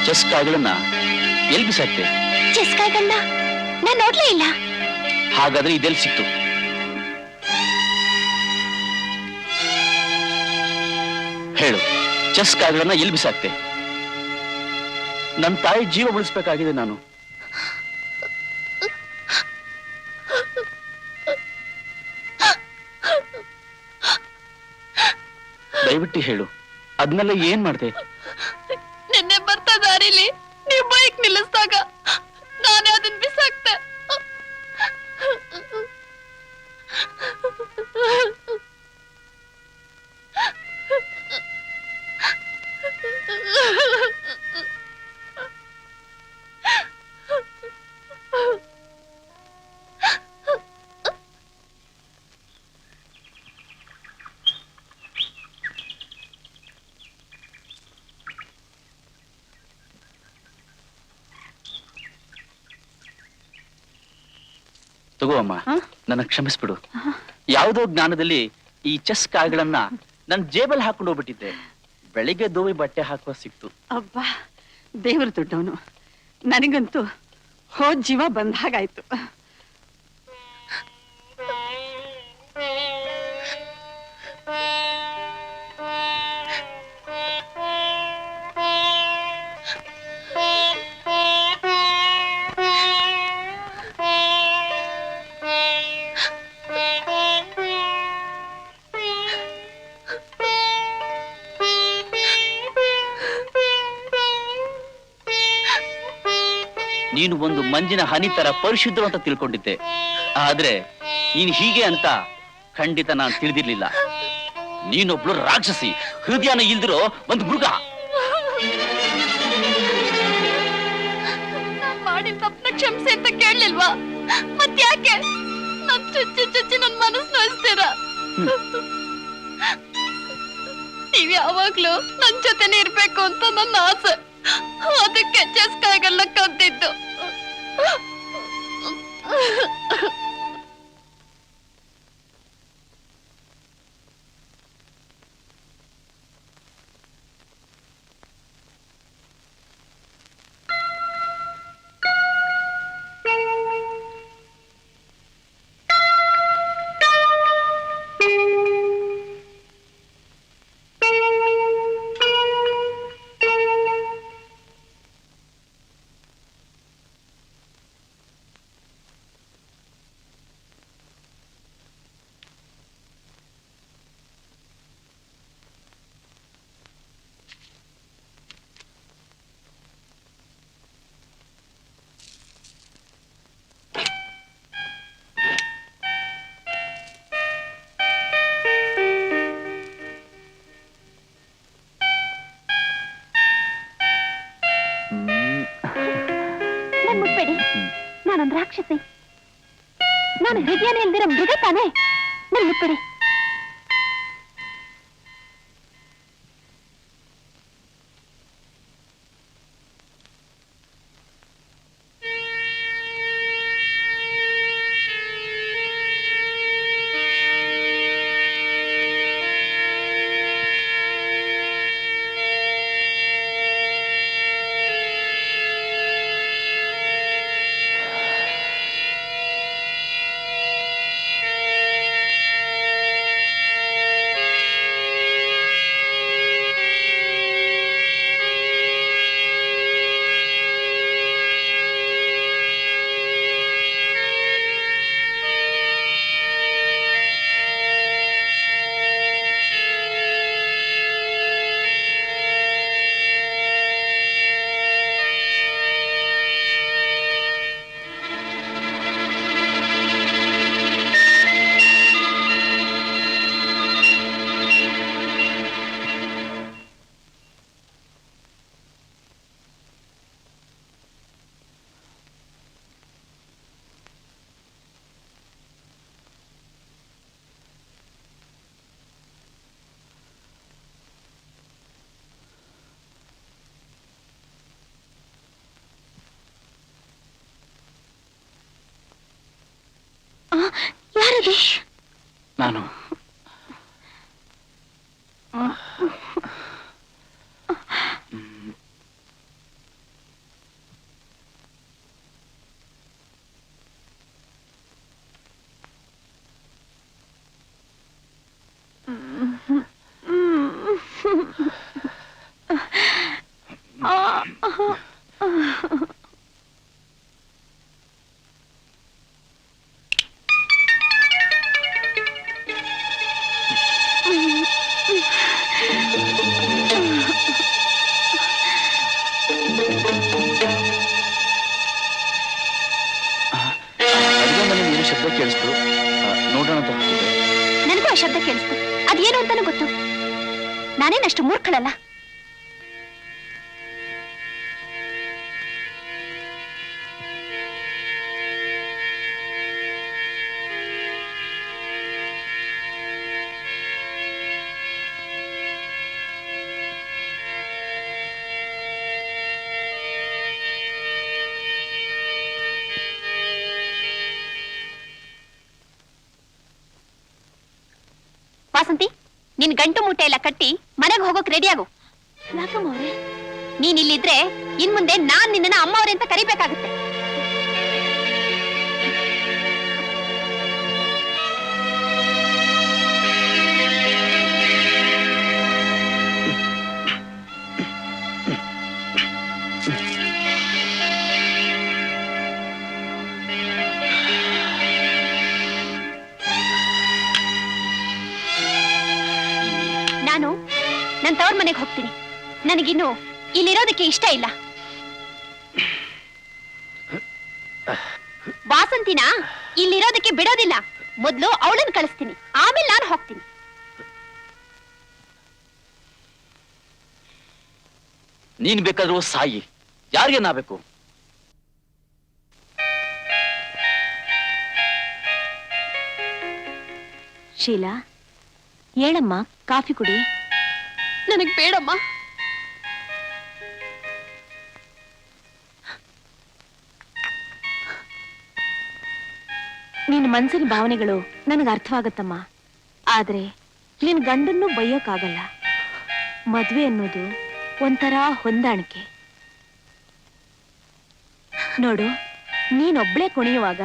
ಚೆಸ್ ಕಾಯಿಗಳನ್ನ ಎಲ್ಲಿ ಬಿಸಾಕ್ತೆ? ಚೆಸ್ ಕಾಯಿಗಳನ್ನ ನಾನ್ ನೋಡ್ಲೇ ಇಲ್ಲ. ಹಾಗಾದ್ರೆ ಇದೆಲ್ಲಿ ಸಿಕ್ತು? ಹೇಳು, ಚೆಸ್ ಕಾಯಿಗಳನ್ನ ಎಲ್ಲಿ ಬಿಸಾಕ್ತೆ? ನನ್ನ ತಾಯಿ ಜೀವ ಉಳಿಸ್ಬೇಕಾಗಿದೆ ನಾನು. ದಯವಿಟ್ಟು ಹೇಳು, ಅದನ್ನೆಲ್ಲ ಏನ್ ಮಾಡ್ದೆ? ನಿನ್ನೆ ಬರ್ತಾ ದಾರಿಲಿ ನೀವು ಬೈಕ್ ನಿಲ್ಲಿಸಿದಾಗ ನಾನೇ ಅದನ್ನ ಬಿಸಾಕ್ತೆ. ತಗೋ ಅಮ್ಮ, ನನ್ನ ಕ್ಷಮಿಸ್ಬಿಡು. ಯಾವುದೋ ಜ್ಞಾನದಲ್ಲಿ ಈ ಚೆಸ್ ಕಾಯಿಗಳನ್ನ ನನ್ನ ಜೇಬಲ್ಲಿ ಹಾಕೊಂಡು ಹೋಗ್ಬಿಟ್ಟಿದ್ದೆ. ಬೆಳಿಗ್ಗೆ ದೋವಿ ಬಟ್ಟೆ ಹಾಕುವ ಸಿಕ್ತು. ಅಬ್ಬಾ, ದೇವ್ರ ದುಡ್ಡವನು. ನನಗಂತೂ ಹೋದ್ ಜೀವ ಬಂದ ಹಾಗಾಯ್ತು. ನೀನು ಒಂದು ಮಂಜಿನ ಹನಿ ತರ ಪರಿಶುದ್ಧ ಅಂತ ತಿಳ್ಕೊಂಡಿದ್ದೆ. ಆದ್ರೆ ನೀನು ಹೀಗೆ ಅಂತ ಖಂಡಿತ ನಾನು ತಿಳಿದಿರ್ಲಿಲ್ಲ. ನೀನೊಬ್ಳು ರಾಕ್ಷಸಿ, ಹೃದಯನ ಇಲ್ದಿರೋ ಒಂದು ಮೃಗ. ಮಾಡಿದ ತಪ್ಪನ್ನ ಕ್ಷಮಿಸಿ ಅಂತ ಕೇಳಲಿಲ್ವಾ? ಮತ್ತ್ಯಾಕೆ ನನ್ ಚುಚ್ಚಿ ಚುಚ್ಚಿ ನನ್ ಮನಸ್ಸು ನೋಯಿಸ್ತೀರಾ? ನೀವ್ ಯಾವಾಗ್ಲೂ ನನ್ ಜೊತೆನೆ ಇರ್ಬೇಕು ಅಂತ ನನ್ನ ಆಸೆ. ಅದಕ್ಕೆ ಚೆಸ್ ಕಾಯಿಗಳನ್ನ ಕದ್ದಿದ್ದು. ಮುಟ್ಬೇಡಿ, ನಾನೊಂದು ರಾಕ್ಷಸಿ. ನಾನು ಹೃದಯನ ಇಲ್ದಿರೋ ಮೃಗ ತಾನೆ. ನನ್ ಮುಟ್ಬೇಡಿ. ಯಾರದು? ನಾನು ಕೇಳಿಸ್ತು. ನೋಡೋಣ ಅಂತ ಹೋಗ್ತಿದ್ದೆ. ನನಗೂ ಆ ಶಬ್ದ ಕೇಳಿಸ್ತು. ಅದೇನು ಅಂತಾನೂ ಗೊತ್ತು. ನಾನೇನಷ್ಟು ಮೂರ್ಖಳಲ್ಲ. ವಾಸಂತಿ, ನಿನ್ ಗಂಟು ಮೂಟೆ ಎಲ್ಲ ಕಟ್ಟಿ ಮನೆಗೆ ಹೋಗೋಕ್ ರೆಡಿ ಆಗು. ಯಾಕಮ್ಮವ್ರೆ? ನೀನ್ ಇಲ್ಲಿದ್ರೆ ಇನ್ ಮುಂದೆ ನಾನ್ ನಿನ್ನ ಅಮ್ಮವ್ರೆ ಅಂತ ಕರಿಬೇಕಾಗುತ್ತೆ. ನಾನು ನನ್ನ ತವ್ರ ಮನೆಗೆ ಹೋಗ್ತೀನಿ. ನನಗಿನ್ನು ಇಲ್ಲಿರೋದಕ್ಕೆ ಇಷ್ಟ ಇಲ್ಲ. ವಾಸಂತಿನ ಇಲ್ಲಿರೋದಕ್ಕೆ ಬಿಡೋದಿಲ್ಲ. ಮೊದ್ಲು ಅವಳನ್ನು ಕಳಿಸ್ತೀನಿ, ಆಮೇಲೆ ನಾನು ಹೋಗ್ತೀನಿ. ನೀನ್ ಬೇಕಾದ್ರೂ ಸಾಯಿ, ಯಾರಿಗೆ ನಾ ಬೇಕು? ಶೀಲಾ, ಹೇಳಮ್ಮ, ಕಾಫಿ ಕುಡಿ. ನನಗ್ ಬೇಡಮ್ಮ. ನಿನ್ನ ಮನಸ್ಸಿನ ಭಾವನೆಗಳು ನನಗೆ ಅರ್ಥವಾಗತ್ತಮ್ಮ. ಆದ್ರೆ ನಿನ್ ಗಂಡನ್ನು ಬೈಯೋಕ್ಕಾಗಲ್ಲ. ಮದ್ವೆ ಅನ್ನೋದು ಒಂಥರ ಹೊಂದಾಣಿಕೆ. ನೋಡು, ನೀನೊಬ್ಳೆ ಕುಣಿಯುವಾಗ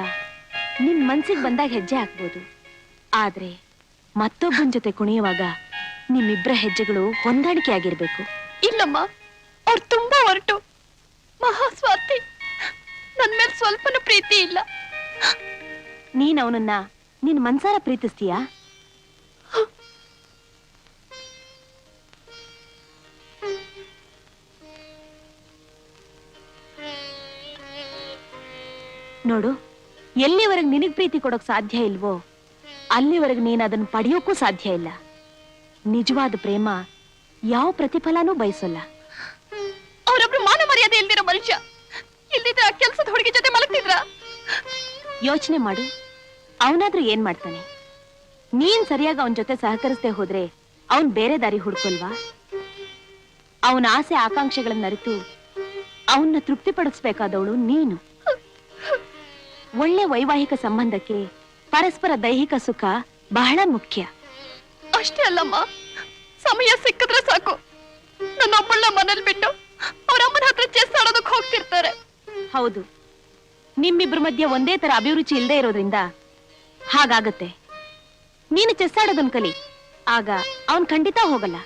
ನಿನ್ ಮನ್ಸಿಗೆ ಬಂದಾಗ ಹೆಜ್ಜೆ ಹಾಕ್ಬೋದು. ಆದ್ರೆ ಮತ್ತೊಬ್ಬನ ಜೊತೆ ಕುಣಿಯುವಾಗ ನಿಮ್ಮಿಬ್ಬರ ಹೆಜ್ಜೆಗಳು ಹೊಂದಾಣಿಕೆ ಆಗಿರ್ಬೇಕು. ಇಲ್ಲಮ್ಮ, ಅವ್ರು ತುಂಬಾ ಹೊರಟು ಮಹಾಸ್ವಾರ್ಥಿ. ನನ್ ಮೇಲೆ ಸ್ವಲ್ಪನೂ ಪ್ರೀತಿ ಇಲ್ಲ. ನೀನ್ ಅವನನ್ನ ನಿನ್ ಮನ್ಸಾರ ಪ್ರೀತಿಸ್ತೀಯಾ? ನೋಡು, ಎಲ್ಲಿವರೆಗೆ ನಿನಗ್ ಪ್ರೀತಿ ಕೊಡೋಕ್ ಸಾಧ್ಯ ಇಲ್ವೋ ಅಲ್ಲಿವರೆಗೆ ನೀನ್ ಅದನ್ನ ಪಡೆಯೋಕ್ಕೂ ಸಾಧ್ಯ ಇಲ್ಲ. ನಿಜವಾದ ಪ್ರೇಮ ಯಾವ ಪ್ರತಿಫಲನೂ ಬಯಸಲ್ಲ. ಅವರೊಬ್ರು ಮಾನ ಮರ್ಯಾದೆ ಇಲ್ದಿರೋ ಮನುಷ್ಯ. ಇಲ್ದಿದ್ರ ಕೆಲ್ಸದ ಹುಡುಗಿ ಜೊತೆ ಮಲಗ್ತಿದ್ರ? ಯೋಚನೆ ಮಾಡು, ಅವನಾದ್ರೂ ಏನ್ ಮಾಡ್ತಾನೆ? ನೀನ್ ಸರಿಯಾಗಿ ಅವನ ಜೊತೆ ಸಹಕರಿಸದೆ ಹೋದ್ರೆ ಅವನ್ ಬೇರೆ ದಾರಿ ಹುಡ್ಕೊಲ್ವಾ? ಅವನ ಆಸೆ ಆಕಾಂಕ್ಷೆಗಳನ್ನ ಅರಿತು ಅವನ್ನ ತೃಪ್ತಿಪಡಿಸ್ಬೇಕಾದವಳು ನೀನು. ಒಳ್ಳೆ ವೈವಾಹಿಕ ಸಂಬಂಧಕ್ಕೆ ಪರಸ್ಪರ ದೈಹಿಕ ಸುಖ ಬಹಳ ಮುಖ್ಯ. ಅಷ್ಟೇ ಅಲ್ಲಮ್ಮ, ಸಮಯ ಸಿಕ್ಕಿದ್ರೆ ಸಾಕು ನನ್ನೊಬ್ಬಳ ಮನೇಲಿ ಬಿಟ್ಟು ಅವರಮ್ಮನ ಹತ್ರ ಚೆಸ್ ಆಡೋದಕ್ಕೆ ಹೋಗ್ತಿರ್ತಾರೆ. ಹೌದು, ನಿಮ್ಮಿಬ್ರ ಮಧ್ಯೆ ಒಂದೇ ತರ ಅಭಿರುಚಿ ಇಲ್ಲದೆ ಇರೋದ್ರಿಂದ ಹಾಗಾಗತ್ತೆ. ನೀನು ಚೆಸ್ ಆಡೋದನ್ ಕಲಿ, ಆಗ ಅವನ್ ಖಂಡಿತ ಹೋಗಲ್ಲ.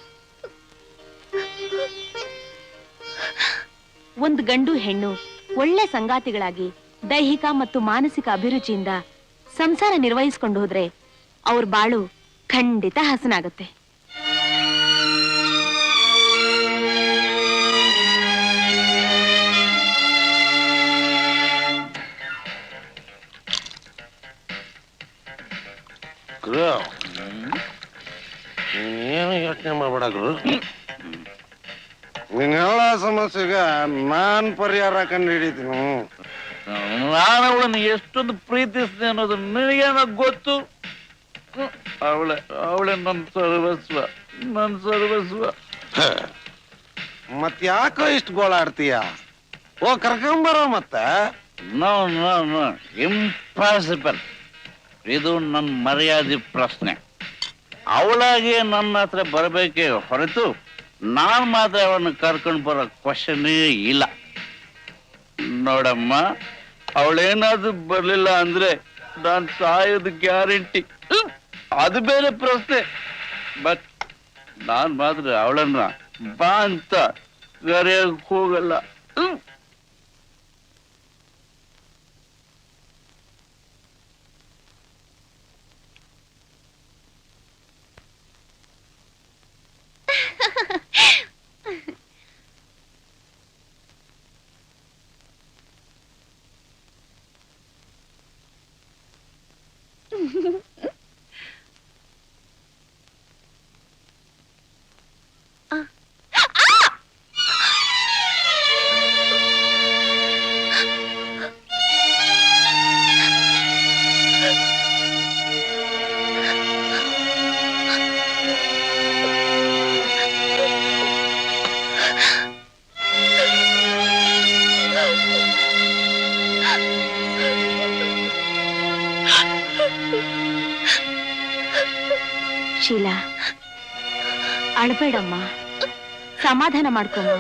ಒಂದು ಗಂಡು ಹೆಣ್ಣು ಒಳ್ಳೆ ಸಂಗಾತಿಗಳಾಗಿ ದೈಹಿಕ ಮತ್ತು ಮಾನಸಿಕ ಅಭಿರುಚಿಯಿಂದ ಸಂಸಾರ ನಿರ್ವಹಿಸ್ಕೊಂಡು ಹೋದ್ರೆ ಅವ್ರ ಬಾಳು ಖಂಡಿತ ಹಸನಾಗತ್ತೆ. ಏನು ಯೋಚನೆ ಮಾಡ್ಬೇಡ ಗುರು. ನಿನ್ನೆಲ್ಲ ಸಮಸ್ಯೆಗೆ ನಾನ್ ಪರಿಹಾರ ಕಂಡು ಹಿಡಿತೀನಿ. ನಾನು ಅವಳನ್ನು ಎಷ್ಟೊಂದು ಪ್ರೀತಿಸಿದೆ ಅನ್ನೋದು ನಿನಗೇನೋ ಗೊತ್ತು. ಅವಳೆ ನನ್ನ ಸರ್ವಸ್ವ, ನನ್ನ ಸರ್ವಸ್ವ. ಮತ್ ಯಾಕೋ ಇಷ್ಟು ಗೋಳಾಡ್ತೀಯ? ಓ ಕರ್ಕೊಂಬರೋ ಮತ್ತೆ. No no no, impossible. ಇದು ನನ್ನ ಮರ್ಯಾದೆ ಪ್ರಶ್ನೆ. ಅವಳಾಗೆ ನನ್ನ ಹತ್ರ ಬರಬೇಕೇ ಹೊರತು ನಾನ್ ಮಾತ್ರ ಅವಳನ್ನು ಕರ್ಕೊಂಡು ಬರೋ ಕ್ವಶನ್ನೇ ಇಲ್ಲ. ನೋಡಮ್ಮ, ಅವಳೇನಾದ್ರೂ ಬರ್ಲಿಲ್ಲ ಅಂದ್ರೆ ನಾನ್ ಸಾಯೋದು ಗ್ಯಾರಂಟಿ. ಅದು ಬೇರೆ ಪ್ರಶ್ನೆ. ಬಟ್ ನಾನ್ ಮಾತ್ರ ಅವಳನ್ನ ಬಾ ಅಂತ ಕರೆಯಕ್ ಹೋಗಲ್ಲ. ಶೀಲಾ, ಅಳ್ಬೇಡಮ್ಮ, ಸಮಾಧಾನ ಮಾಡ್ಕೊಮ್ಮ.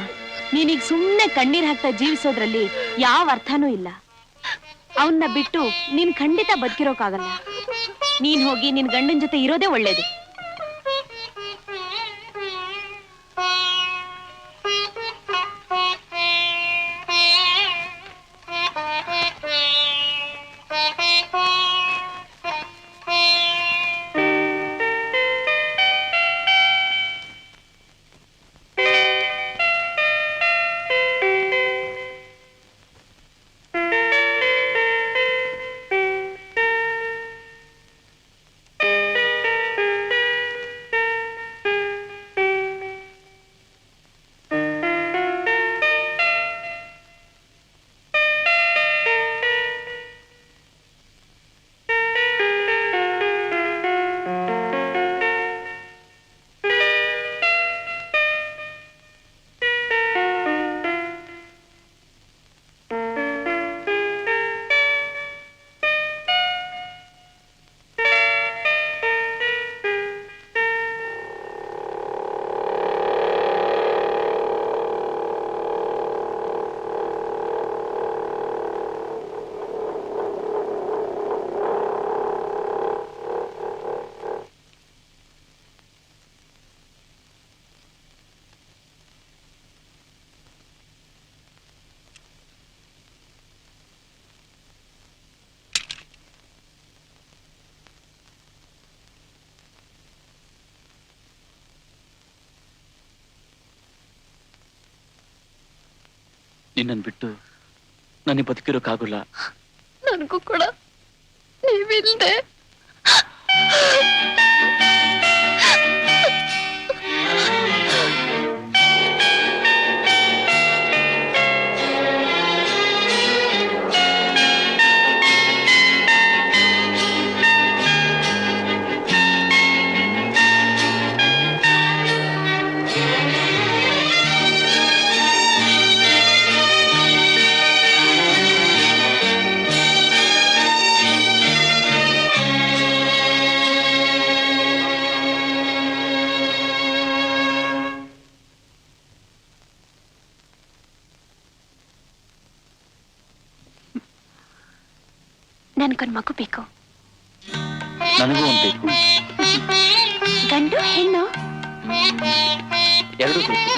ನೀನೀಗ ಸುಮ್ಮನೆ ಕಣ್ಣೀರ್ ಹಾಕ್ತಾ ಜೀವಿಸೋದ್ರಲ್ಲಿ ಯಾವ ಅರ್ಥನೂ ಇಲ್ಲ. ಅವನ್ನ ಬಿಟ್ಟು ನೀನ್ ಖಂಡಿತ ಬದುಕಿರೋಕ್ಕಾಗಲ್ಲ. ನೀನ್ ಹೋಗಿ ನಿನ್ ಗಂಡನ ಜೊತೆ ಇರೋದೇ ಒಳ್ಳೇದು. ನಿನ್ನನ್ನು ಬಿಟ್ಟು ನನಗೆ ಬದುಕಿರೋಕ್ಕಾಗಲ್ಲ. ನನಗೂ ಕೂಡ ನೀವಿಲ್ದೆ ನನ್ಗೊಂದು ಮಗು ಬೇಕು. ನನಗೂ ಒಂದು ಬೇಕು. ಗಂಡು ಹೆಣ್ಣು ಎರಡೂ ಬೇಕು.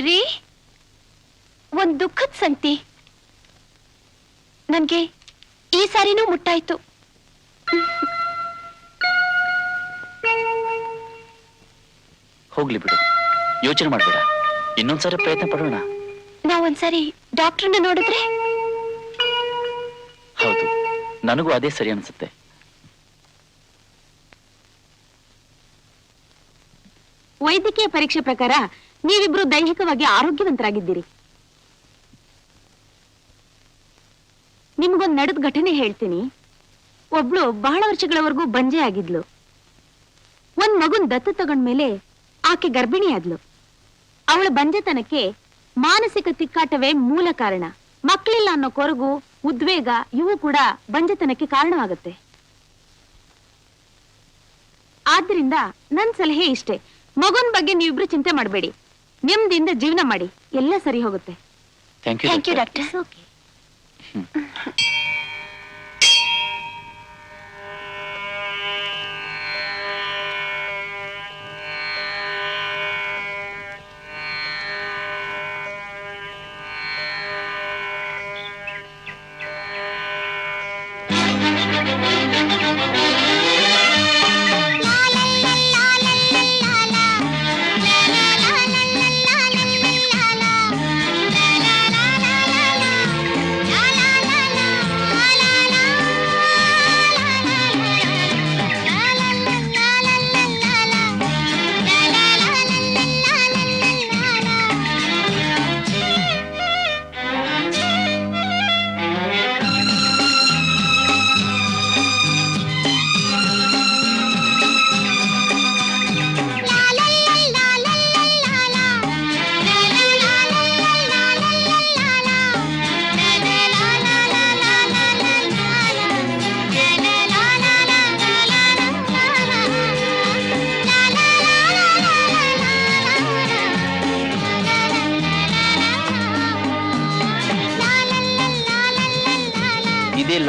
ರೀ, ಒಂದ್ ದುಃಖದ ಸಂಗತಿ. ನನ್ಗೆ ಈ ಸಾರಿನೂ ಮುಟ್ಟಾಯ್ತು. ಹೋಗ್ಲಿ ಬಿಡು, ಯೋಚನೆ ಮಾಡ್ಬೇಡ. ಇನ್ನೊಂದ್ಸಾರಿ ಪ್ರಯತ್ನ ಪಡೋಣ. ನಾವೊಂದ್ಸಾರಿ ಡಾಕ್ಟರ್ನ ನೋಡಿದ್ರೆ? ಹೌದು, ನನಗೂ ಅದೇ ಸರಿ ಅನ್ಸುತ್ತೆ. ವೈದ್ಯಕೀಯ ಪರೀಕ್ಷೆ ಪ್ರಕಾರ ನೀವಿಬ್ರು ದೈಹಿಕವಾಗಿ ಆರೋಗ್ಯವಂತರಾಗಿದ್ದೀರಿ. ನಿಮ್ಗೊಂದು ನಡೆದ ಘಟನೆ ಹೇಳ್ತೀನಿ. ಒಬ್ಳು ಬಹಳ ವರ್ಷಗಳವರೆಗೂ ಬಂಜೆ ಆಗಿದ್ಲು. ಒಂದ್ ಮಗುನ್ ದತ್ತು ತಗೊಂಡ್ಮೇಲೆ ಆಕೆ ಗರ್ಭಿಣಿಯಾದ್ಲು. ಅವಳ ಬಂಜೆತನಕ್ಕೆ ಮಾನಸಿಕ ತಿಕ್ಕಾಟವೇ ಮೂಲ ಕಾರಣ. ಮಕ್ಕಳಿಲ್ಲ ಅನ್ನೋ ಕೊರಗು, ಉದ್ವೇಗ ಇವು ಕೂಡ ಬಂಜೆತನಕ್ಕೆ ಕಾರಣವಾಗುತ್ತೆ. ಆದ್ರಿಂದ ನನ್ ಸಲಹೆ ಇಷ್ಟೇ, ಮಗುನ್ ಬಗ್ಗೆ ನೀವಿಬ್ರು ಚಿಂತೆ ಮಾಡಬೇಡಿ. ನೆಮ್ಮದಿಯಿಂದ ಜೀವನ ಮಾಡಿ, ಎಲ್ಲ ಸರಿ ಹೋಗುತ್ತೆ. Thank you doctor.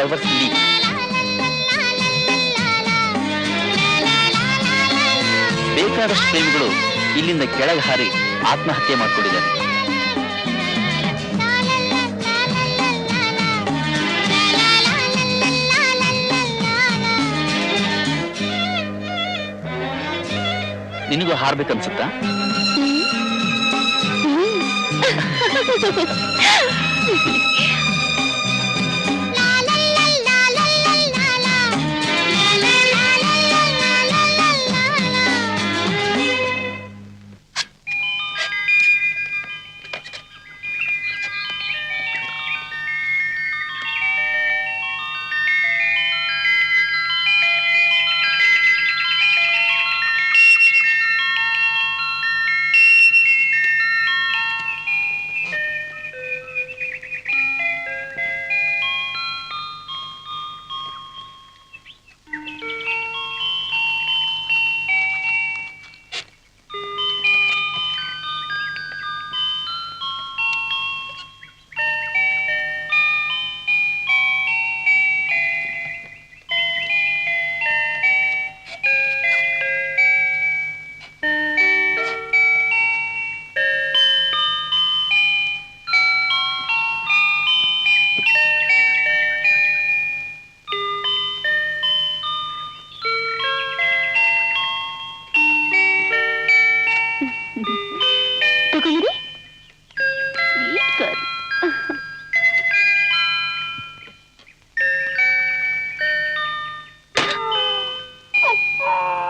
Lovers league. ಬೇಕಾದಷ್ಟು ಪ್ರೇಮಿಗಳು ಇಲ್ಲಿಂದ ಕೆಳಗೆ ಹಾರಿ ಆತ್ಮಹತ್ಯೆ ಮಾಡ್ಕೊಂಡಿದ್ದಾರೆ. ನಿನಗೂ ಹಾರ್ಬೇಕನ್ಸುತ್ತಾ?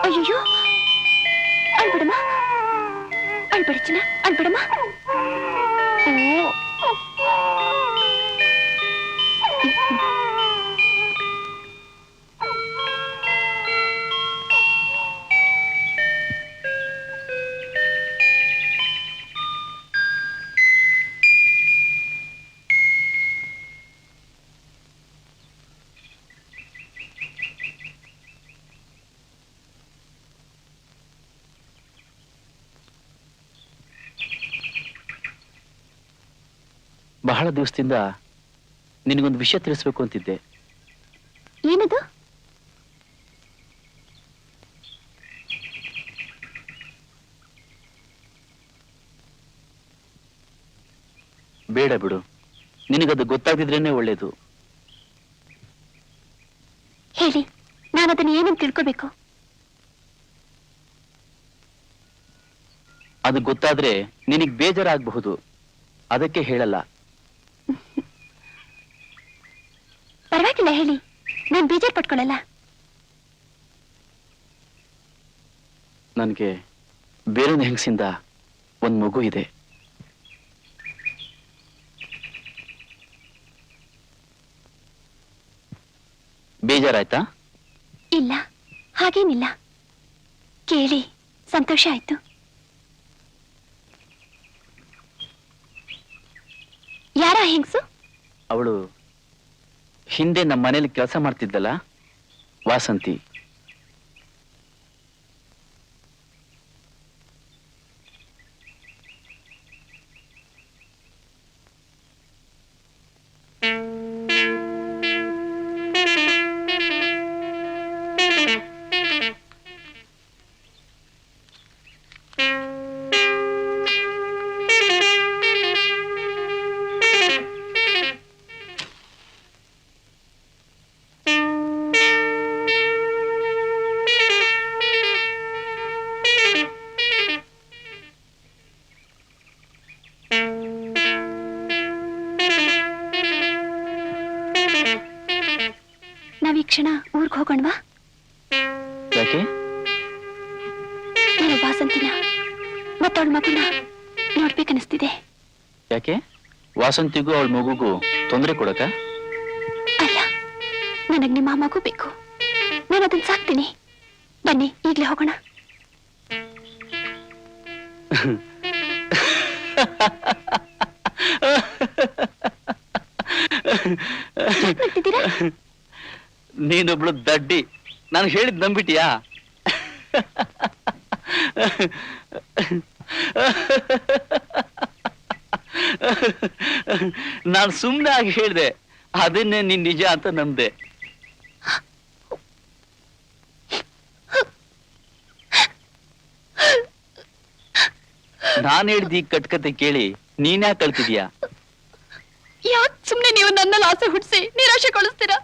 ಅಯ್ಯೋ, ಅಳ್ಬಿಡಮ್ಮ, ಅಳ್ಬಿಡ ಚಿನ್ನ, ಅಳ್ಬಿಡಮ್ಮ. ಬಹಳ ದಿವಸದಿಂದ ನಿನಗೊಂದು ವಿಷಯ ತಿಳಿಸ್ಬೇಕು ಅಂತಿದ್ದೆ. ಏನದು? ಬೇಡ ಬಿಡು, ನಿನಗದು ಗೊತ್ತಾಗ್ತಿದ್ರೇನೆ ಒಳ್ಳೇದು. ಹೇಳಿ, ನಾನು ಅದನ್ನ ಏನಂತ ತಿಳ್ಕೋಬೇಕು? ಅದು ಗೊತ್ತಾದ್ರೆ ನಿನಗ್ ಬೇಜಾರಾಗಬಹುದು, ಅದಕ್ಕೆ ಹೇಳಲ್ಲ. ಪರವಾಗಿಲ್ಲ, ಹೇಳಿ, ನಾನು ಬೇಜಾರು ಪಟ್ಕೊಳ್ಳಲ್ಲ. ನನಗೆ ಬೇರೊಂದು ಹೆಂಗಸಿಂದ ಒಂದು ಮಗು ಇದೆ. ಬೇಜಾರಾಯ್ತಾ? ಇಲ್ಲ, ಹಾಗೇನಿಲ್ಲ. ಕೇಳಿ ಸಂತೋಷ ಆಯ್ತು. ಯಾರ ಹೆಂಗಸು? ಅವಳು ಹಿಂದೆ ನಮ್ಮ ಮನೇಲಿ ಕೆಲಸ ಮಾಡ್ತಿದ್ದಲ್ಲ, ವಾಸಂತಿ. ನಾವೀ ಕ್ಷಣ ಊರ್ಗ್ ಹೋಗೋಣವಾ? ಯಾಕೆ? ನಾನು ವಾಸಂತಿನ ಮತ್ತವಳ ಮಗುನ ನೋಡ್ಬೇಕನ್ನಿಸ್ತಿದೆ. ಯಾಕೆ? ವಾಸಂತಿಗೂ ಅವಳ ಮಗುಗೂ ತೊಂದರೆ ಕೊಡಕ? ಅಲ್ಲ, ನನಗ್ ನಿಮ್ಮ ಮಗು ಬೇಕು. ನಾನು ಅದನ್ನ ಸಾಕ್ತೀನಿ. ಬನ್ನಿ, ಈಗ್ಲೇ ಹೋಗೋಣ. ನೀನೊಬ್ಳು ದಡ್ಡಿ. ನಾನು ಹೇಳಿದ್ ನಂಬಿಟಿಯಾ? ನಾನು ಸುಮ್ಮನೆ ಆಗಿ ಹೇಳಿದೆ, ಅದನ್ನೇ ನೀನ್ ನಿಜ ಅಂತ ನಂಬ್ದೆ. ನಾನ್ ಹೇಳ್ದಿ ಕಟ್ಕತೆ ಕೇಳಿ ನೀನ್ಯಾಕೆ ಕಳ್ತಿದ್ಯಾ? ಯಾಕೆ ಸುಮ್ನೆ ನೀವು ನನ್ನಲ್ಲಿ ಆಸೆ ಹುಟ್ಟಿಸಿ ನಿರಾಶೆಗೊಳಿಸ್ತೀರಾ?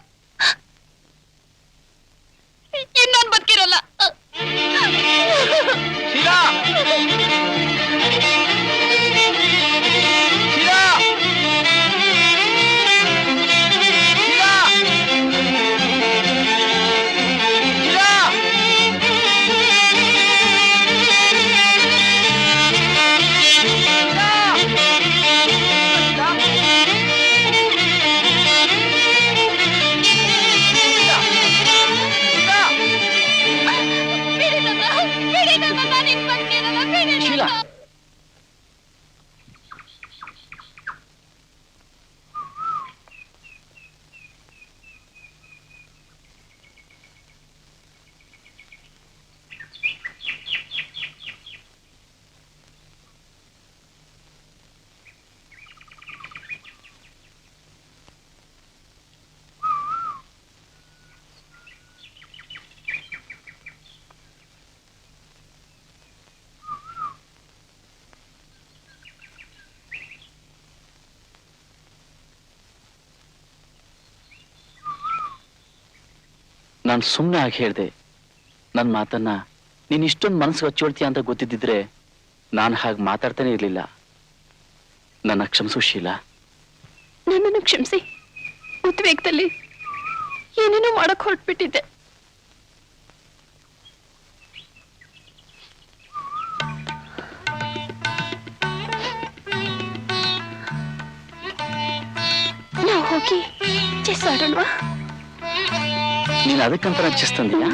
ಇನ್ನೊಂದು ಬದುಕಿರಲ್ಲ. ಶೀಲಾ! ಶೀಲಾ! ಶೀಲಾ! ಶೀಲಾ! ಶೀಲಾ! ನಾನು ಸುಮ್ಮನೆ ಆಗಿ ಹೇಳ್ದೆ. ನನ್ನ ಮಾತನ್ನ ನೀನ್ ಇಷ್ಟೊಂದು ಮನಸ್ಸಿಗೆ ಹಚ್ಚೊಳ್ತೀಯ ಅಂತ ಗೊತ್ತಿದ್ದಿದ್ರೆ ನಾನು ಹಾಗೆ ಮಾತಾಡ್ತಾನೆ ಇರ್ಲಿಲ್ಲ. ನನ್ನ ಕ್ಷಮಿಸು ಶೀಲಾ. ನನ್ನನ್ನು ಕ್ಷಮಿಸಿ. ಉದ್ವೇಗದಲ್ಲಿ ಏನೇನೋ ಮಾಡಕ್ ಹೊರಟ್ಬಿಟ್ಟಿದ್ದೆ. ನಾವು ಹೋಗಿ ಚೆಸ್ ಆಡೋಣವಾ? ನೀನು ಅದಕ್ಕಂತ ಚೆಸ್ ತಂದಿಲ್ಲ?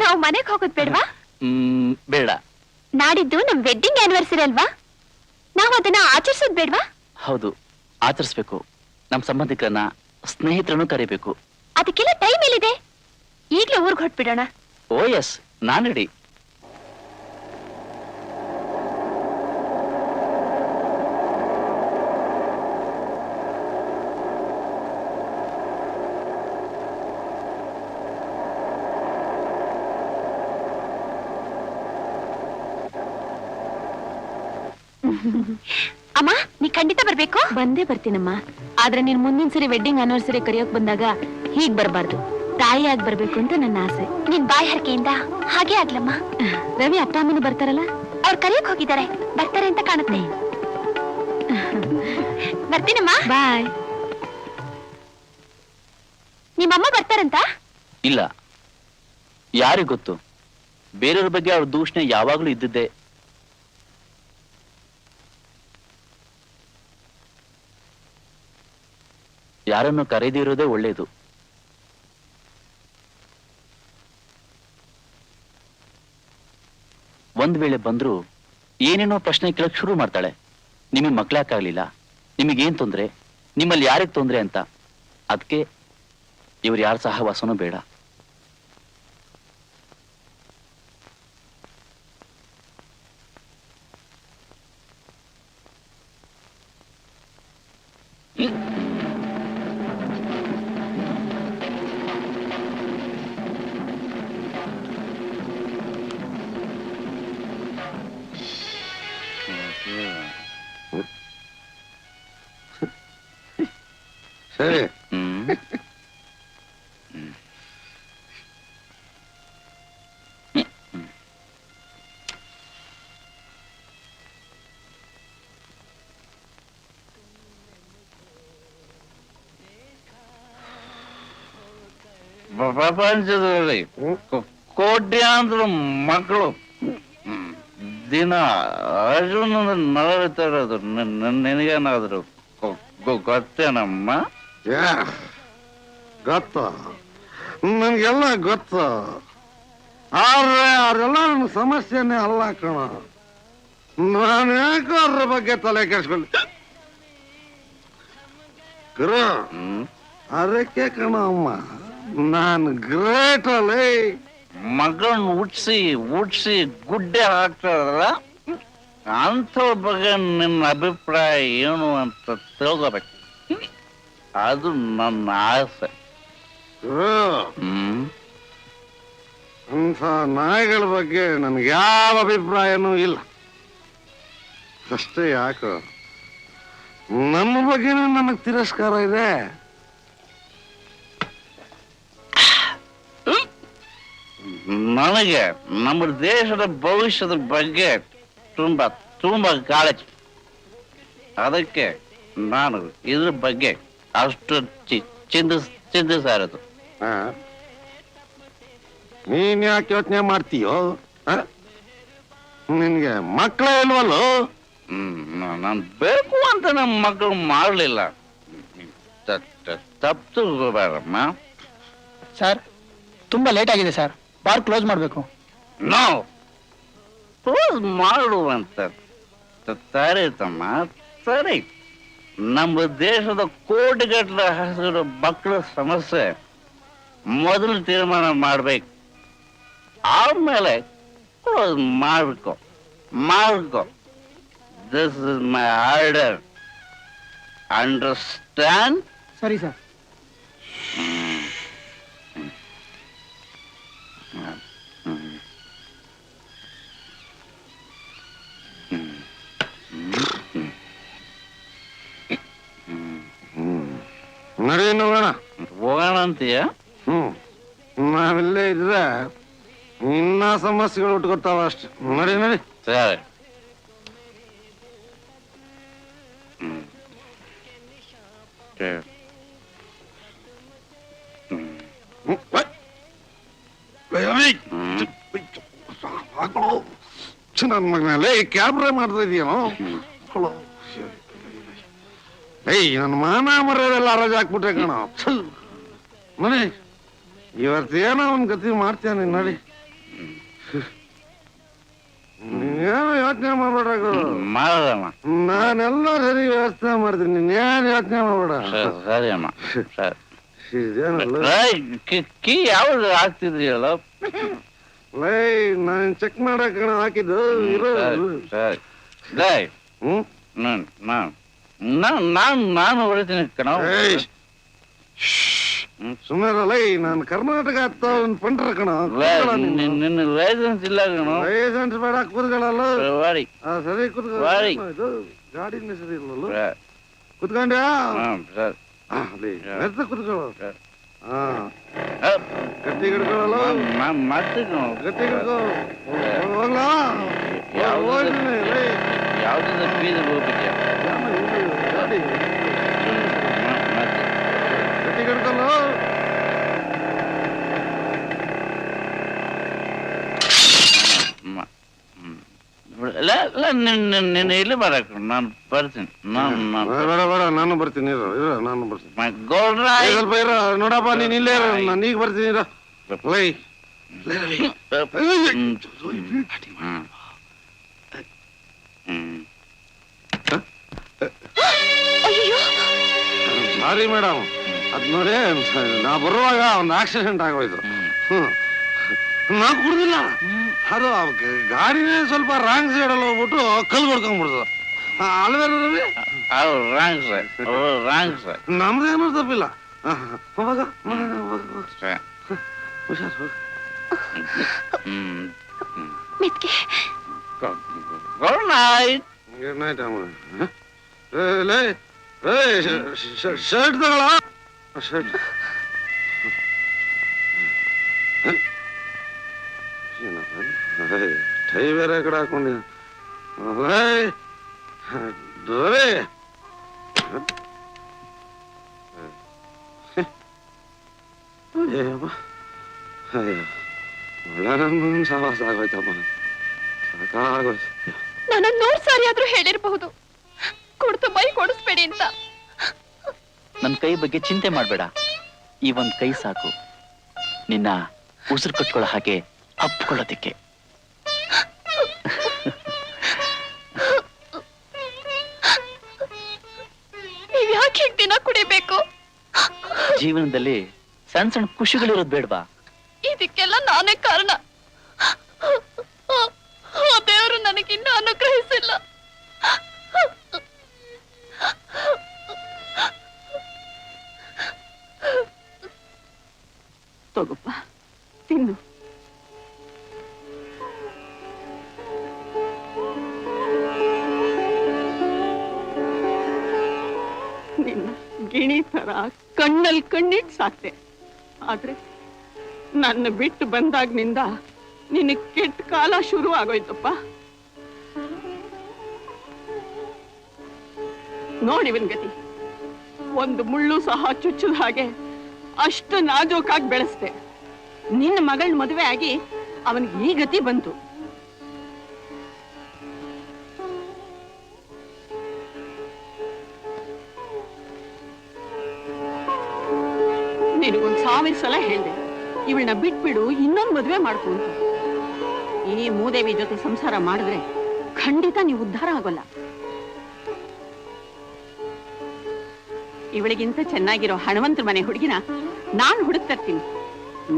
ನಾವು ಮನೆಗೆ ಹೋಗೋದ್ ಬೇಡವಾ? ಬೇಡ. ನಾಡಿದ್ದು ನಮ್ ವೆಡ್ಡಿಂಗ್ ಆನಿವರ್ಸರಿ ಅಲ್ವಾ? ನಾವು ಅದನ್ನ ಆಚರಿಸೋದ್ ಬೇಡವಾ? ಹೌದು, ಆಚರಿಸ್ಬೇಕು. ನಮ್ ಸಂಬಂಧಿಕರನ್ನ, ಸ್ನೇಹಿತರನ್ನು ಕರಿಬೇಕು. ಅದಕ್ಕೆಲ್ಲ ಟೈಮ್ ಎಲ್ಲಿದೆ? ಈಗ್ಲೇ ಊರ್ಗ್ ಹೊಟ್ಬಿಡೋಣ. ಓ ಎಸ್, ನಾನು ರೆಡಿ. ಅಮ್ಮ, ನೀ ಖಂಡಿತ ಬರ್ಬೇಕು. ಬಂದೇ ಬರ್ತೀನಮ್ಮ. ಆದ್ರೆ ನೀನ್ ಮುಂದಿನ ಸರಿ ವೆಡ್ಡಿಂಗ್ ಆನಿವರ್ಸರಿ ಕರೆಯೋಕ್ ಬಂದಾಗ ಹೀಗ್ ಬರ್ಬಾರ್ದು, ತಾಯಿಯಾಗಿ ಬರ್ಬೇಕು ಅಂತ ನನ್ನ ಆಸೆ. ನಿನ್ ಬಾಯಿ ಹರಕೆಯಿಂದ ಹಾಗೆ ಆಗ್ಲಮ್ಮ. ರವಿ ಅಪ್ಪ ಅಮ್ಮನು ಬರ್ತಾರಲ್ಲ? ಅವ್ರು ಕರೆಯಕ್ ಹೋಗಿದ್ದಾರೆ, ಬರ್ತಾರೆ ಅಂತ ಕಾಣುತ್ತೆ. ಬರ್ತೀನಮ್ಮ. ಬಾಯ್. ನಿಮ್ಮಮ್ಮ ಬರ್ತಾರಂತ? ಇಲ್ಲ, ಯಾರಿಗ್ ಗೊತ್ತು? ಬೇರೆಯವ್ರ ಬಗ್ಗೆ ಅವ್ರ ದೂಷಣೆ ಯಾವಾಗ್ಲೂ ಇದ್ದಿದ್ದೆ. ಯಾರನ್ನು ಕರೆದಿರೋದೇ ಒಳ್ಳೇದು. ಒಂದ್ ವೇಳೆ ಬಂದ್ರು ಏನೇನೋ ಪ್ರಶ್ನೆ ಕೇಳಕ್ ಶುರು ಮಾಡ್ತಾಳೆ. ನಿಮಗೆ ಮಕ್ಳಾಕಾಗ್ಲಿಲ್ಲ, ನಿಮಗೇನ್ ತೊಂದ್ರೆ, ನಿಮ್ಮಲ್ಲಿ ಯಾರಿಗ್ ತೊಂದ್ರೆ ಅಂತ. ಅದಕ್ಕೆ ಇವ್ರು ಯಾರ ಸಹವಾಸನೂ ಬೇಡ. ಸರಿ. ಪ್ರಪಂಚದಲ್ಲಿ ಕೋಟ್ಯಾಂತರ ಮಕ್ಕಳು ದಿನ ಅರ್ಜುನ ನರಳುತ್ತಾ ಇರೋದು ನಿನಗೇನಾದ್ರು ಗೊತ್ತೇನಮ್ಮ? ಗೊತ್ತು, ನನ್ಗೆಲ್ಲ ಗೊತ್ತು. ಆದ್ರೆ ಅವರೆಲ್ಲ ನನ್ನ ಸಮಸ್ಯೆನೇ ಅಲ್ಲ ಕಣ. ನಾನು ಯಾಕೋ ಅದ್ರ ಬಗ್ಗೆ ತಲೆ ಕೆಡ್ಸ್ಕೊಳ್ಳಿ ಗುರು. ಅದಕ್ಕೆ ಕಣ ಅಮ್ಮ ನಾನು ಗ್ರೇಟ್ ಅಲ್ಲಿ. ಮಗಳನ್ನ ಹುಟ್ಸಿ ಗುಡ್ಡೆ ಹಾಕ್ತಾರಲ್ಲ ಅಂಥವ್ರ ಬಗ್ಗೆ ನಿನ್ನ ಅಭಿಪ್ರಾಯ ಏನು ಅಂತ ತಿಳ್ಕೋಬೇಕು. ಅದು ನನ್ನ ಆಸೆ. ಅಂಥ ನಾಯಿಗಳ ಬಗ್ಗೆ ನನ್ಗೆ ಯಾವ ಅಭಿಪ್ರಾಯನೂ ಇಲ್ಲ. ಅಷ್ಟೇ ಯಾಕೋ ನನ್ನ ಬಗ್ಗೆನೂ ನನಗೆ ತಿರಸ್ಕಾರ ಇದೆ. ನನಗೆ ನಮ್ಮ ದೇಶದ ಭವಿಷ್ಯದ ಬಗ್ಗೆ ತುಂಬಾ ತುಂಬಾ ಕಾಳಜಿ. ಅದಕ್ಕೆ ನಾನು ಇದ್ರ ಬಗ್ಗೆ ಅಷ್ಟು ಚಿಂತಿಸ್ತಾ ಇರೋದು. ನೀನ್ ಯಾಕೆ ಯೋಚನೆ ಮಾಡ್ತೀಯೋ? ನಿನ್ಗೆ ಮಕ್ಕಳೇ ಇಲ್ವಲ್ಲೋ? ನಾನು ಬೇಕು ಅಂತ ನಮ್ಮ ಮಕ್ಕಳು ಮಾಡಲಿಲ್ಲ. ತಪ್ಪು ಬೇಡಮ್ಮ. ಸರ್ ತುಂಬಾ ಲೇಟ್ ಆಗಿದೆ ಸರ್, ಬಾರ್ ಕ್ಲೋಸ್ ಮಾಡಬೇಕು. ನೋ, ಕ್ಲೋಸ್ ಮಾಡುವಂತ ಸರಿ ತಮ್ಮ ಸರಿ. ನಮ್ಮ ದೇಶದ ಕೋಟಿಗಟ್ಟಲೆ ಹಸಿರು ಮಕ್ಕಳ ಸಮಸ್ಯೆ ಮೊದಲು ತೀರ್ಮಾನ ಮಾಡ್ಬೇಕು, ಆಮೇಲೆ ಕ್ಲೋಸ್ ಮಾಡ್ಕೊ. This is my order, understand? ಸರಿ ಸರ್. ನಡಿ ಹೋಗೋಣ. ಹೋಗೋಣ ಅಂತೀಯ? ನಾವಿಲ್ಲೇ ಇದ್ರೆ ಇನ್ನ ಸಮಸ್ಯೆಗಳು ಉಟ್ಕೊತಾವ ಅಷ್ಟೆ. ನಡಿ ನಡಿ. ಸರಿ. ನನ್ನ ಮಗನಲ್ಲಿ ಕ್ಯಾಬ್ರೆ ಮಾಡ್ತಾ ಇದೀಯೋ? ಏಯ್ ನನ್ನ ಮಾನ ಮರ್ಯಾದೆಲ್ಲ ಹರಾಜ್ ಹಾಕ್ಬಿಟ್ರೆ ಕಣ. ನೋಡಿ ಇವತ್ತೇನೋ ಒಂದ್ ಗತಿ ಮಾಡ್ತೇನೆ. ನಡಿ, ನೀನೇನು ಯೋಚನೆ ಮಾಡ್ಬೇಡ. ನಾನೆಲ್ಲ ಸರಿ ವ್ಯವಸ್ಥೆ ಮಾಡ್ತೀನಿ, ನೀನೇನು ಯೋಚನೆ ಮಾಡ್ಬೇಡ. ಸರಿ ಅಮ್ಮ. ಕೀ ಯಾವ್ದು ಹಾಕ್ತಿದ್ರಿಯಲ್ಲ? ಲೈ ನಾನು ಚೆಕ್ ಮಾಡಕ್ ಹಾಕಿದ್ದು. ನಾನು ಹೊಡಿತೀನಿ ಕಣ. ಸುಮ್ಮನೆ ಲೈ ನಾನು ಕರ್ನಾಟಕ ಹತ್ತ ಒಂದು ಪಂಟ್ರ ಕಣ. ನಿನ್ನ ಲೈಸೆನ್ಸ್ ಇಲ್ಲ ಕಣ. ಲೈಸೆನ್ಸ್ ಬೇಡ, ಕೂತ್ಕೊಳ್ಳಲ್ಲ. ಸರಿ ಕೂತ್ಕೊ. ಗಾಡಿನ ಸರಿ ಇಲ್ಲಲ್ಲ, ಕುತ್ಕೊಂಡ್ಯಾ? ಕುತ್ಕೊಳ್ಳೋ. ಗಟ್ಟಿ ಹಿಡ್ಕೊಳ್ಳಲ್ಲ, ಗಟ್ಟಿ ಹಿಡ್ಕೊ. ಹೋಗ್ಲಾ? ಯಾವ್ದು ಬೀದ ಹೋಗ್ಬಿಟ್ಯಾ? ಗಟ್ಟಿ ಹಿಡ್ಕೊಳ್ಳೋ. ನಿನ್ನ ಇಲ್ಲಿ ಬರಕ್ ನಾನು ಬರ್ತೀನಿ. ಬೇಡ ಬೇಡ, ನಾನು ಬರ್ತೀನಿ. ನಾನು ಬರ್ತೀನಿ. ಸ್ವಲ್ಪ ಇರೋ ನೋಡಪ್ಪ, ನೀನ್ ಇಲ್ಲೇ ಇರೋ, ನಾನು ಈಗ ಬರ್ತೀನಿ. ಇರೋ ಲೈ. ಸಾರಿ ಮೇಡಮ್, ಅದ್ ನೋಡಿ ನಾ ಬರುವಾಗ ಒಂದು ಆಕ್ಸಿಡೆಂಟ್ ಆಗೋಯ್ತು. ನಾ ಕುಡ್ದಿಲ್ಲ, ಅದು ಗಾಡಿನೇ ಸ್ವಲ್ಪ ರಾಂಗ್ ಸೈಡ್ ಅಲ್ಲಿ ಹೋಗ್ಬಿಟ್ಟು ಕಲ್ಲು ಹೊಡ್ಕೊಂಡ್ಬಿಡ್ತು. ಅಲ್ವೇನು ರವಿ? ನಮ್ದೇನು ತಪ್ಪಿಲ್ಲ. ಹುಷಾರ್. ಶರ್ಟ್ ತಗೊಳ. ಶರ್ಟ್ ಟೈ ಬೇರೆ ಕಡೆ ಹಾಕೊಂಡಿ. ಅಯ್ಯೋ ಒಳ್ಳೆ ನನ್ನ ಮಗನ ಸವಾಸ ಆಗೋಯ್ತಮ್ಮ, ಸಾಕಾಗೋಯ್ತು. ನಾನು 100 ಸಾರಿ ಆದ್ರೂ ಹೇಳಿರಬಹುದು ಕುಡ್ದು ಬೈ ಕೊಡಿಸ್ಬೇಡಿ ಅಂತ. ನನ್ನ ಕೈ ಬಗ್ಗೆ ಚಿಂತೆ ಮಾಡ್ಬೇಡ, ಈ ಒಂದ್ ಕೈ ಸಾಕು ನಿನ್ನ ಉಸಿರು ಕಟ್ಕೊಳ್ಳೋ ಹಾಗೆ ಅಪ್ಕೊಳ್ಳೋದಿಕ್ಕೆ. ನೀವ್ ಯಾಕೆ ಹೀಗ್ ದಿನ ಕುಡಿಬೇಕು? ಜೀವನದಲ್ಲಿ ಸಣ್ಣ ಸಣ್ಣ ಖುಷಿಗಳಿರೋದು ಬೇಡವಾ? ಇದಕ್ಕೆಲ್ಲ ನಾನೇ ಕಾರಣ. ಆ ದೇವರು ನನಗಿನ್ನ ಅನುಗ್ರಹಿಸಿಲ್ಲ. ತಗೋಪ್ಪ, ತಿನ್ನು. ನಿನ್ನ ಗಿಣಿ ತರ ಕಣ್ಣಲ್ಲಿ ಕಣ್ಣಿಟ್ಟು ಸಾಕ್ತೆ, ಆದ್ರೆ ನನ್ನ ಬಿಟ್ಟು ಬಂದಾಗ್ನಿಂದ ನಿನ್ನ ಕೆಟ್ಟ ಕಾಲ ಶುರು ಆಗೋಯ್ತಪ್ಪ. ನೋಡಿವನ್ ಗತಿ, ಒಂದು ಮುಳ್ಳು ಸಹ ಚುಚ್ಚದ ಹಾಗೆ ಅಷ್ಟು ನಾಜೂಕಾಗಿ ಬೆಳೆಸ್ದೆ. ನಿನ್ನ ಮಗಳ ಮದುವೆ ಆಗಿ ಅವನಿಗೆ ಈ ಗತಿ ಬಂತು. ನಿನಗೊಂದ್ 1000 ಸಲ ಹೇಳ್ದೆ, ಇವಳನ್ನ ಬಿಟ್ಬಿಡು, ಇನ್ನೊಂದು ಮದುವೆ ಮಾಡ್ಕೊಂತ. ಈ ಮೂದೇವಿ ಜೊತೆ ಸಂಸಾರ ಮಾಡಿದ್ರೆ ಖಂಡಿತ ನೀವು ಉದ್ಧಾರ ಆಗೋಲ್ಲ. ಇವಳಿಗಿಂತ ಚೆನ್ನಾಗಿರೋ ಹಣವಂತರ ಮನೆ ಹುಡುಗಿನ ನಾನ್ ಹುಡುಕ್ತರ್ತೀನಿ.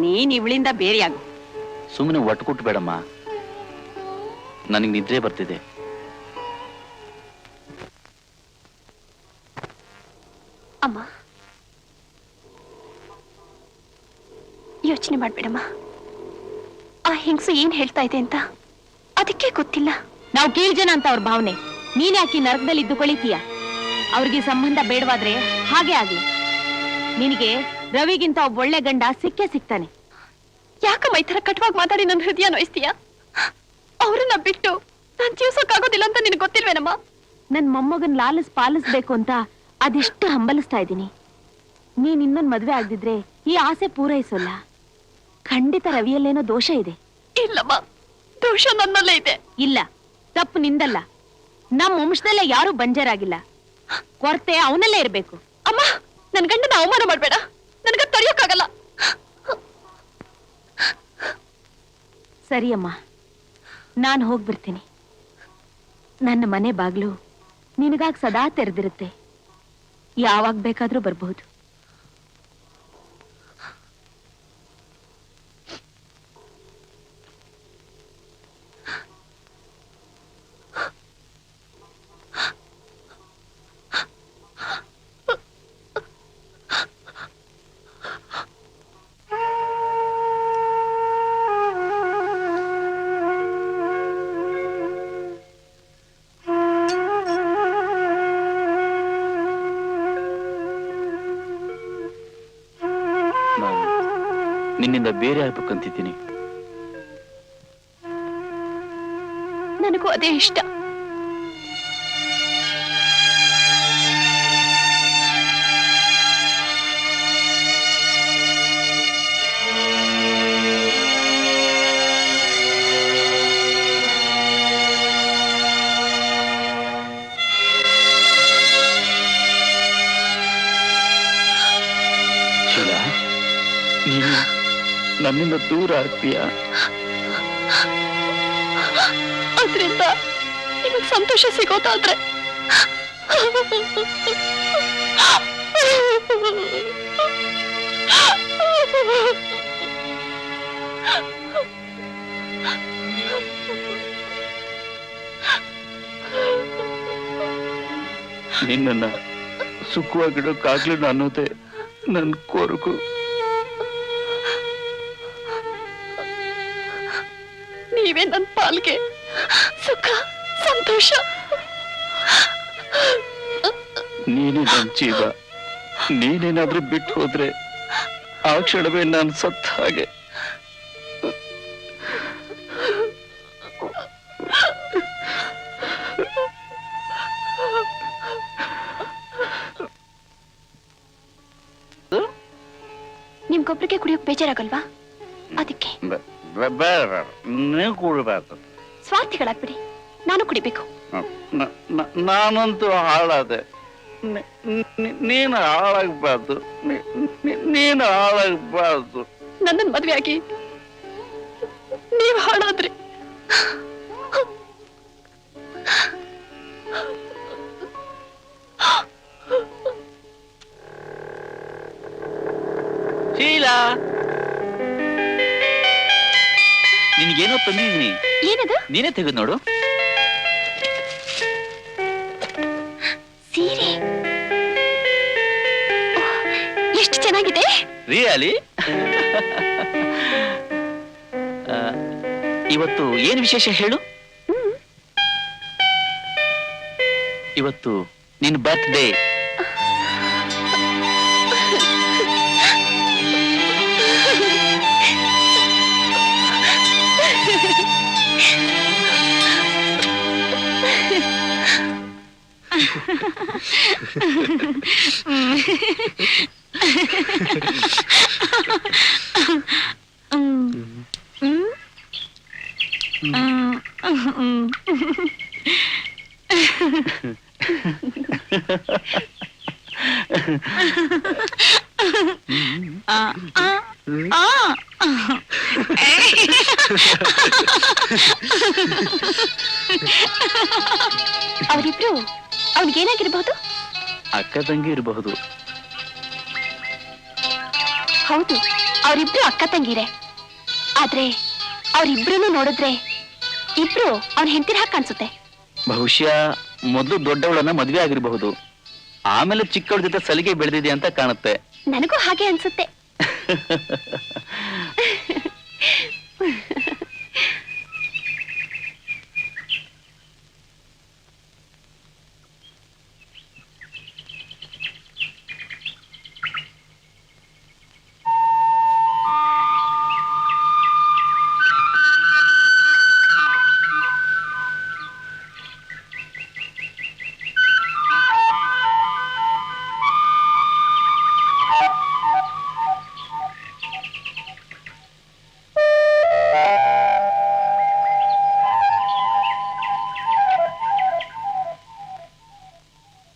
ನೀನ್ ಇವಳಿಂದ ಬೇರೆಯಾಗು. ಸುಮ್ಮನೆ ಒಟ್ಟು ಬೇಡಮ್ಮ, ನನಗೆ ನಿದ್ರೆ ಬರ್ತಿದೆ. ಅಮ್ಮ, ಯೋಚನೆ ಮಾಡ್ಬೇಡಮ್ಮ. ಆ ಹೆಂಗಸು ಏನ್ ಹೇಳ್ತಾ ಇದೆ ಅಂತ ಅದಕ್ಕೆ ಗೊತ್ತಿಲ್ಲ. ನಾವು ಕೀಳ್ಜನ ಅಂತ ಅವ್ರ ಭಾವನೆ. ನೀನ್ ಯಾಕೆ ನರಕದಲ್ಲಿ ಇದ್ದುಕೊಳ್ಳೀತೀಯ? ಅವ್ರಿಗೆ ಸಂಬಂಧ ಬೇಡವಾದ್ರೆ ಹಾಗೆ ಆಗ್ಲಿ. ನಿನಗೆ ರವಿಗಿಂತ ಒಬ್ಬ ಒಳ್ಳೆ ಗಂಡ ಸಿಕ್ಕೇ ಸಿಗ್ತಾನೆ. ಯಾಕಮ್ಮ ಈ ತರ ಕಟುವಾಗಿ ಮಾತಾಡಿ ನನ್ನ ಹೃದಯ ನೋಯಿಸ್ತೀಯ? ಅವ್ರನ್ನ ಬಿಟ್ಟು ನಾನ್ ಜೀವಿಸೋಕ್ಕಾಗೋದಿಲ್ಲ ಅಂತ ನಿನಗೆ ಗೊತ್ತಿಲ್ವೇನಮ್ಮ? ನನ್ ಮೊಮ್ಮಗನ್ ಪಾಲಿಸ್ಬೇಕು ಅಂತ ಅದಿಷ್ಟು ಹಂಬಲಿಸ್ತಾ ಇದ್ದೀನಿ. ನೀನ್ ಇನ್ನೊಂದ್ ಮದ್ವೆ ಆಗದಿದ್ರೆ ಈ ಆಸೆ ಪೂರೈಸೋಲ್ಲ. ಖಂಡಿತ ರವಿಯಲ್ಲೇನೋ ದೋಷ ಇದೆ. ಇಲ್ಲಮ್ಮ, ದೋಷ ನನ್ನಲ್ಲೇ ಇದೆ. ಇಲ್ಲ, ತಪ್ಪು ನಿಂದಲ್ಲ. ನಮ್ ವಂಶದಲ್ಲೇ ಯಾರು ಬಂಜರಾಗಿಲ್ಲ. ಕೊರತೆ ಅವನಲ್ಲೇ ಇರ್ಬೇಕು. ಅಮ್ಮ, ನನ್ ಗಂಡನ ಅವಮಾನ ಮಾಡ್ಬೇಡ, ನನಗ ತಡೆಯೋಕ್ಕಾಗಲ್ಲ. ಸರಿಯಮ್ಮ, ನಾನು ಹೋಗ್ಬಿಡ್ತೀನಿ. ನನ್ನ ಮನೆ ಬಾಗ್ಲು ನಿನಗಾಗಿ ಸದಾ ತೆರೆದಿರುತ್ತೆ. ಯಾವಾಗ ಬೇಕಾದ್ರೂ ಬರ್ಬಹುದು. ನಿನ್ನಿಂದ ಬೇರೆ ಆಗ್ಬೇಕಂತಿದ್ದೀನಿ. ನನಗೂ ಅದೇ ಇಷ್ಟ. ಶೀಲಾ, ನೀನು ನನ್ನಿಂದ ದೂರ ಆಗ್ತೀಯ. ಅದರಿಂದ ನಿಮಗ್ ಸಂತೋಷ ಸಿಗೋದಾದ್ರೆ ನಿನ್ನ ಸುಖವಾಗಿಡೋಕ್ಕಾಗ್ಲಿ ಅನ್ನೋದೇ ನನ್ನ ಕೋರಿಕೆ. ನೀವೇ ನನ್ನ ಪಾಲ್ಗೆ ಸುಖ ಸಂತೋಷ. ನೀನೇ ನನ್ನ ಜೀವ. ನೀನೇನಾದ್ರೂ ಬಿಟ್ಟು ಹೋದ್ರೆ ಆ ಕ್ಷಣವೇ ನಾನು ಸತ್ತ ಹಾಗೆ. ನಿಮ್ಗೊಬ್ರಿಗೆ ಕುಡಿಯೋಕ್ ಬೇಜಾರಾಗಲ್ವಾ? ಅದಕ್ಕೆ ಬೇಡ ನೀವು ಕುಡಿಬಾರ್ದು. ಸ್ವಾರ್ಥಿಗಳಾಗ್ಬಿಡಿ, ನಾನು ಕುಡಿಬೇಕು. ನಾನಂತೂ ಹಾಳಾದೆ, ನೀನು ಹಾಳಾಗಬಾರ್ದು, ನೀನು ಹಾಳಾಗಬಾರ್ದು. ನನ್ನನ್ನು ಮದುವೆ ಆಗಿ ನೀವು ಹಾಳಾದ್ರಿ ಶೀಲಾ, ನಿನ್ಗೇನೋ ತಂದಿದ್ದೀನಿ. ಏನದು? ನೀನೇ ತೆಗೆದು ನೋಡು. ಸೀರೆ ಎಷ್ಟು ಚೆನ್ನಾಗಿದೆ. ರಿಯಲಿ? ಇವತ್ತು ಏನು ವಿಶೇಷ ಹೇಳು? ಇವತ್ತು ನಿನ್ನ ಬರ್ತ್ಡೇ. ಅವರಿಬ್ರು ಅವನಿಗೇನಾಗಿರ್ಬಹುದು? ಅಕ್ಕ ತಂಗಿ ಇರಬಹುದು. ಹೌದು, ಅವರಿಬ್ರು ಅಕ್ಕ ತಂಗಿರೆ. ಆದ್ರೆ ಅವರಿಬ್ರು ನೋಡಿದ್ರೆ ಇಬ್ರು ಅವನ ಹೆಂಡತಿರ ಹಾಗೆ ಕಾಣಿಸುತ್ತೆ. ಬಹುಶಃ ಮೊದಲು ದೊಡ್ಡವಳನ್ನ ಮದ್ವೆ ಆಗಿರಬಹುದು, ಆಮೇಲೆ ಚಿಕ್ಕವಳ ಜೊತೆ ಸಲಿಗೆ ಬೆಳೆದಿದೆ ಅಂತ ಕಾಣುತ್ತೆ. ನನಗೂ ಹಾಗೆ ಅನ್ಸುತ್ತೆ.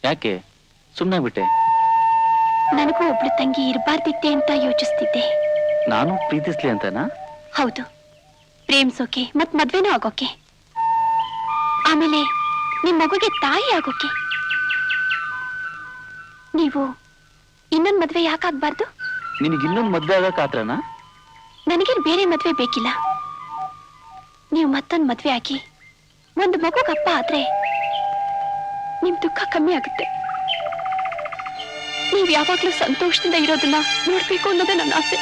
ಯಾಕೆ ಸುಮ್ಮನಾಗ್ಬಿಟ್ಟೆ? ನನಗೂ ಒಬ್ಳು ತಂಗಿ ಇರಬಾರ್ದಿತ್ತೆ ಅಂತ ಯೋಚಿಸ್ತಿದ್ದೆ. ನಾನು ಪ್ರೀತಿಸ್ಲಿ ಅಂತನಾ? ಹೌದು, ಪ್ರೇಮಿಸೋಕೆ ಮತ್ ಮದ್ವೆನೂ ಆಗೋಕೆ, ಆಮೇಲೆ ನಿಮ್ ಮಗುಗೆ ತಾಯಿ ಆಗೋಕೆ. ನೀವು ಇನ್ನೊಂದ್ ಮದ್ವೆ ಯಾಕಾಗ್ಬಾರ್ದು? ನಿನಗೆ ಇನ್ನೊಂದು ಮದ್ವೆ ಆಗಕ್ ಆತ್ರನಾ? ನನಗೇನು ಬೇರೆ ಮದ್ವೆ ಬೇಕಿಲ್ಲ. ನೀವು ಮತ್ತೊಂದು ಮದ್ವೆ ಆಗಿ ಒಂದು ಮಗುಗಪ್ಪ ಆದ್ರೆ ನಿಮ್ ದುಃಖ ಕಮ್ಮಿ ಆಗುತ್ತೆ. ನೀವ್ ಯಾವಾಗ್ಲೂ ಸಂತೋಷದಿಂದ ಇರೋದನ್ನ ನೋಡ್ಬೇಕು ಅನ್ನೋದೇ ನನ್ನ ಆಸೆ.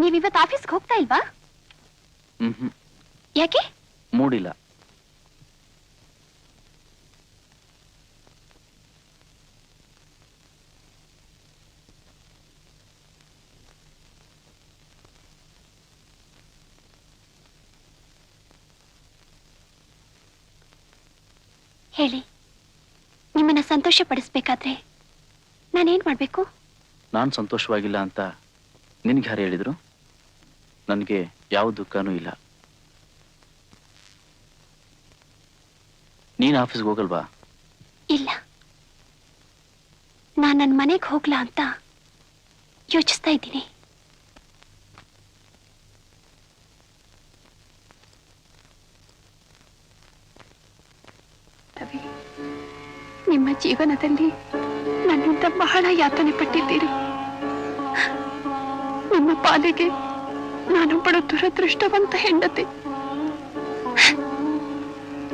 ನೀವಿವತ್ತು ಆಫೀಸ್ಗೆ ಹೋಗ್ತಾ ಇಲ್ವಾ? ಯಾಕೆ? ಮೂಡಿಲ್ಲ. ಹೇಳಿ, ನಿಮ್ಮನ್ನ ಸಂತೋಷ ಪಡಿಸ್ಬೇಕಾದ್ರೆ ನಾನೇನ್ ಮಾಡ್ಬೇಕು? ನಾನು ಸಂತೋಷವಾಗಿಲ್ಲ ಅಂತ ನಿನ್ಗೆ ಯಾರು ಹೇಳಿದ್ರು? ನನಗೆ ಯಾವ ದುಃಖನೂ ಇಲ್ಲ. ನೀನ್ ಆಫೀಸ್ಗೆ ಹೋಗಲ್ವಾ? ಇಲ್ಲ, ನಾನ್ ನನ್ನ ಮನೆಗೆ ಹೋಗ್ಲಾ ಅಂತ ಯೋಚಿಸ್ತಾ ಇದ್ದೀನಿ. ರವಿ, ನಿಮ್ಮ ಜೀವನದಲ್ಲಿ ನನ್ನಿಂದ ಬಹಳ ಯಾತನೆ ಪಟ್ಟಿದ್ದೀರಿ. ನಿಮ್ಮ ಪಾಲಿಗೆ ನಾನೊಬ್ಬಳು ದುರದೃಷ್ಟವಂತ ಹೆಂಡತಿ.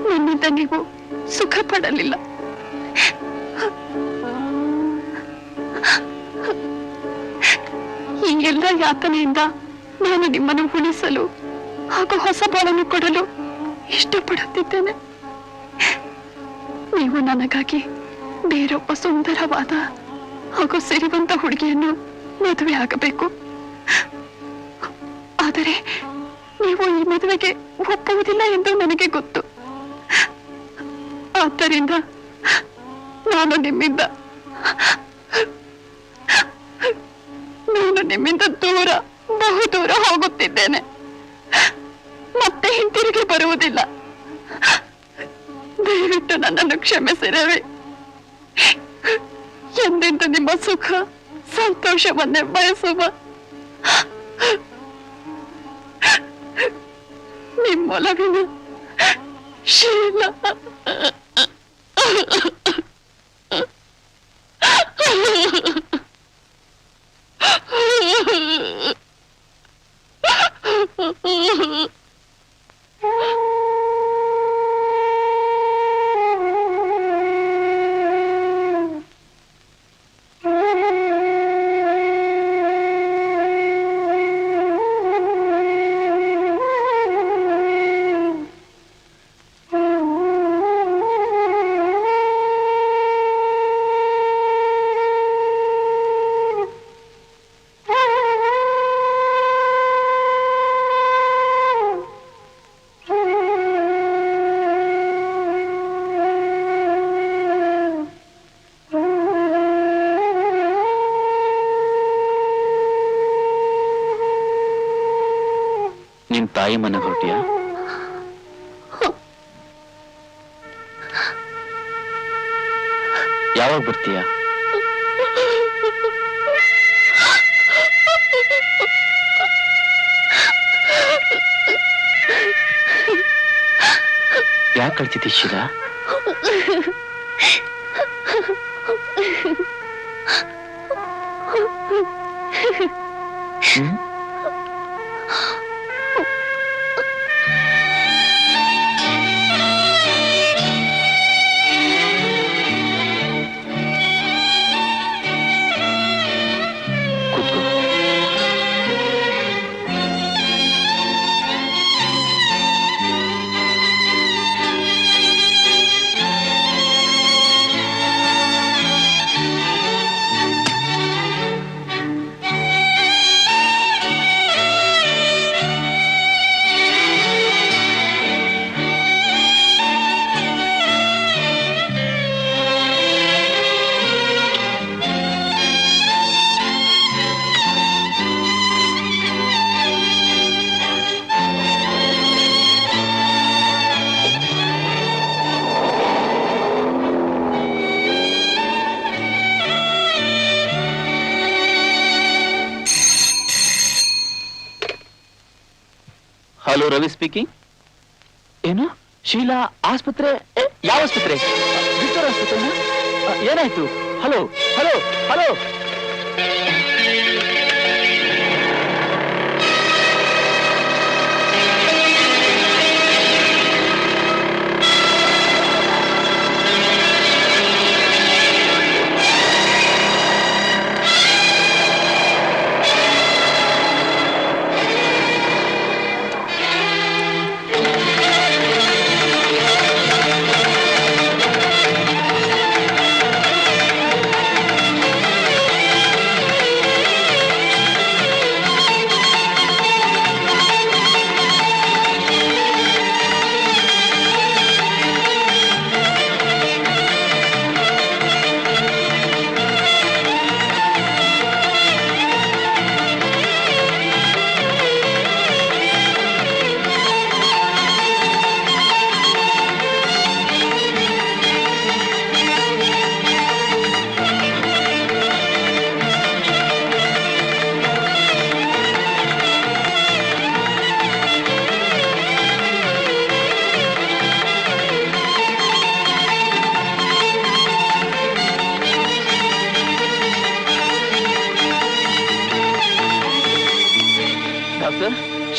ನನ್ನಿಂದ ನೀವು ಸುಖ ಪಡಲಿಲ್ಲ. ಈ ಎಲ್ಲ ಯಾತನೆಯಿಂದ ನಾನು ನಿಮ್ಮನ್ನು ಉಳಿಸಲು ಹಾಗೂ ಹೊಸ ಬಾಳನ್ನು ಕೊಡಲು ಇಷ್ಟಪಡುತ್ತಿದ್ದೇನೆ. ನೀವು ನನಗಾಗಿ ಬೇರೊಬ್ಬ ಸುಂದರವಾದ ಹಾಗೂ ಸಿರಿವಂತ ಹುಡುಗಿಯನ್ನು ಮದುವೆ ಆಗಬೇಕು. ಆದರೆ ನೀವು ಈ ಮದುವೆಗೆ ಒಪ್ಪುವುದಿಲ್ಲ ಎಂದು ನನಗೆ ಗೊತ್ತು. ಆದ್ದರಿಂದ ನಾನು ನಿಮ್ಮಿಂದ ದೂರ, ಬಹುದೂರ ಹೋಗುತ್ತಿದ್ದೇನೆ. ಮತ್ತೆ ಹಿಂತಿರುಗಿ ಬರುವುದಿಲ್ಲ. ದಯವಿಟ್ಟು ನನ್ನನ್ನು ಕ್ಷಮಿಸಿರವಿ. ಎಂದೆಂದು ನಿಮ್ಮ ಸುಖ ಸಂತೋಷವನ್ನೇ ಬಯಸುವ ನಿಮ್ಮೊಲವಿನ ಶೀಲಾ. ನಿನ್ ತಾಯಿ ಮನೆ ಹೊರಟಿಯಾ? ಯಾವಾಗ ಬರ್ತೀಯಾ? ಯಾಕೆ ಕಳ್ತಿದ್ದಿ ಶಿರಾ? Hello, Ravi speaking. ಏನು ಶೀಲಾ ಆಸ್ಪತ್ರೆ? ಯಾವ ಆಸ್ಪತ್ರೆ? ವಿಕ್ಟೋರ್ ಆಸ್ಪತ್ರೆನಾ? ಏನಾಯ್ತು? Hello hello hello.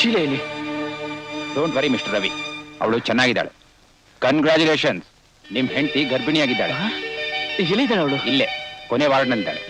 ಶೀಲಾ ಇಲ್ಲಿ. ಡೋಂಟ್ ವರಿ ಮಿಸ್ಟರ್ ರವಿ, ಅವಳು ಚೆನ್ನಾಗಿದ್ದಾಳೆ. ಕಂಗ್ರ್ಯಾಚುಲೇಷನ್ಸ್, ನಿಮ್ ಹೆಂಡತಿ ಗರ್ಭಿಣಿಯಾಗಿದ್ದಾಳೆ. ಎಲ್ಲಿದ್ದಾಳೆ ಅವಳು? ಇಲ್ಲೇ ಕೊನೆ ವಾರ್ಡ್ನಲ್ಲಿದ್ದಾಳೆ.